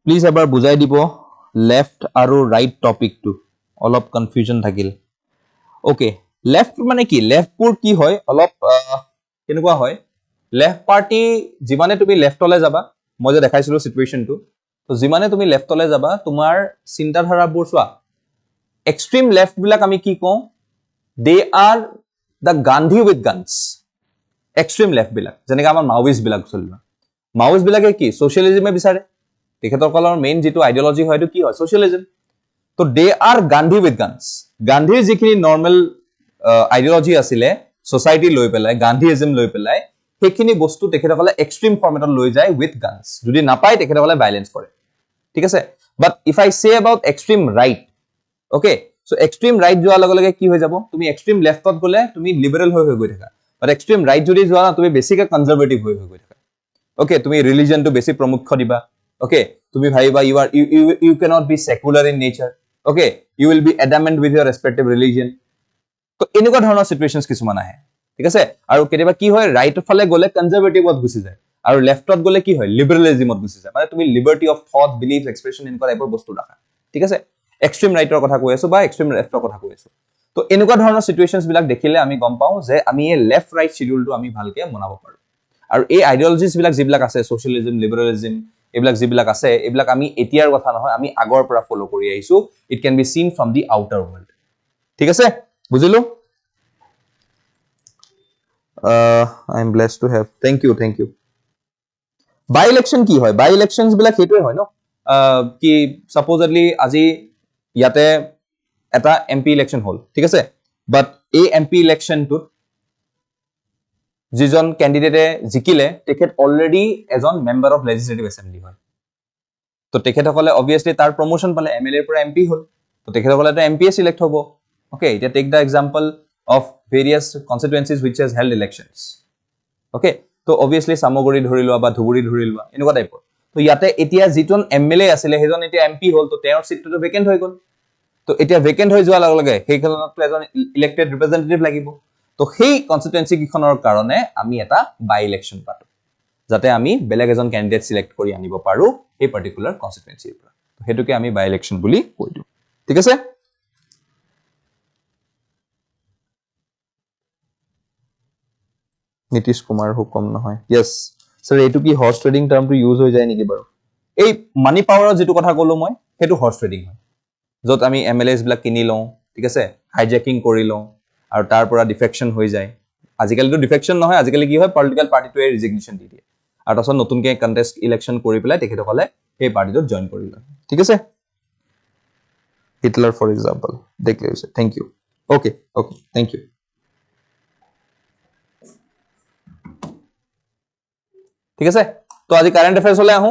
please এবাৰ বুজাই দিব লেফট আৰু ৰাইট টপিকটো অলপ কনফিউজন থাকিল ওকে লেফট মানে কি লেফটবোৰ কি হয় অলপ কেনেকুৱা হয় লেফট পাৰ্টি যিমানে তুমি লেফটলৈ যাবা মই যে দেখাইছিলো সিচুৱেশনটো তো যিমানে তুমি লেফটলৈ যাবা তোমাৰ চিন্তাধাৰাবোৰ চোৱা এক্সট্ৰিম লেফট বিলাক আমি কি কওঁ they are the Gandhi with guns extreme left বিলাক যেনেকৈ আমাৰ মাওইষ্ট বিলাক চলিব মাওইষ্ট বিলাকে কি সোশ্যালিজমে বিচাৰে তেখেতসকলৰ মেইন যেটো আইডিঅলজি হয় এটো কি হয় সোশ্যালিজম তো দে আৰ গান্ধী উইথ গানছ গান্ধীৰ যিখিনি নৰ্মেল আইডিঅলজি আছিলে সোসাইটি লৈ পেলাই গান্ধীইজম লৈ পেলাই সেইখিনি বস্তু তেখেতসকলে এক্সট্ৰিম ফৰ্মেটত লৈ যায় উইথ গানছ যদি নাপায় তেখেতসকলে ভাইলেন্স কৰে ঠিক আছে বাট if I say about extreme right okay so extreme right যোৱাৰ লগে লগে কি হৈ যাব তুমি এক্সট্ৰিম লেফটত গলে তুমি লিবাৰেল হৈ গৈ থাকা বাট এক্সট্ৰিম ৰাইট যদি যোৱা না তুমি বেছিকৈ কনজাৰভেটিভ হৈ গৈ থাকা ওকে তুমি ৰিলিজনটো বেছি প্ৰমুখ্য দিবা ওকে তুমি ভাবিবা you cannot be secular in nature okay you will be adamant with your respective religion তো এনেকুৱা ধৰণৰ সিচুৱেশনছ কিছুমান আহে ঠিক আছে আৰু কেতিয়াবা কি হয় ৰাইটৰ ফালে গলে কনজাৰভেটিভত গুচি যায় আৰু লেফটত গলে কি হয় লিবাৰেলিজমত গুচি যায় মানে তুমি liberty of thought belief expression এনেকুৱা টাইপৰ বস্তু ৰাখা ঠিক আছে এক্সট্ৰিম ৰাইটৰ কথা কৈ আছো বা এক্সট্ৰিম লেফটৰ কথা কৈ আছো তো এনেকুৱা ধৰণৰ সিচুৱেশনছ বিলাক দেখিলে আমি গম পাওঁ যে আমি এই লেফট ৰাইট শিডিউলটো আমি ভালকে বনাব পাৰো আৰু এই আইডিঅলজিজ বিলাক যিবিলাক আছে সোশ্যালিজম লিবাৰেলিজম এইবিলাক যিবিলাক আছে এইবিলাক আমি এতিয়াৰ কথা নহয় আমি আগৰ পৰা ফলো কৰি আহিছো it can be seen from the outer world ঠিক আছে বুজিলো I am blessed to have thank you by election কি হয় বাই ইলেকশনস বিলাক হেতুৱে হয় ন কি সাপোজলি আজি ইয়াতে এটা এমপি ইলেকশন হল ঠিক আছে বাট এই এমপি ইলেকশনটোত যিজন ক্যান্ডিডেটে জিকিলে তেখেত অলৰেডি এজন মেম্বাৰ অফ লেজিসলেটিভ এসেম্বলি হয় তো তেখেতসকলে অবভিয়াসলি তাৰ প্ৰমোশন পালে এমএলএ পৰা এমপি হল তো তেখেতসকলে এটা এমপি সিলেক্ট হ'ব ওকে এটা take the example of various constituencies which has held elections okay so obviously samogori dhori loa ba dhuburi dhori loa enuka type to yate etia jiton mla asile hejon etia mp hol to teor seat to vacant hoy gol to etia vacant hoy joa lage he khonot to ejon elected representative lagibo to hei constituency kikhonor karone ami eta by election patu jate ami beleg ejon candidate select kori anibo paru ei particular constituency pura to hetuke ami by election buli koi diu thik ase Nitish Kumar হুকম নহয় yes sir এটো কি horse trading টাৰ্মটো use হৈ যায় নেকি বাৰু এই মানি পাৱাৰৰ যেটো কথা কলো মই হেতু হৰ্স ট্ৰেডিং হয় যত আমি এমএলএস বিলাক কিনি লওঁ ঠিক আছে হাইজেকিং কৰি লওঁ আৰু তাৰ পৰা ডিফেকশন হৈ যায় আজিকালি তো ডিফেকশন নহয় আজিকালি কি হয় পলিটিক্যাল পাৰ্টিটোৱে ৰিজিগনেশন দি দিয়ে আৰু তছত নতুনকৈ কন্টেস্ট ইলেকশন কৰি পেলাই তেখেতসকলে সেই পাৰ্টিটোত জয়েন কৰি লয় ঠিক আছে হিটলাৰ ফৰ এক্সাম্পল দেখলৈছে thank you okay thank you ঠিক আছে তো আজি কারেন্ট অ্যাফেয়ার্স হলে আহো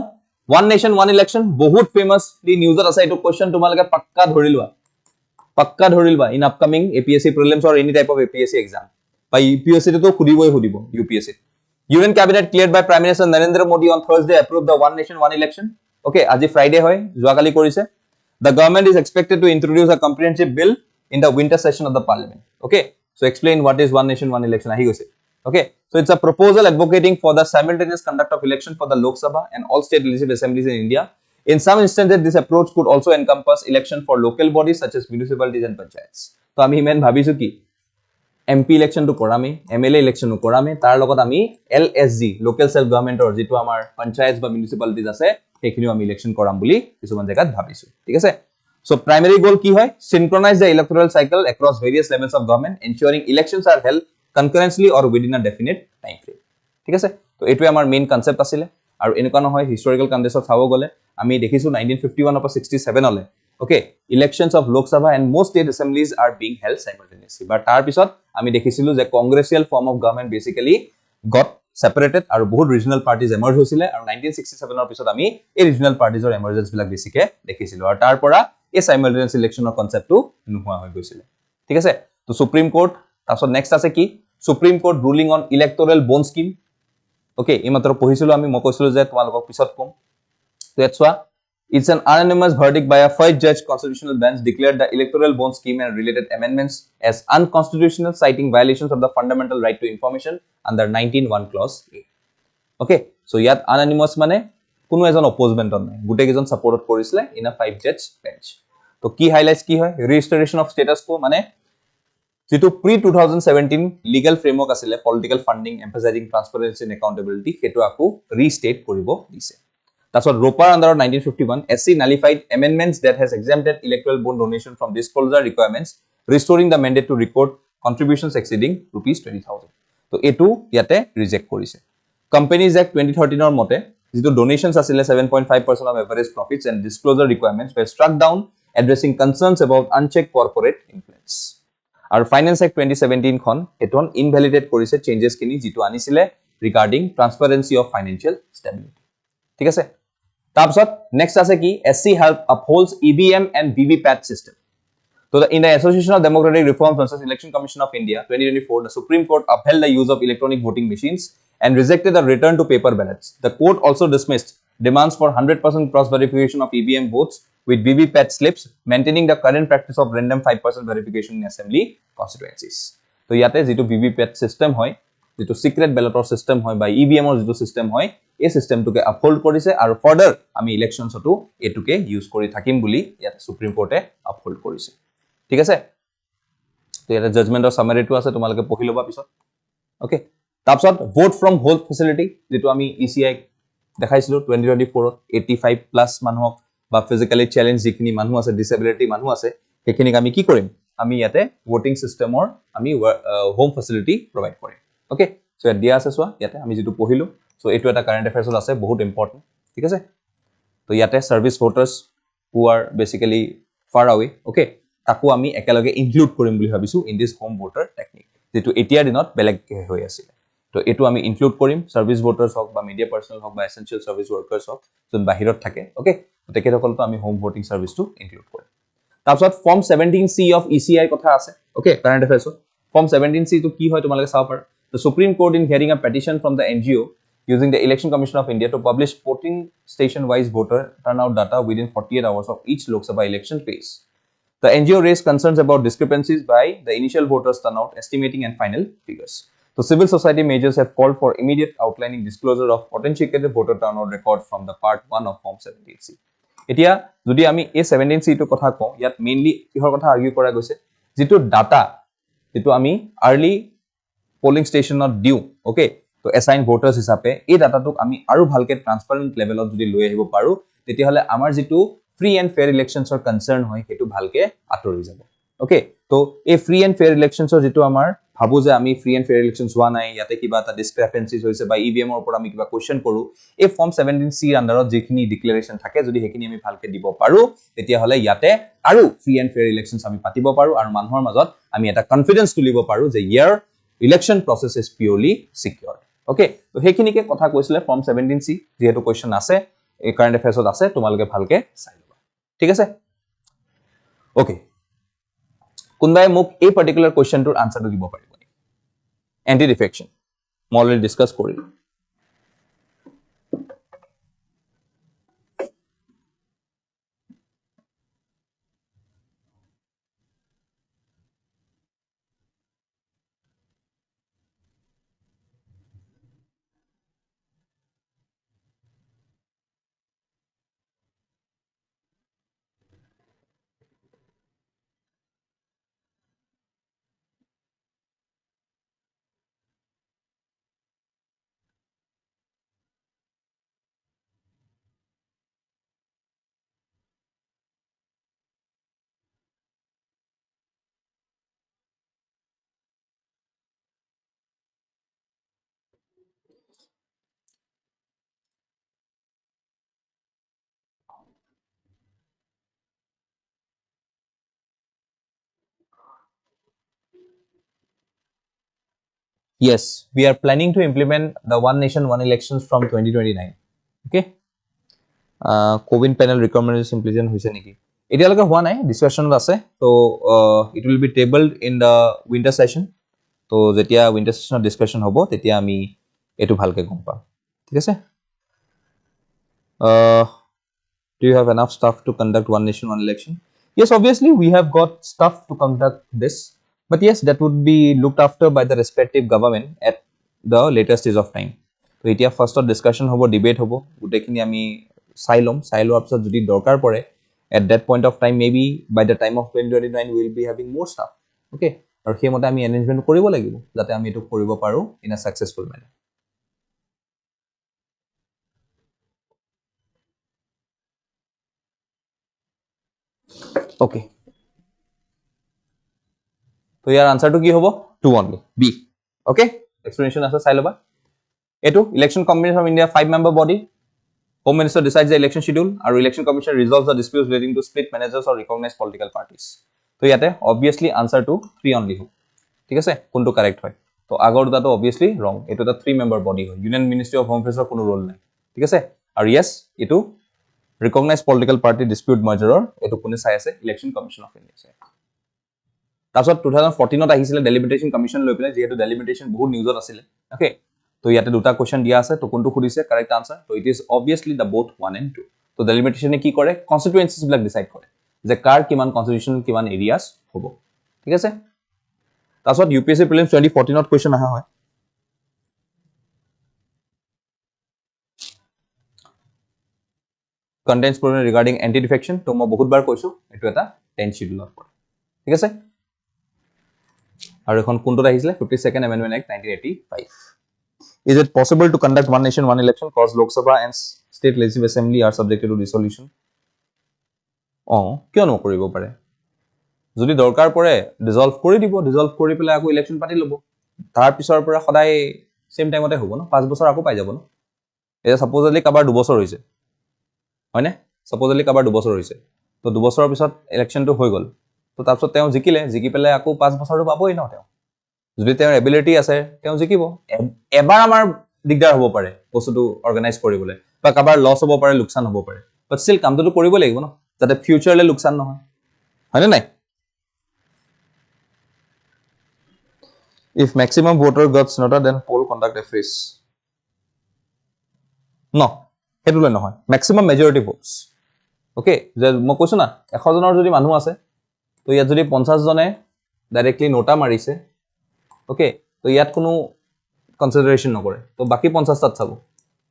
ওয়ান নেশন ওয়ান ইলেকশন বহুত ফেমাসলি নিউজত আছে এটো কোশ্চেন তোমালকে পাক্কা ধৰি লবা in upcoming APSC prelims or any type of APSC exam বা ইউপিএসসি তো খুদিবই UPSC union cabinet cleared by prime minister Narendra Modi on Thursday approve the one nation one election okay আজি ফ্রাইডে হয় যোৱাকালি কৰিছে the government is expected to introduce a comprehensive bill in the winter session of the parliament okay so explain what is one nation one election ahi goise okay so it's a proposal advocating for the simultaneous conduct of election for the Lok Sabha and all state legislative assemblies in India in some instances this approach could also encompass election for local bodies such as municipalities and panchayats so ami men bhabisu ki MP election to korame MLA election to korame tar logot ami LSG local self government or jitu amar panchayats ba municipalities ase hekhiniu ami election koram buli kisuman jagat bhabisu thik ase so primary goal ki hoy synchronize the electoral cycle across various levels of government ensuring elections are held concurrently or within a definite time frame ঠিক আছে তো এটো আমাৰ main concept আছিল আৰু এনেকুৱা নহয় হিস্টোৰিক্যাল context চাব গলে আমি দেখিছো 1951 অফ 67 হলে okay elections of Lok Sabha and most state assemblies are being held simultaneously but tar pisot ami dekhisilu je congressial form of government basically got separated aru bahut regional parties emerge hoisile aru 1967 or pisot ami ei regional parties or emergence bilak besike dekhisilu aru tar pora ei simultaneous election or concept tu nuhua hoi goisile thik ase to supreme court tasot next ase ki supreme court ruling on electoral bond scheme okay ei matro pohisilu ami mo koisilu je tomalok pisot kom to etwa it's an unanimous verdict by a first judge constitutional bench declared the electoral bond scheme and related amendments as unconstitutional citing violations of the fundamental right to information under 19(1) clause A okay so yat unanimous mane কোনো এজন অপোজমেণ্টত নাই, গোটেইকেইজন ছাপোৰ্টত কৰিছিলে in a 5 জাজ bench. তো কি highlights কি হয়, ৰিষ্টৰেশ্যন অফ ষ্টেটাছ কো, মানে যেটো প্ৰি 2017 লিগেল ফ্ৰেমৱৰ্ক আছিলে পলিটিকেল ফাণ্ডিং এম্ফাসাইজিং ট্ৰান্সপাৰেন্সি এণ্ড একাউণ্টেবিলিটি, সেইটো আকৌ ৰিষ্টেট কৰিব দিছে। তাৰপিছত ৰোপাৰ আণ্ডাৰত 1951 SC nullified amendments that has exempted electoral bond donation from disclosure requirements, restoring the mandate to record contributions exceeding ₹20,000. তো এইটো ইয়াতে ৰিজেক্ট কৰিছে। Companies Act 2013 ৰ মতে যেটো ডোনেশনস আছিলে 7.5% of average profits and disclosure requirements were struck down, addressing concerns about unchecked corporate influence. আৰু Finance Act 2017 খন এটন ইনভ্যালিডেট কৰিছে চেঞ্জেস কিনি যেটো আনিছিলে ৰিগাৰ্ডিং ট্ৰান্সপাৰেন্সি অফ ফাইনান্সিয়াল ষ্টেবিলিটি। ঠিক আছে, তাৰপিছত নেক্সট আছে কি SC help upholds EVM and VVPAT system. So in the Association of Democratic Reforms versus Election Commission of India 2024, the Supreme Court upheld the use of electronic voting machines and rejected the return to paper ballots. The court also dismissed demands for 100% cross verification of EVM votes with VVPAT slips, maintaining the current practice of random 5% verification in assembly constituencies. So yate jitu VVPAT system hoy, jitu secret balloter system hoy by EVM or jitu system hoy, এই সিস্টেমটোকে uphold কৰিছে আৰু further আমি ইলেকশনছটো এটুকে use কৰি থাকিম বুলি ইয়াতে supreme কোৰ্টে uphold কৰিছে। ঠিক আছে, তো ইয়াতে জাজমেন্টৰ সামাৰীটো আছে, তোমালোকে পঢ়ি লবা পিছত। ওকে, তাৰপিছত ভোট ফ্ৰম হোল্ড ফেচিলিটি, যেটো আমি ECI দেখাইছিলো 2024 ত 85 প্লাছ মানুহক বা ফিজিক্যালি চ্যালেঞ্জ যিখিনি মানুহ আছে, ডিসেবিলিটি মানুহ আছে, সেইখিনিক আমি কি কৰিম, আমি ইয়াতে ভোটিং সিস্টেমৰ আমি হোম ফেচিলিটি প্ৰভাইড কৰিম। ওকে, সো ইয়াত দিয়া আছে চোৱা, ইয়াতে আমি যেটো পঢ়িলো। সো এইটো এটা কারেন্ট অ্যাফেয়ার্সত আছে, বহুত ইম্পর্টেন্ট। ঠিক আছে, তো ইয়াতে সার্ভিস ভোটার্স হু আর বেসিক্যালি ফার আৱে, ওকে, তাকো আমি একেলগে ইনক্লুড কৰিম বুলি ভাবিছো in this home voter technique, যেটো এতিয়াৰ দিনত বেলেগ হৈ আছিল। তো এইটো আমি ইনক্লুড কৰিম, সাৰ্ভিস ভোটাৰ্স হওক বা মিডিয়া পাৰ্সনেল হওক বা এসেনশিয়াল সাৰ্ভিস ওয়াৰ্কাৰ্স হওক, যোন বাহিৰত থাকে। ওকে, তেখেতসকলতো আমি হোম ভোটিং সাৰ্ভিসটো ইনক্লুড কৰিম। তাৰপিছত ফৰ্ম 17C অফ ECI কথা আছে। ওকে, কাৰেন্ট অ্যাফেয়াৰ্সত ফৰ্ম 17C তো কি হয় তোমালোকে চাব পাৰা। The Supreme Court in hearing a petition from the NGO using the Election Commission of India to publish voting station-wise voter turnout data within 48 hours of each Lok Sabha election phase. The NGO raised concerns about discrepancies by the initial voters turnout, estimating and final figures. So civil society majors have called for immediate outlining disclosure of authenticated voter turnout record from the part 1 of Form 17C. এতিয়া যদি আমি এই 17C টো কথা কওঁ, ইয়াত mainly কিহৰ কথা আৰ্গিউ কৰা গৈছে, যেটো ডাটা যেটো আমি আৰ্লি পোলিং স্টেশনত দিও, ওকে, তো এসাইন ভোটাৰ্স হিসাবে এই ডাটাটোক আমি আৰু ভালকে ট্ৰান্সপাৰেন্ট লেভেলত যদি লৈ আহিব পাৰো, তেতিয়াহলে আমাৰ যেটো ফ্ৰী এণ্ড ফেয়াৰ ইলেকশনছৰ কনসাৰ্ন হয় সেইটো ভালকে আঁতৰি যাব। ওকে, তো এই ফ্ৰী এণ্ড ফেয়াৰ ইলেকশনছৰ যেটো আমাৰ ভাবো যে আমি ফ্ৰী এণ্ড ফেয়াৰ ইলেকশনছ হোৱা নাই, ইয়াতে কিবা এটা ডিসক্ৰিপেন্সিজ হৈছে বা EVM ৰ ওপৰত আমি কিবা কোৱেশ্চন কৰো, এই ফৰ্ম 17C আন্ডাৰত যিখিনি ডিক্লাৰেশন থাকে যদি সেইখিনি আমি ভালকে দিব পাৰো, তেতিয়াহলে ইয়াতে আৰু ফ্ৰী এণ্ড ফেয়াৰ ইলেকশনছ আমি পাতিব পাৰো আৰু মানুহৰ মাজত আমি এটা কনফিডেন্স তুলিব পাৰো যে ইয়াৰ election process is purely secured. Okay, তো সেইখিনিকে কথা কৈছিলে ফর্ম 17C, যেহেতু কোয়েশ্চন আছে এই কারেন্ট অ্যাফেয়ার্সত আছে, তোমালোকে ভালকে চাই লবা। ঠিক আছে, ওকে, কোনবাই মোক এই পার্টিকুলার কোয়েশ্চনটোৰ আনসাৰটো দিব পাৰিব? এন্টি ডিফেকশন মই অলৰেডি ডিসকাস কৰিলো। Yes, we are planning to implement the One Nation, One Elections from 2029. Okay. Covid panel recommendation implementation হৈছে নেকি? এতিয়ালৈকে হোৱা নাই, ডিসকাশনত আছে। তো it will be tabled in the winter session. তো যেতিয়া winter session ডিসকাশন হ'ব তেতিয়া আমি এটো ভালকে গম পাম। ঠিক আছে? Do you have enough staff to conduct One Nation, One Election? Yes, obviously we have got staff to conduct this. But yes, that would be looked after by the respective government at the later stage of time. তো এতিয়া ফাৰ্ষ্টত discussion হ'ব, debate হ'ব, গোটেইখিনি আমি চাই ল'ম, চাই লোৱাৰ পিছত যদি দৰকাৰ পৰে at that point of time maybe by the time of 2029 we will be having more stuff, okay, আৰু সেইমতে আমি এৰেঞ্জমেণ্ট কৰিব লাগিব যাতে আমি এইটো কৰিব পাৰো in a successful manner. Okay, তো ইয়াৰ আনসাৰটো কি হ'ব? 2 only, B. Okay, explanation আছে চাই ল'বা. এইটো election commission of India 5-member body. Home Minister decides the election schedule and election commission resolves the disputes relating to split managers or recognized political parties. So ইয়াতে obviously answer to 3 only ho. ঠিক আছে, কোনটো correct হয়? তো আগৰ দুটাটো obviously wrong. এটো এটা 3-member body হয়. Union Ministry of Home Affairs কোনো রোল নাই। ঠিক আছে? আৰু yes, এটো recognized political party dispute merger এটো কোনে চাই আছে? Election Commission of India চাই। তাৰপিছত 2014ত আহিছিলে Delimitation Commission লৈ পেলাই, যেহেতু Delimitation বহুত নিউজত আছিল। ওকে, তো ইয়াতে দুটা কোৱেশ্চন দিয়া আছে, তো কোনটো খুদিছে কারেক্ট আনসার? তো it is obviously the both 1 and 2. তো ডেলিমিটেশনে কি কৰে? কনস্টিটুয়েন্সিজ বিলাক ডিসাইড কৰে যে কাৰ কিমান কনস্টিটিউশন কিমান এৰিয়াস হ'ব। ঠিক আছে, তাৰপিছত ইউপিএসসি প্ৰিলিমছ 2014ত কোৱেশ্চন আহা হয়। কন্টেন্টস প্ৰবলেম ৰিগাৰ্ডিং এন্টি-ডিফেকশন, তো মই বহুতবাৰ কৈছো এটো এটা 10 শিডিউলত পৰে। ঠিক আছে, আৰু এখন কোনটোত আহিছিলে? 52nd Amendment Act 1985. Is it possible to conduct one nation, one election cause Lok Sabha and state legislative assembly are subjected to dissolution? কিয় নকৰিব পাৰে? যদি দৰকাৰ পৰে ডিসলভ কৰি দিব, ডিসলভ কৰি পেলাই আকৌ ইলেকশন পাতি ল'ব। তাৰ পিছৰ পৰা সদায় সেম টাইমতে হ'ব ন, 5 বছৰ আকৌ পাই যাব ন। এটা সাপোজলি কাবাৰ 2 বছৰ হৈছে, হয়নে? সাপোজলি কাবাৰ 2 বছৰ হৈছে, তো 2 বছৰৰ পিছত ইলেকশনটো হৈ গ'ল, তো তাৰপিছত তেওঁ জিকিলে, জিকি পেলাই আকৌ 5 বছৰটো পাবই ন তেওঁ। যদি তেওঁৰ এবিলিটি আছে তেওঁ জিকিব। এবাৰ আমাৰ দিগদাৰ হ'ব পাৰে বস্তুটো অৰ্গানাইজ কৰিবলৈ, বা কাবাৰ লছ হ'ব পাৰে, লোকচান হ'ব পাৰে, বাট ষ্টিল কামটো কৰিব লাগিব ন, যাতে ফিউচাৰলে লোকচান নহয়, হয়নে নাই? If maximum voter got not then poll conduct a freeze. No, হেতুলে নহয়, maximum majority votes. ওকে, যে মই কৈছো না 100 জনৰ যদি মানুহ আছে, তো ইয়াত যদি 50 জনে ডাইৰেক্টলি নোটা মাৰিছে, ওকে, তো ইয়াত কোনো কনসিডাৰেশন নকৰে, তো বাকি 50টাত চাব,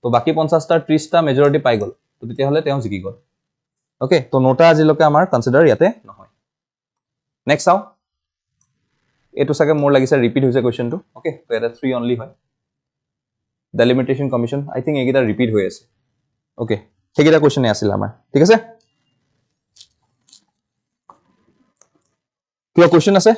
তো বাকি 50টাৰ 30টা মেজৰিটি পাই গ'ল, তো তেতিয়াহ'লে তেওঁ জিকি গ'ল। ওকে, তো নোটা আজিলৈকে আমাৰ কনসিডাৰ ইয়াতে নহয়। নেক্সট চাও, এইটো চাগে মোৰ লাগিছে ৰিপিট হৈছে কোৱেশ্চনটো। ওকে, তো এটা 3 অনলি হয়। Delimitation Commission, I think এইকেইটা ৰিপিট হৈ আছে। ওকে, সেইকেইটা কোৱেশ্চনে আছিল আমাৰ। ঠিক আছে, কিবা কোৱেশ্চন আছে?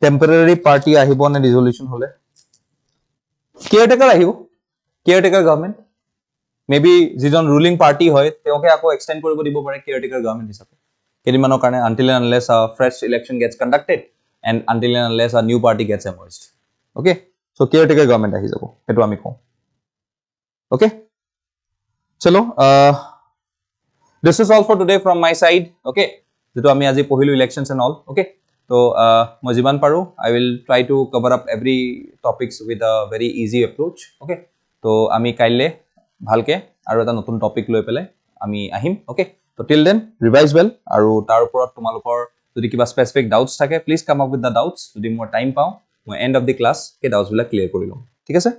টেম্পৰেৰী পাৰ্টি আহিব নে ৰিজলিউশন হলে? কেয়াৰটেকাৰ আহিব, কেয়াৰটেকাৰ গভৰ্ণমেণ্ট। মেবি যিজন ৰুলিং পাৰ্টি হয় তেওঁকে আকৌ এক্সটেণ্ড কৰিব দিব পাৰে কেয়াৰটেকাৰ গভৰ্ণমেণ্ট হিচাপে কেইদিনমানৰ কাৰণে, until and unless a fresh election gets conducted and until and unless a new party gets emerged. Okay, so caretaker government আহি যাব, সেইটো আমি কওঁ। Okay, চলো, this is all for today from my side. Okay, যেটো আমি আজি পঢ়িলো elections and all. Okay, তো মই যিমান পাৰো I will try to cover up every topics with a very easy approach. Okay, তো আমি কাইলে ভালকে আৰু এটা নতুন টপিক লৈ পেলাই আমি আহিম। ওকে, তো টিল দেন ৰিভাইজ ৱেল, আৰু তাৰ ওপৰত তোমালোকৰ যদি কিবা স্পেচিফিক ডাউটছ থাকে please come up with the doubts. যদি মই টাইম পাওঁ মই এণ্ড অফ দি ক্লাছ সেই ডাউটছবিলাক ক্লিয়াৰ কৰি ল'ম। ঠিক আছে,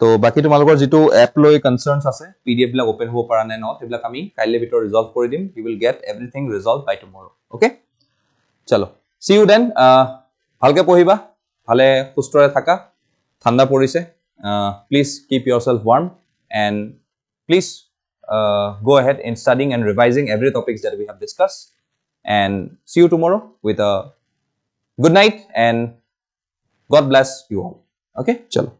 তো বাকি তোমালোকৰ যিটো এপ লৈ কনচাৰ্নছ আছে, পিডিএফ বিলাক ওপেন হ'ব পৰা নাই নট, সেইবিলাক আমি কাইলৈ ভিতৰত ৰিজলভ কৰি দিম। You will get everything resolve by tomorrow. Okay, চলো, সি ইউ দেন। ভালকে পঢ়িবা, ভালে সুস্থৰে থাকা, ঠাণ্ডা পৰিছে, please keep yourself warm and please go ahead in studying and revising every topics that we have discussed, and see you tomorrow with a good night and God bless you all. Okay, chalo.